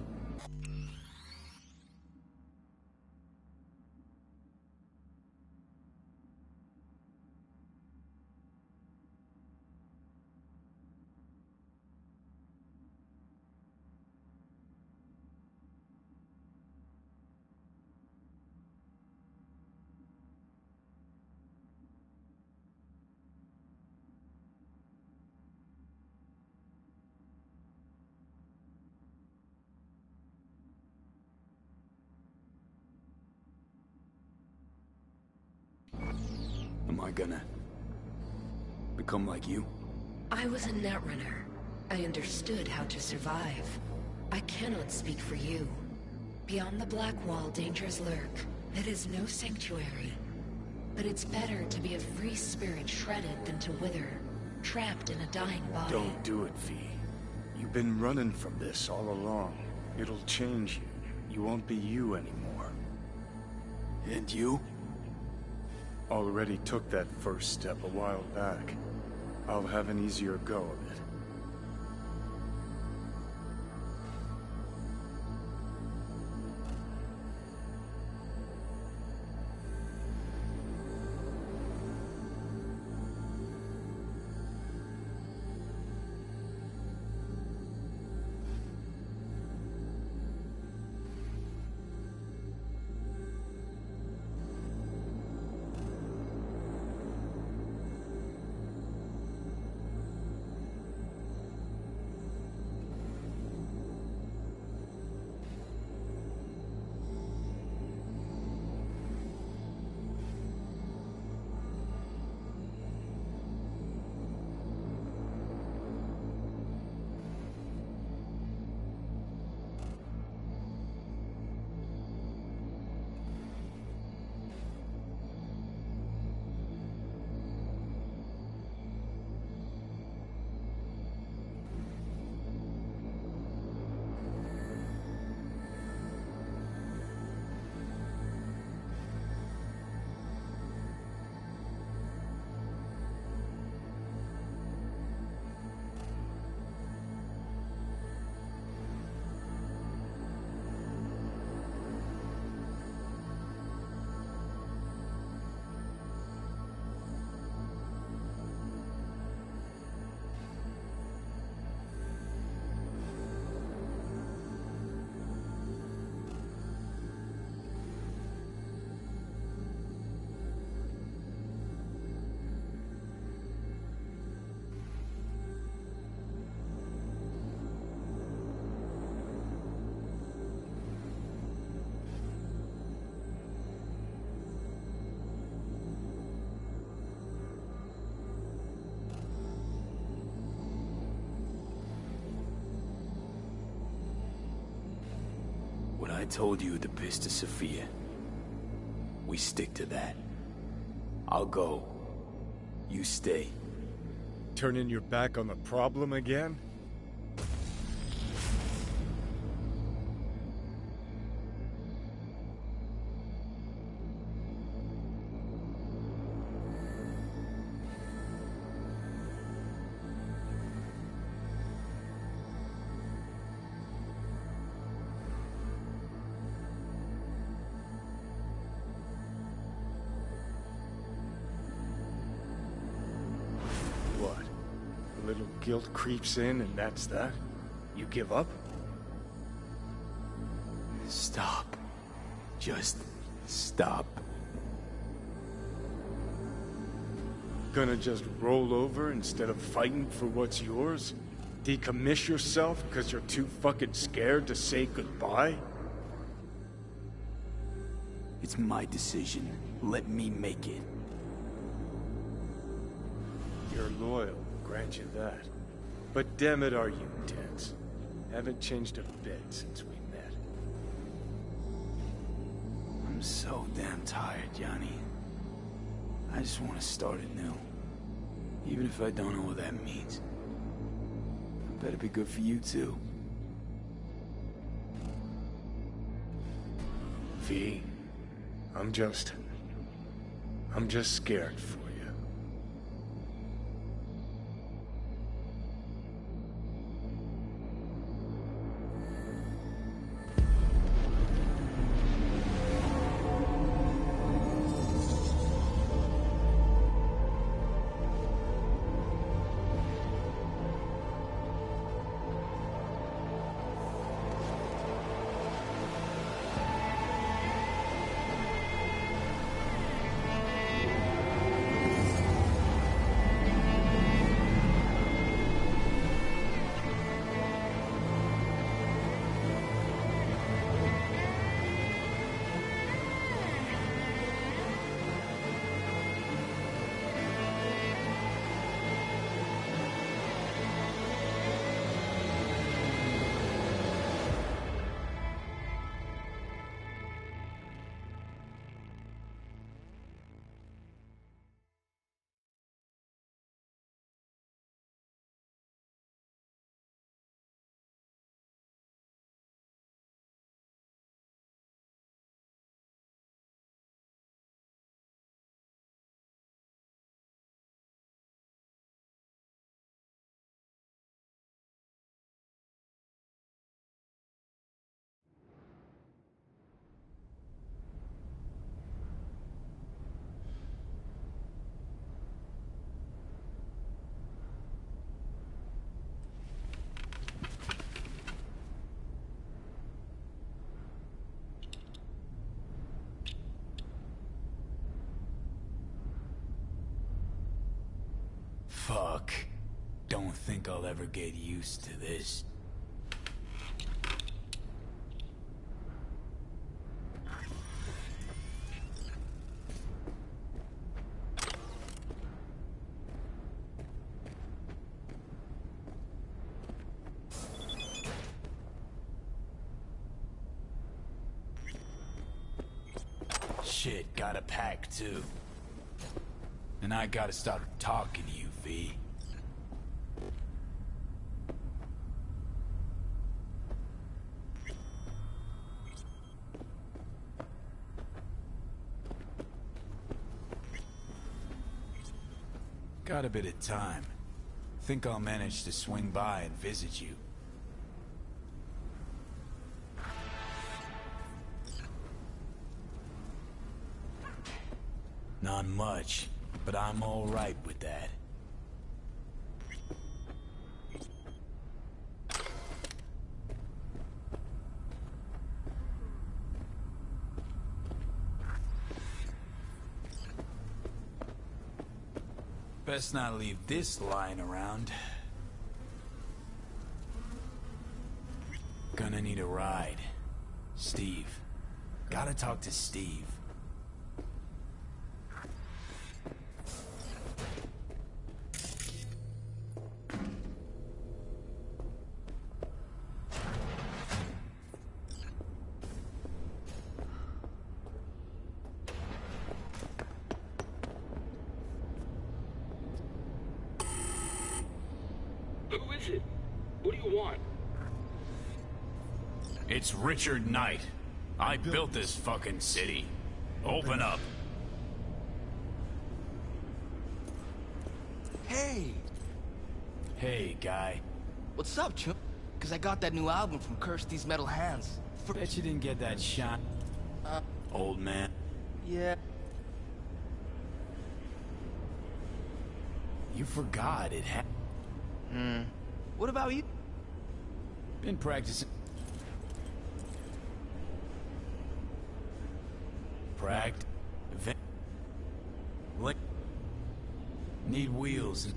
C: Am I gonna become like you?
S: I was a netrunner. I understood how to survive. I cannot speak for you. Beyond the Black Wall, dangers lurk. It is no sanctuary. But it's better to be a free spirit shredded than to wither, trapped in a dying body.
O: Don't do it, V. You've been running from this all along. It'll change you. You won't be you anymore.
C: And you?
O: Already took that first step a while back. I'll have an easier go of it.
C: I told you at the Pista Sophia. We stick to that. I'll go. You stay.
O: Turning your back on the problem again? guilt creeps in and that's that? You give up?
C: Stop. Just stop.
O: Gonna just roll over instead of fighting for what's yours? Decommiss yourself because you're too fucking scared to say goodbye?
C: It's my decision. Let me make it.
O: You're loyal, grant you that. But damn it, are you tense? Haven't changed a bit since we met.
C: I'm so damn tired, Johnny. I just want to start anew. Even if I don't know what that means. It better be good for you, too.
O: V, I'm just scared for you.
C: Fuck. Don't think I'll ever get used to this. Shit, gotta pack too. And I gotta start talking to you, V. Got a bit of time. Think I'll manage to swing by and visit you. Not much, but I'm all right with that. Best not leave this lying around. Gonna need a ride. Steve. Gotta talk to Steve.
M: Who is it? What do you want?
C: It's Richard Knight. I built this fucking city. Open up.
B: Hey!
C: Hey, guy.
B: What's up, Chip? Cause I got that new album from Kirsty's Metal Hands.
C: Bet you didn't get that shot, old man.
B: Yeah.
C: You forgot it had...
B: What about you?
C: Been practicing. Need wheels.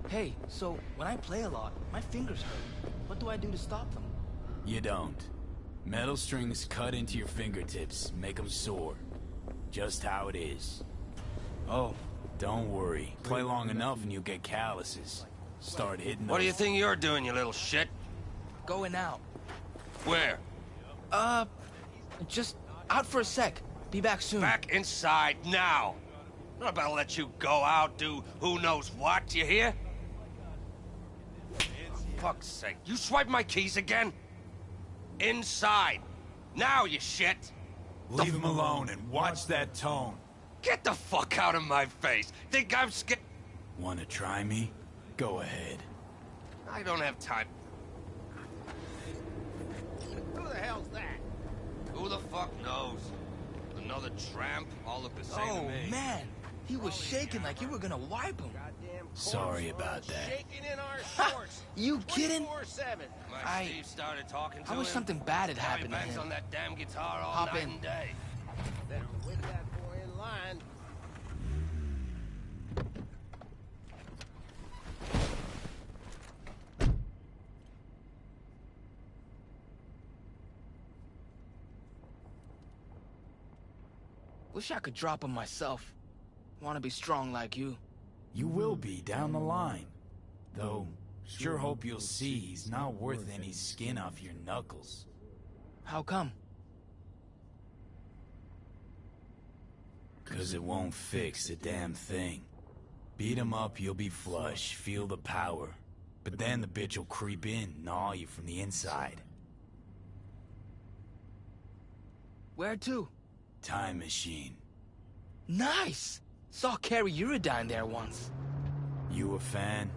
B: Hey, so when I play a lot, my fingers hurt. What do I do to stop them?
C: You don't. Metal strings cut into your fingertips, make them sore. Just how it is. Oh, don't worry. Play long enough and you'll get calluses. Start hitting
A: What do you
C: those-
A: think you're doing, you little shit?
B: Going out.
A: Where?
B: Just out for a sec. Be back soon.
A: Back inside now. I'm not about to let you go out, do who knows what, you hear? Fuck's sake, you swiped my keys again? Inside. Now, you shit.
C: Leave him alone and watch that tone.
A: Get the fuck out of my face. Think I'm scared?
C: Wanna try me? Go ahead.
A: I don't have time.
F: Who the hell's that?
A: Who the fuck knows? Another tramp? All look the same to
B: Oh,
A: me.
B: man. He was shaking like you were gonna wipe him.
C: Sorry about that.
F: Shaking in our shorts.
B: You kidding?
F: 24/7.
A: My Steve started talking to
B: I wish
A: him.
B: something bad had
A: Now he
B: happened to
A: bangs
B: him.
A: on that damn guitar all
B: Hop
A: night
B: in.
A: and day.
F: Better whip that boy in line.
B: Wish I could drop him myself. Wanna be strong like you.
C: You will be down the line. Though, sure hope you'll see he's not worth any skin off your knuckles.
B: How come?
C: 'Cause it won't fix a damn thing. Beat him up, you'll be flush, feel the power. But then the bitch will creep in, gnaw you from the inside.
B: Where to?
C: Time machine.
B: Nice! Saw Carrie Uridine there once.
C: You a fan?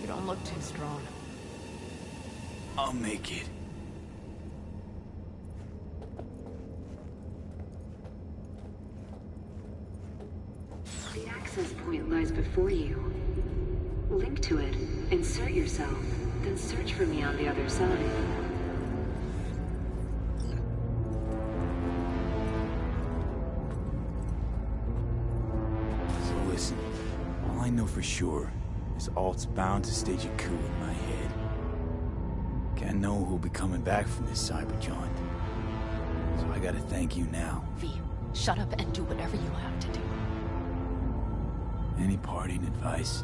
H: You don't look too strong.
C: I'll make it.
S: The access point lies before you. Link to it, insert yourself, then search for me on the other side.
C: So listen, all I know for sure is Alt's bound to stage a coup in my head. Can't know who'll be coming back from this cyber jaunt. So I gotta thank you now.
H: V, shut up and do whatever you have to do.
C: Any parting advice?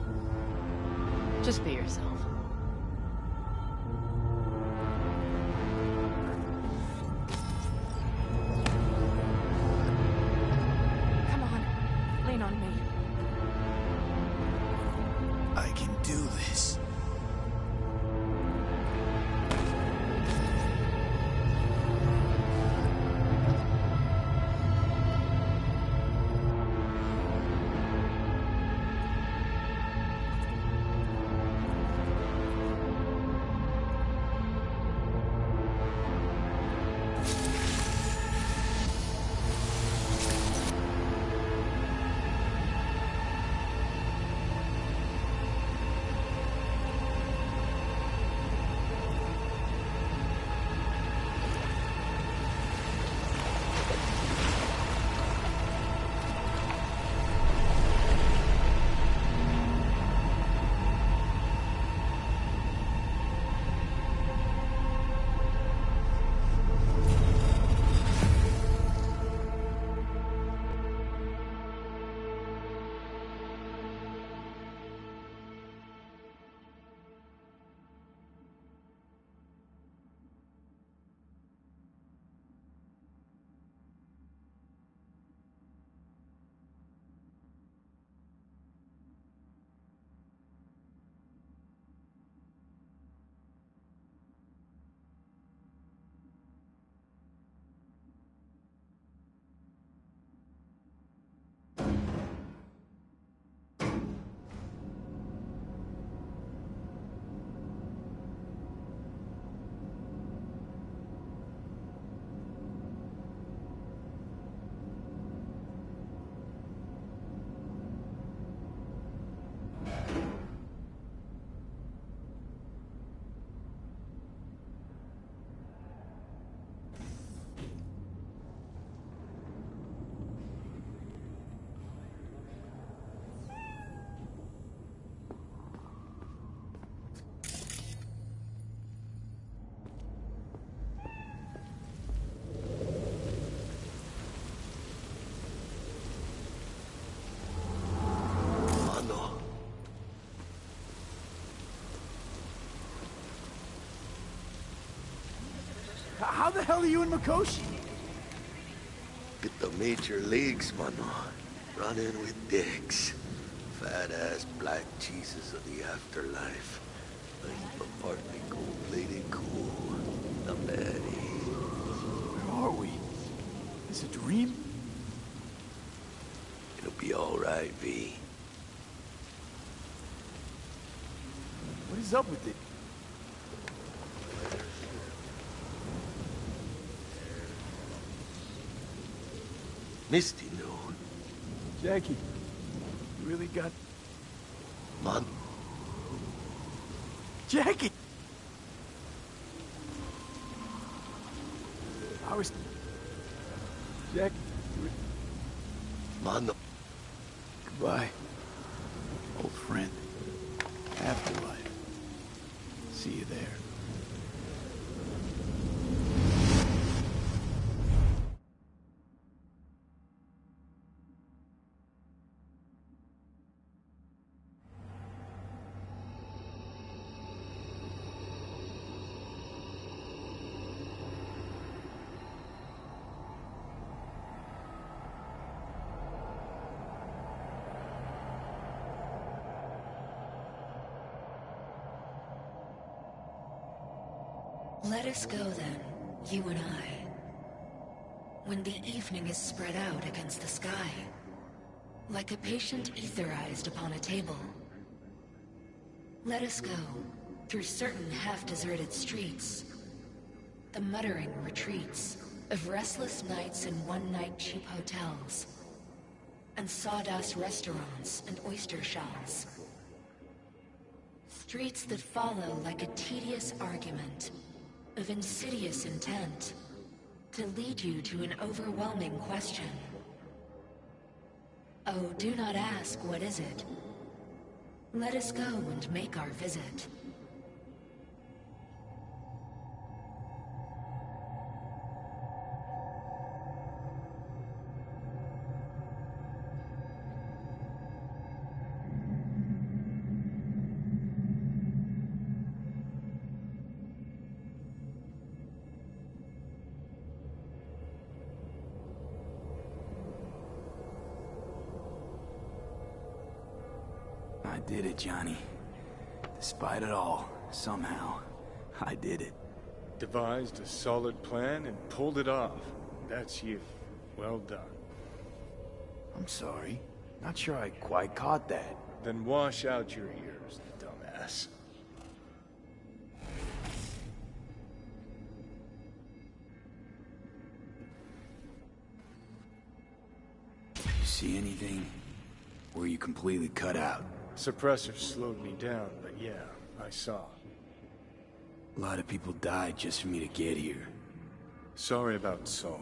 H: Just be yourself. Come on, lean on me.
C: I can do this. the hell are you in Mikoshi?
R: Hit the major leagues, mano. Running with dicks. Fat-ass black cheeses of the afterlife. A heap of partly gold-plated cool. The baddie.
C: Where are we? Is it a dream?
R: It'll be alright, V.
C: What is up with it?
R: Misty knew.
C: Jackie, you really got...
R: Man.
C: Jackie! I was... Jackie...
R: Mano.
C: Goodbye, old friend. Afterlife. See you there.
S: Let us go then, you and I. When the evening is spread out against the sky, like a patient etherized upon a table. Let us go through certain half-deserted streets, the muttering retreats of restless nights in one-night cheap hotels, and sawdust restaurants and oyster shells. Streets that follow like a tedious argument of insidious intent to lead you to an overwhelming question. Oh, do not ask, what is it? Let us go and make our visit.
C: I did it, Johnny. Despite it all, somehow, I did it.
O: Devised a solid plan and pulled it off. That's you. Well done.
C: I'm sorry. Not sure I quite caught that.
O: Then wash out your ears, dumbass.
C: You see anything? Or you completely cut out?
O: Suppressor slowed me down, but yeah, I saw.
C: A lot of people died just for me to get here.
O: Sorry about Saul.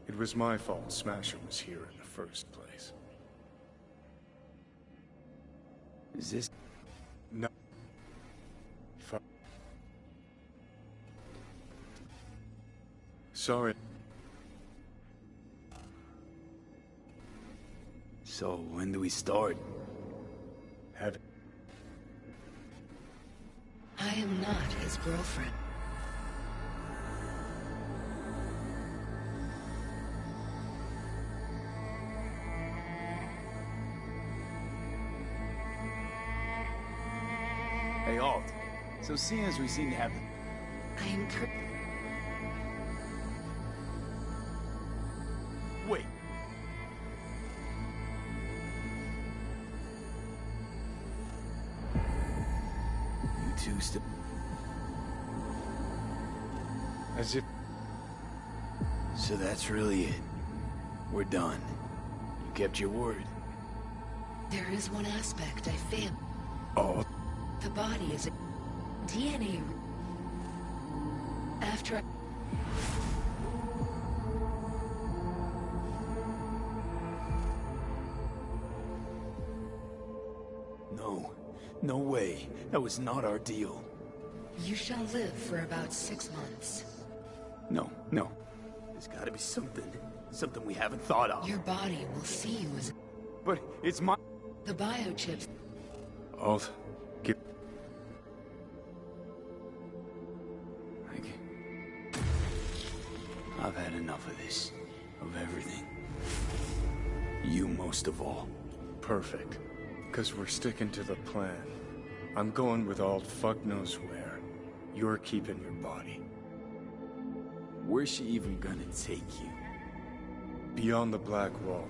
O: It was my fault Smasher was here in the first place.
C: Is this...
O: No. Sorry.
C: So, when do we start?
O: Have it.
S: I am not his girlfriend.
C: Hey, Alt. So seeing as we seem to have...
S: I am
C: Wait. You two still...
O: As if...
C: So that's really it. We're done. You kept your word.
S: There is one aspect I fail.
C: Oh.
S: The body is a DNA. After I...
C: No. No way. That was not our deal.
S: You shall live for about 6 months.
C: No, no. There's gotta be something. Something we haven't thought of.
S: Your body will see you as...
C: But it's my...
S: The biochips...
O: Alt, give...
C: I've had enough of this. Of everything. You most of all.
O: Perfect. Because we're sticking to the plan. I'm going with Alt fuck knows where. You're keeping your body.
C: Where's she even gonna take you?
O: Beyond the Black Wall.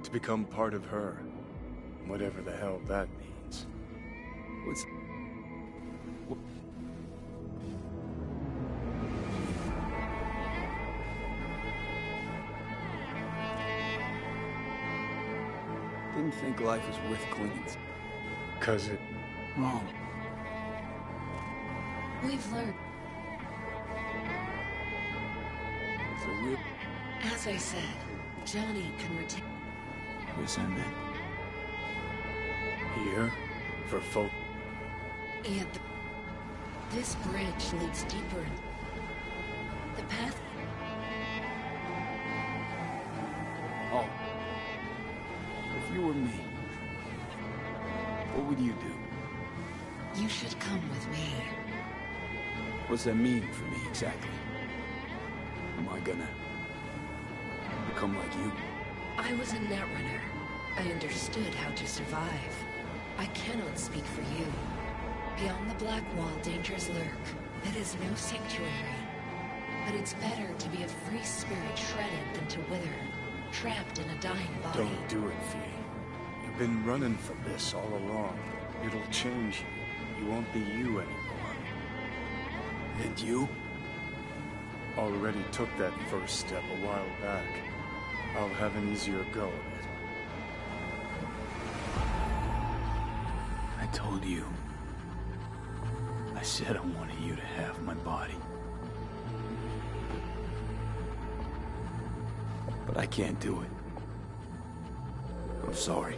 O: To become part of her. Whatever the hell that means.
C: What's... Didn't think life was worth clinging to.
O: 'Cause it...
C: Wrong.
S: We've learned.
C: So real...
S: As I said, Johnny can retain...
C: Where's that man?
O: Here? For folk...
S: Yet this bridge leads deeper in... The path...
C: Oh. If you were me, what would you do?
S: You should come with me.
C: What's that mean for me, exactly? Am I gonna... become like you?
S: I was a netrunner. I understood how to survive. I cannot speak for you. Beyond the Black Wall, dangers lurk. It is no sanctuary. But it's better to be a free spirit shredded than to wither, trapped in a dying body.
O: Don't do it, V. You've been running from this all along. It'll change you. You won't be you anymore.
C: And you?
O: Already took that first step a while back. I'll have an easier go of it.
C: I told you. I said I wanted you to have my body. But I can't do it. I'm sorry.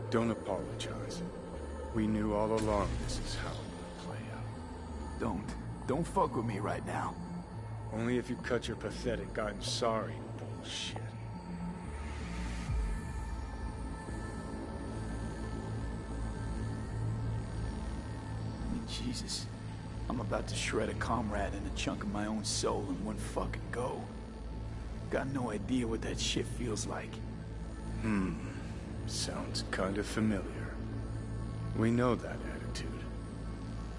O: Don't apologize. We knew all along this is how it would play out.
C: Don't fuck with me right now.
O: Only if you cut your pathetic "I'm sorry" bullshit.
C: I mean, Jesus. I'm about to shred a comrade and a chunk of my own soul in one fucking go. Got no idea what that shit feels like.
O: Sounds kind of familiar. We know that attitude.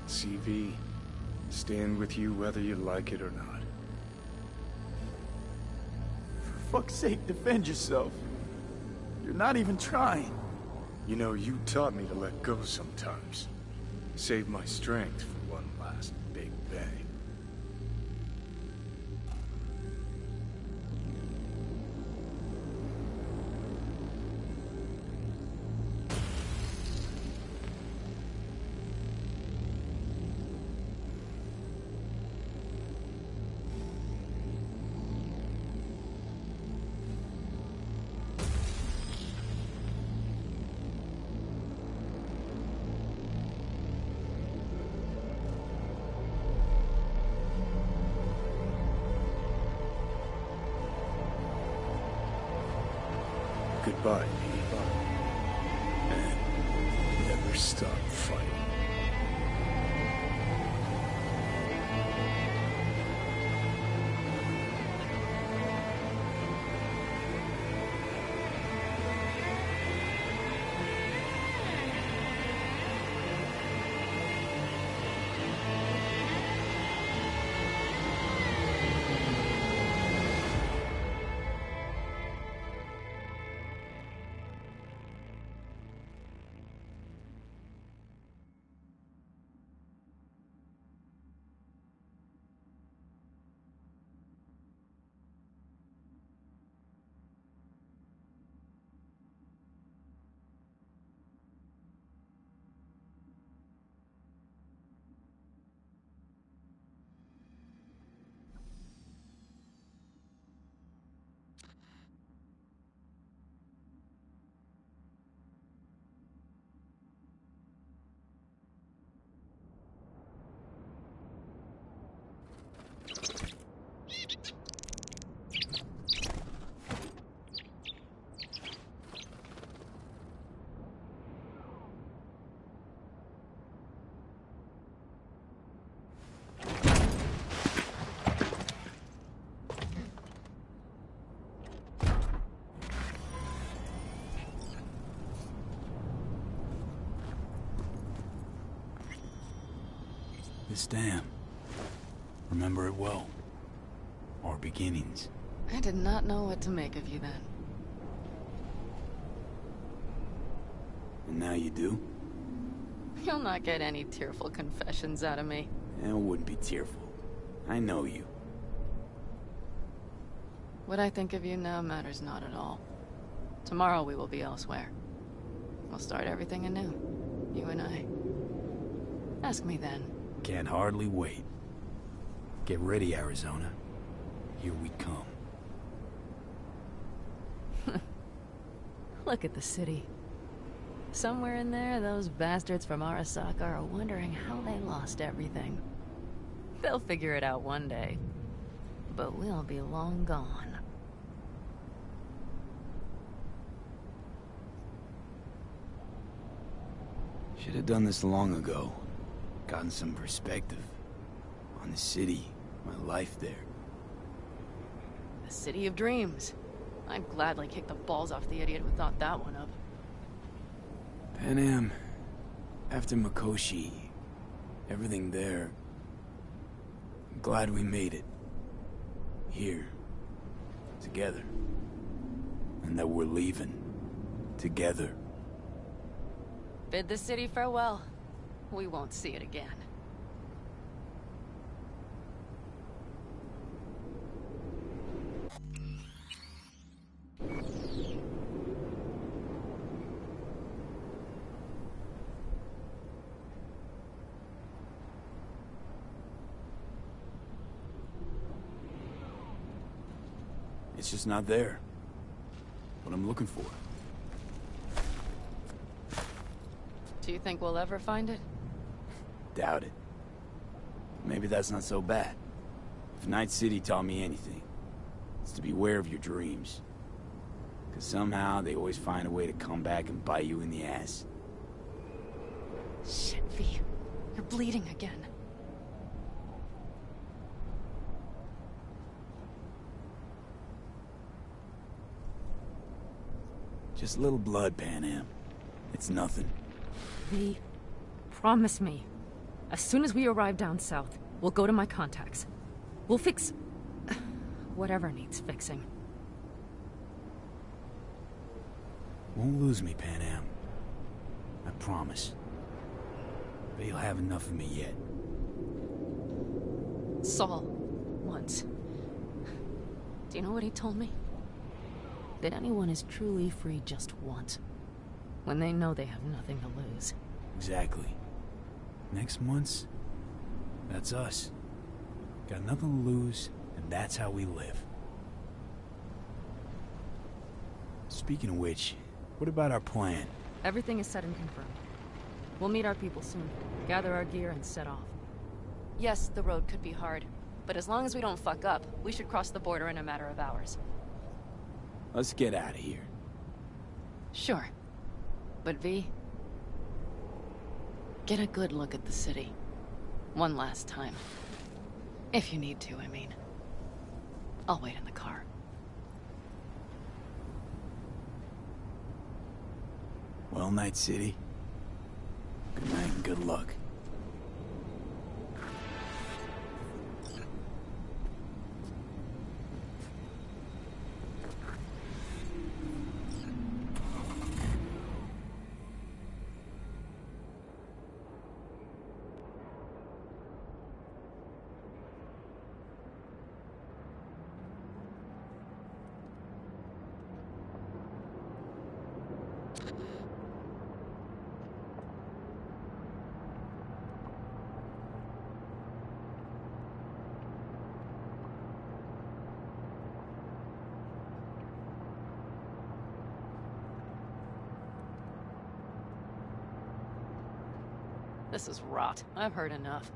O: CV, stand with you whether you like it or not.
C: For fuck's sake, defend yourself. You're not even trying.
O: You know, you taught me to let go sometimes. Save my strength for one last big bang. Goodbye, Pete. And never stop fighting.
C: This dam. Remember it well. Our beginnings.
H: I did not know what to make of you then.
C: And now you do?
H: You'll not get any tearful confessions out of me.
C: It wouldn't be tearful. I know you.
H: What I think of you now matters not at all. Tomorrow we will be elsewhere. We'll start everything anew. You and I. Ask me then.
C: Can't hardly wait. Get ready, Arizona. Here we come.
H: Look at the city. Somewhere in there, those bastards from Arasaka are wondering how they lost everything. They'll figure it out one day. But we'll be long gone.
C: Should have done this long ago. Gotten some perspective on the city, my life there.
H: The city of dreams. I'd gladly kick the balls off the idiot who thought that one up.
C: Panam, after Mikoshi, everything there. I'm glad we made it. Here. Together. And that we're leaving. Together.
H: Bid the city farewell. We won't see it again.
C: It's just not there. What I'm looking for.
H: Do you think we'll ever find it?
C: Doubt it. Maybe that's not so bad. If Night City taught me anything, it's to beware of your dreams. Because somehow they always find a way to come back and bite you in the ass.
H: Shit, V. You're bleeding again.
C: Just a little blood, Panam. It's nothing.
H: V, promise me. As soon as we arrive down south, we'll go to my contacts. We'll fix... whatever needs fixing.
C: Won't lose me, Panam. I promise. But you'll have enough of me yet.
H: Saul, once. Do you know what he told me? That anyone is truly free just once. When they know they have nothing to lose.
C: Exactly. Next month's, that's us. Got nothing to lose, and that's how we live. Speaking of which, what about our plan?
H: Everything is set and confirmed. We'll meet our people soon, gather our gear, and set off. Yes, the road could be hard, but as long as we don't fuck up, we should cross the border in a matter of hours.
C: Let's get out of here.
H: Sure. But V, get a good look at the city. One last time. If you need to, I mean. I'll wait in the car.
C: Well, Night City. Good night and good luck.
H: This is rot. I've heard enough.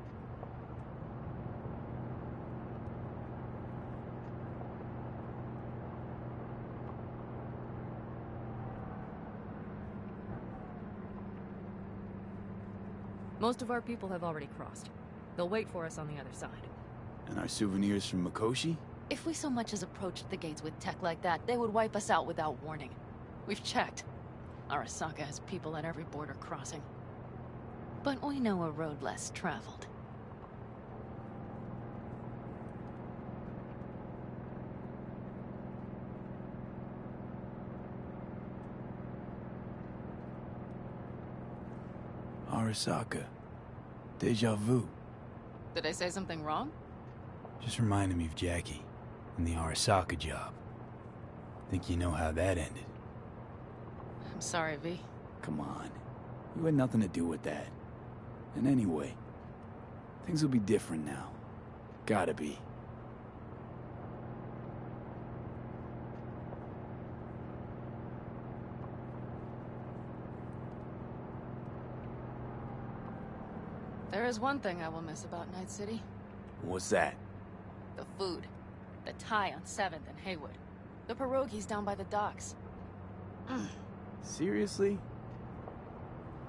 H: Most of our people have already crossed. They'll wait for us on the other side.
C: And our souvenirs from Mikoshi?
H: If we so much as approached the gates with tech like that, they would wipe us out without warning. We've checked. Arasaka has people at every border crossing. But we know a road less traveled.
C: Arasaka. Deja vu.
H: Did I say something wrong?
C: Just reminded me of Jackie and the Arasaka job. Think you know how that ended?
H: I'm sorry, V.
C: Come on. You had nothing to do with that. And anyway, things will be different now. Gotta be.
H: There is one thing I will miss about Night City.
C: What's that?
H: The food. The Thai on 7th and Haywood. The pierogies down by the docks.
C: Seriously?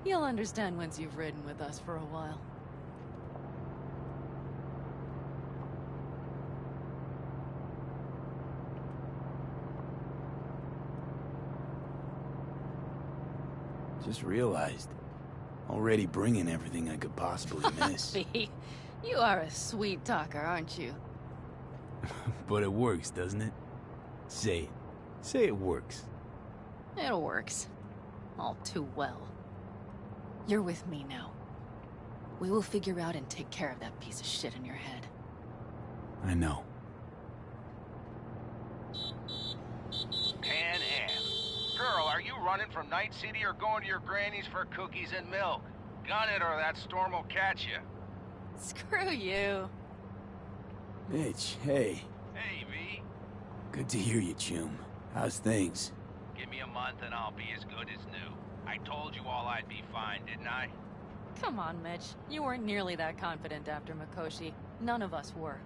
H: You'll understand once you've ridden with us for a while.
C: Just realized. Already bringing everything I could possibly miss.
H: V, you are a sweet talker, aren't you?
C: But it works, doesn't it? Say it. Say it works.
H: It works. All too well. You're with me now. We will figure out and take care of that piece of shit in your head.
C: I know.
A: Pan Am. Girl, are you running from Night City or going to your granny's for cookies and milk? Gun it or that storm will catch you.
H: Screw you.
C: Mitch, hey.
A: Hey, V.
C: Good to hear you, chum. How's things?
A: Give me a month and I'll be as good as new. I told you all I'd be fine, didn't I?
H: Come on, Mitch. You weren't nearly that confident after Mikoshi. None of us were.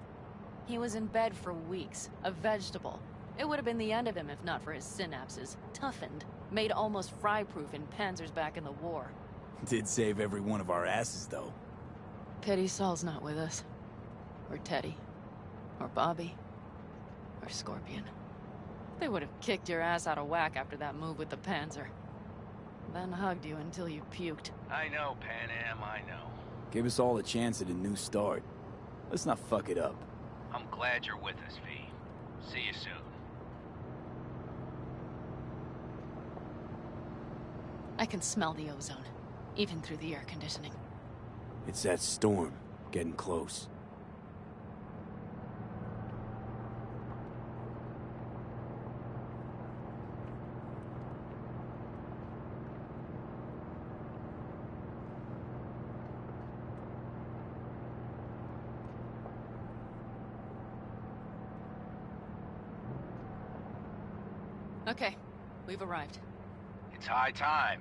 H: He was in bed for weeks, a vegetable. It would have been the end of him if not for his synapses. Toughened, made almost fry-proof in panzers back in the war.
C: Did save every one of our asses, though.
H: Pity Saul's not with us. Or Teddy. Or Bobby. Or Scorpion. They would have kicked your ass out of whack after that move with the Panzer. Then hugged you until you puked.
A: I know, Pan Am, I know.
C: Give us all a chance at a new start. Let's not fuck it up.
A: I'm glad you're with us, V. See you soon.
H: I can smell the ozone, even through the air conditioning.
C: It's that storm, getting close.
H: Okay, we've arrived.
A: It's high time.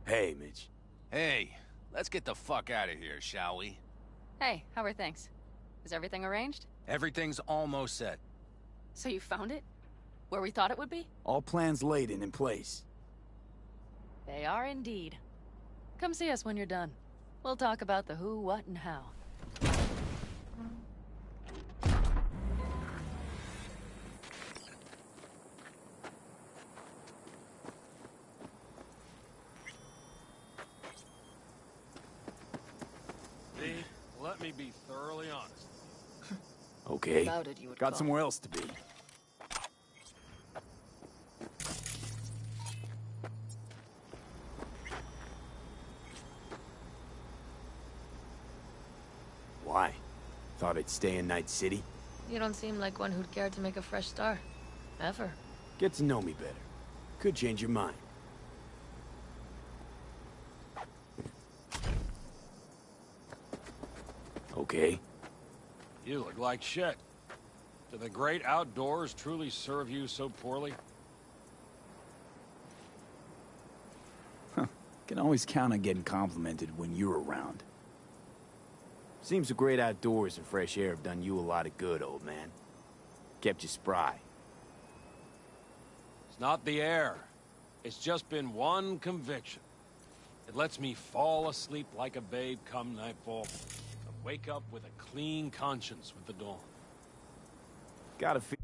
C: Hey, Mitch.
I: Hey, let's get the fuck out of here, shall we?
H: Hey, how are things? Is everything arranged?
I: Everything's almost set.
H: So you found it? Where we thought it would be?
C: All plans laid and in place.
H: They are indeed. Come see us when you're done. We'll talk about the who, what, and how.
U: V, let me be thoroughly honest.
C: Okay.
H: Doubted you would
C: Got
H: call.
C: somewhere else to be. Why? Thought I'd stay in Night City?
N: You don't seem like one who'd care to make a fresh start. Ever.
C: Get to know me better. Could change your mind. Okay.
U: You look like shit. Do the great outdoors truly serve you so poorly?
C: Can always count on getting complimented when you're around. Seems the great outdoors and fresh air have done you a lot of good, old man. Kept you spry.
U: It's not the air. It's just been one conviction. It lets me fall asleep like a babe come nightfall, and wake up with a clean conscience with the dawn.
C: Gotta feel...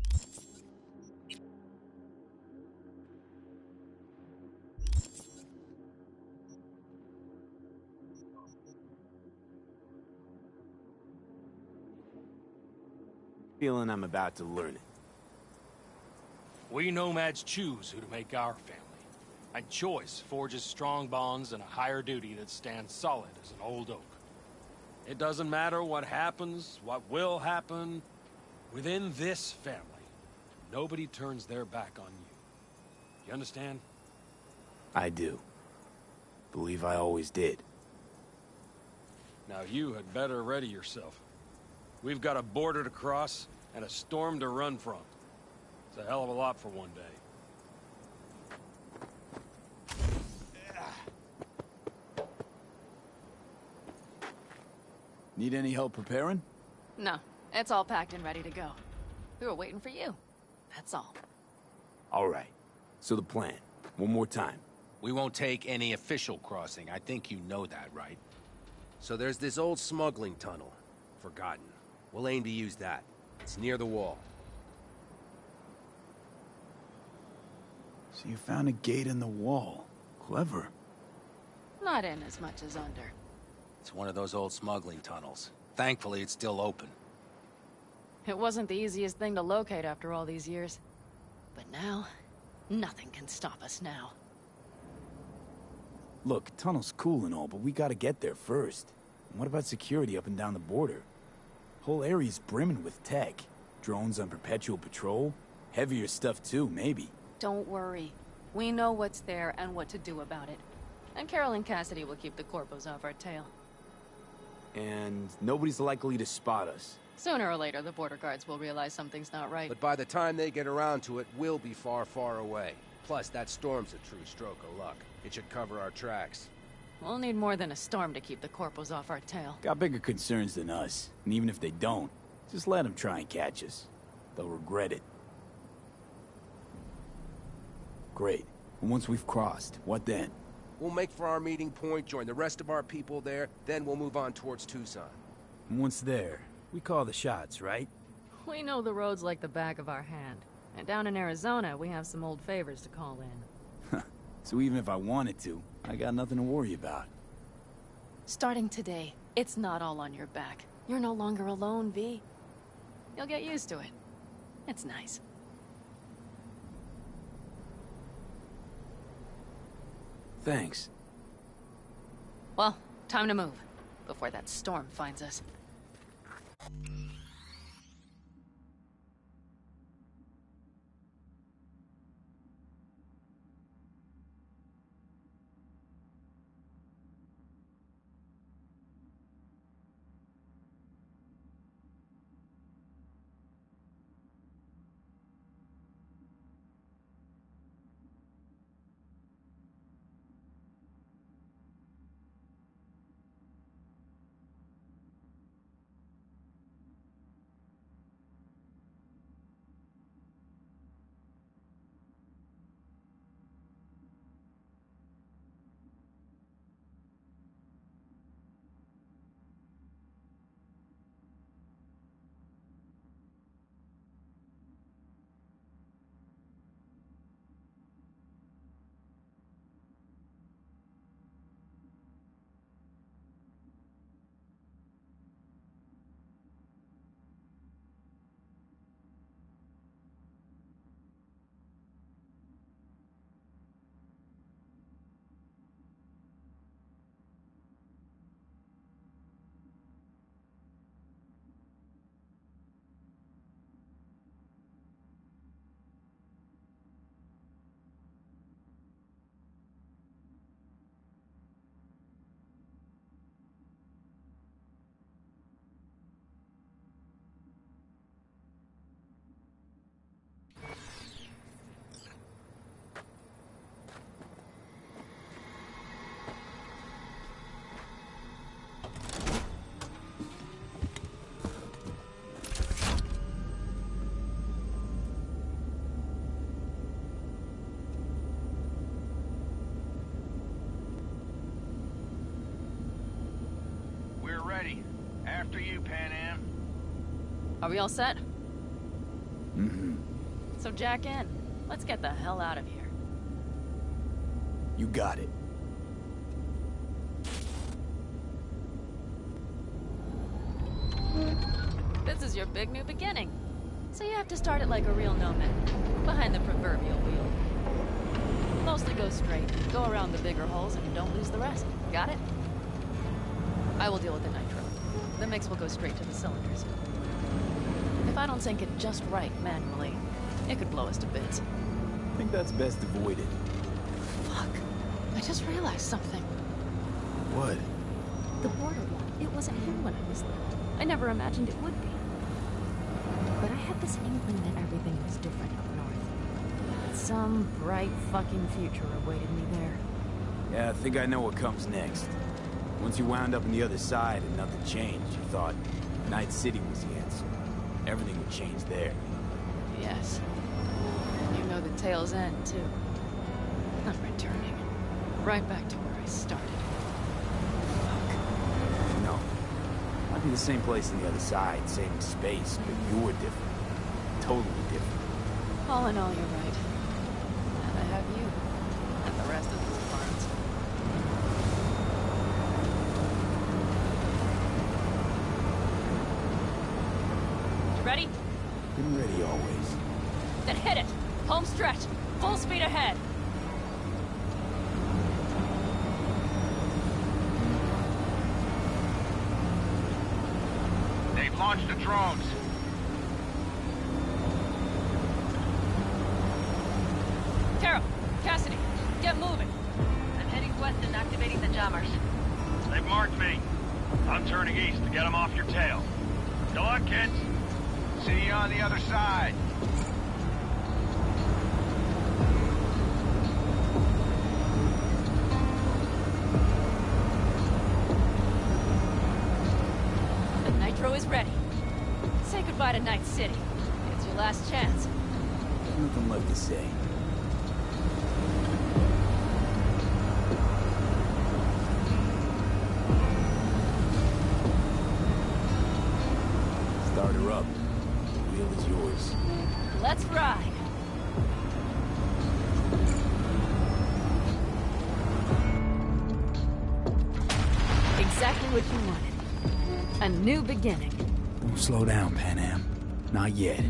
O: Feeling I'm about to learn it.
U: We nomads choose who to make our family. And choice forges strong bonds and a higher duty that stands solid as an old oak. It doesn't matter what happens, what will happen. Within this family, nobody turns their back on you. You understand?
O: I do. Believe I always did.
U: Now you had better ready yourself. We've got a border to cross and a storm to run from. It's a hell of a lot for one day.
C: Need any help preparing?
H: No, it's all packed and ready to go. We were waiting for you. That's all.
C: All right. So the plan. One more time.
I: We won't take any official crossing. I think you know that, right? So there's this old smuggling tunnel. Forgotten. We'll aim to use that. It's near the wall.
C: So you found a gate in the wall. Clever.
H: Not in as much as under.
I: It's one of those old smuggling tunnels. Thankfully, it's still open.
H: It wasn't the easiest thing to locate after all these years. But now, nothing can stop us now.
C: Look, tunnel's cool and all, but we gotta get there first. And what about security up and down the border? Whole area's brimming with tech. Drones on perpetual patrol. Heavier stuff too, maybe.
H: Don't worry. We know what's there and what to do about it. And Carol and Cassidy will keep the corpos off our tail.
C: And nobody's likely to spot us.
H: Sooner or later, the border guards will realize something's not right.
I: But by the time they get around to it, we'll be far, far away. Plus, that storm's a true stroke of luck. It should cover our tracks.
H: We'll need more than a storm to keep the corpos off our tail.
C: Got bigger concerns than us. And even if they don't, just let them try and catch us. They'll regret it. Great. And once we've crossed, what then?
I: We'll make for our meeting point, join the rest of our people there, then we'll move on towards Tucson.
C: And once there, we call the shots, right?
H: We know the roads like the back of our hand. And down in Arizona, we have some old favors to call in.
C: So even if I wanted to, I got nothing to worry about.
H: Starting today, it's not all on your back. You're no longer alone, V. You'll get used to it. It's nice.
C: Thanks.
H: Well, time to move, before that storm finds us.
A: After you, Pan Am.
H: Are we all set?
C: Mm-hmm.
H: So jack in. Let's get the hell out of here.
C: You got it.
H: This is your big new beginning. So you have to start it like a real nomad, behind the proverbial wheel. Mostly go straight, go around the bigger holes, and don't lose the rest. Got it? I will deal with the nitro. The mix will go straight to the cylinders. If I don't sync it just right manually, it could blow us to bits.
C: I think that's best avoided.
H: Fuck. I just realized something.
C: What?
H: The border wall. It wasn't here when I was little. I never imagined it would be. But I had this inkling that everything was different up north. Some bright fucking future awaited me there.
C: Yeah, I think I know what comes next. Once you wound up on the other side and nothing changed, you thought Night City was the answer. Everything would change there.
H: Yes. And you know the tale's end, too. I'm returning. Right back to where I started.
C: No. Might be the same place on the other side, same space, but you're different. Totally different.
H: All in all, you're right. And I have you. And the rest of these farms. You ready?
C: Been ready always.
H: Then hit it! Home stretch! Full speed ahead!
A: They've launched the drones.
H: Carol! Cassidy! Get moving!
Q: I'm heading west and activating the jammers.
D: They've marked me. I'm turning east to get them off your tail. Good luck, kids.
A: See you on the other side.
H: The nitro is ready. Say goodbye to Night City. It's your last chance.
C: Nothing left to say. Start her up. The wheel is yours.
H: Let's ride. Exactly what you wanted. A new beginning.
C: Don't slow down, Pan Am. Not yet.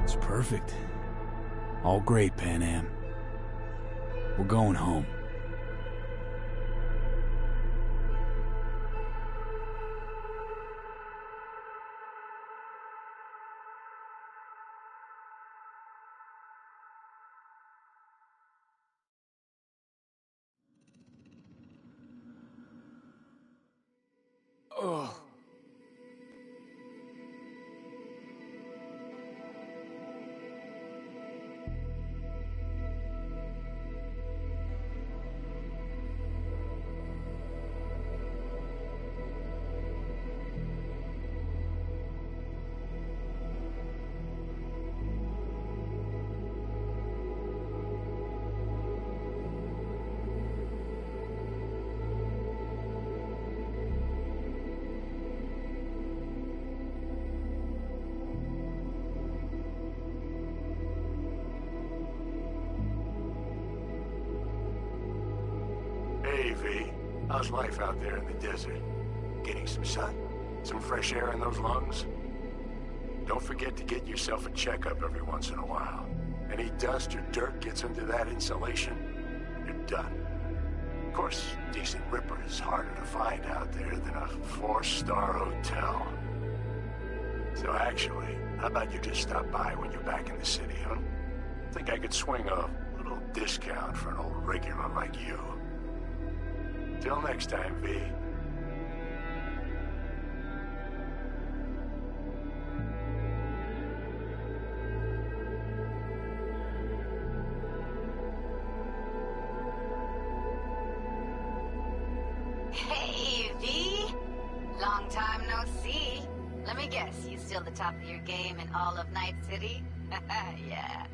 C: It's perfect. All great, Pan Am. We're going home.
E: How's life out there in the desert? Getting some sun? Some fresh air in those lungs? Don't forget to get yourself a checkup every once in a while. Any dust or dirt gets into that insulation, you're done. Of course, decent ripper is harder to find out there than a 4-star hotel. So actually, how about you just stop by when you're back in the city, huh? Think I could swing a little discount for an old regular like you. Till next time, V.
T: Hey, V! Long time no see. Let me guess, you still the top of your game in all of Night City? Yeah,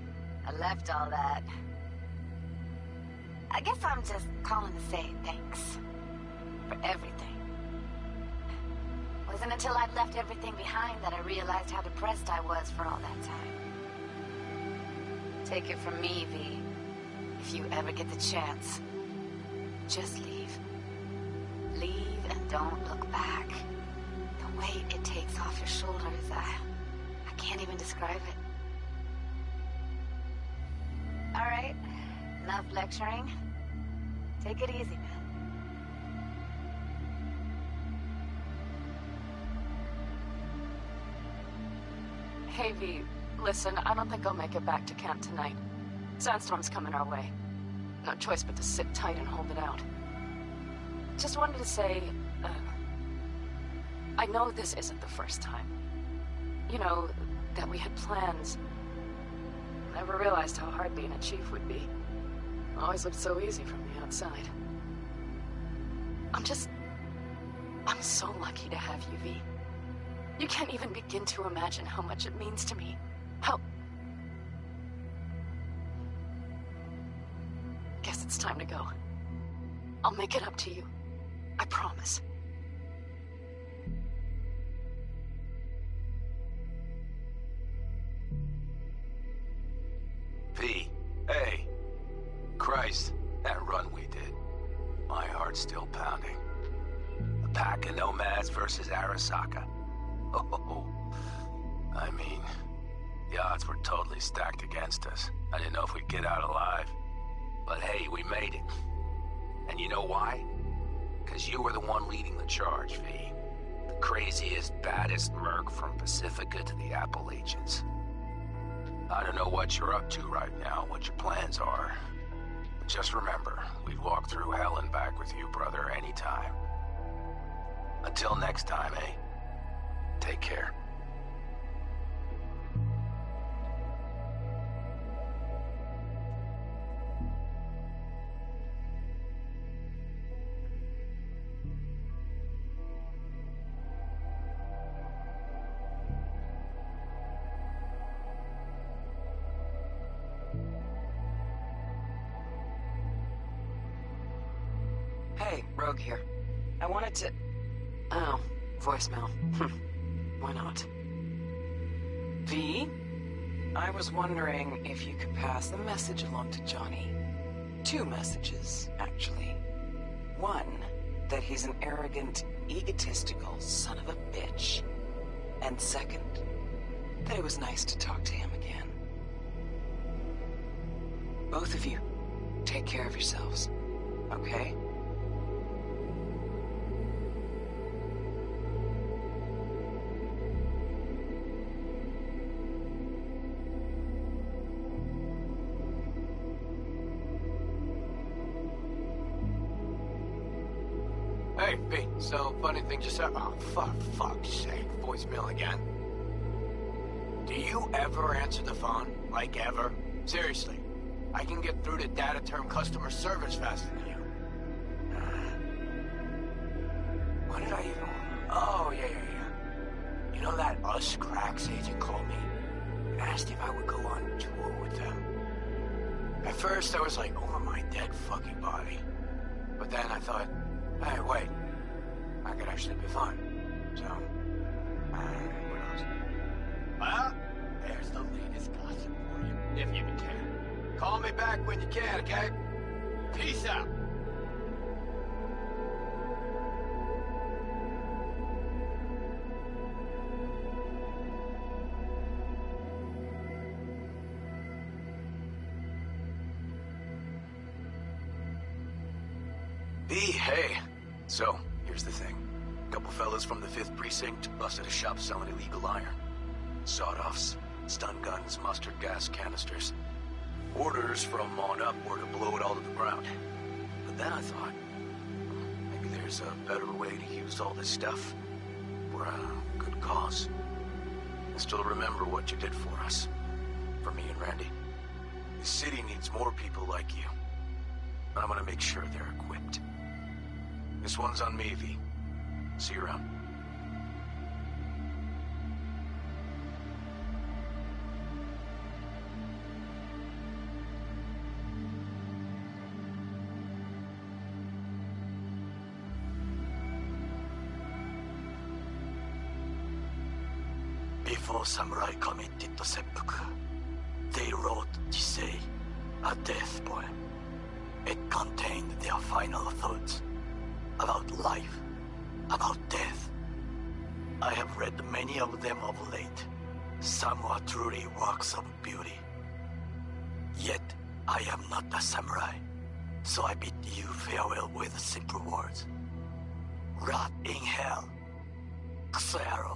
T: I left all that. I guess I'm just calling to say thanks. For everything. Wasn't until I'd left everything behind that I realized how depressed I was for all that time. Take it from me, V. If you ever get the chance, just leave. Leave and don't look back. The weight it takes off your shoulders, I can't even describe it. All right, enough lecturing. Take it easy, man.
G: Hey, V, listen, I don't think I'll make it back to camp tonight. Sandstorm's coming our way. No choice but to sit tight and hold it out. Just wanted to say, I know this isn't the first time. You know, that we had plans. Never realized how hard being a chief would be. Always looked so easy from the outside. I'm so lucky to have you, V. You can't even begin to imagine how much it means to me. Guess it's time to go. I'll make it up to you. I promise.
I: V, hey. Christ, that run we did. My heart's still pounding. A pack of nomads versus Arasaka. Oh, I mean, the odds were totally stacked against us. I didn't know if we'd get out alive. But hey, we made it. And you know why? Because you were the one leading the charge, V. The craziest, baddest merc from Pacifica to the Appalachians. I don't know what you're up to right now, what your plans are. But just remember, we'd walk through hell and back with you, brother, anytime. Until next time, eh? Take care.
V: Hey, Rogue here. I wanted to... Oh, voicemail. Why not? V? I was wondering if you could pass the message along to Johnny. 2 messages, actually. One, that he's an arrogant, egotistical son of a bitch. And second, that it was nice to talk to him again. Both of you, take care of yourselves, okay?
W: Hey, Pete, so funny thing just happened. Oh, fuck's sake, voicemail again. Do you ever answer the phone? Like ever? Seriously, I can get through to data term customer service faster than you. What did I even... Oh, yeah. You know that Us Cracks agent called me and asked if I would go on tour with them. At first, I was like, over my dead fucking body. But then I thought, hey, wait, I could actually be fun. So, what else? Well, there's the latest gossip for you, if you can. Call me back when you can, okay? Peace out. Hey. So, here's the thing. A couple fellas from the 5th Precinct busted a shop selling illegal iron. Sawed-offs, stun guns, mustard gas canisters. Orders from on up were to blow it all to the ground. But then I thought, maybe there's a better way to use all this stuff for a good cause. I still remember what you did for us. For me and Randy. The city needs more people like you. And I'm gonna make sure they're equipped. This one's on me, V. See you around.
F: Before samurai committed to seppuku, they wrote Jisei, a death poem. It contained their final thoughts about life, about death. I have read many of them of late. Some are truly works of beauty. Yet, I am not a samurai, so I bid you farewell with simple words. Rot in hell, Xero.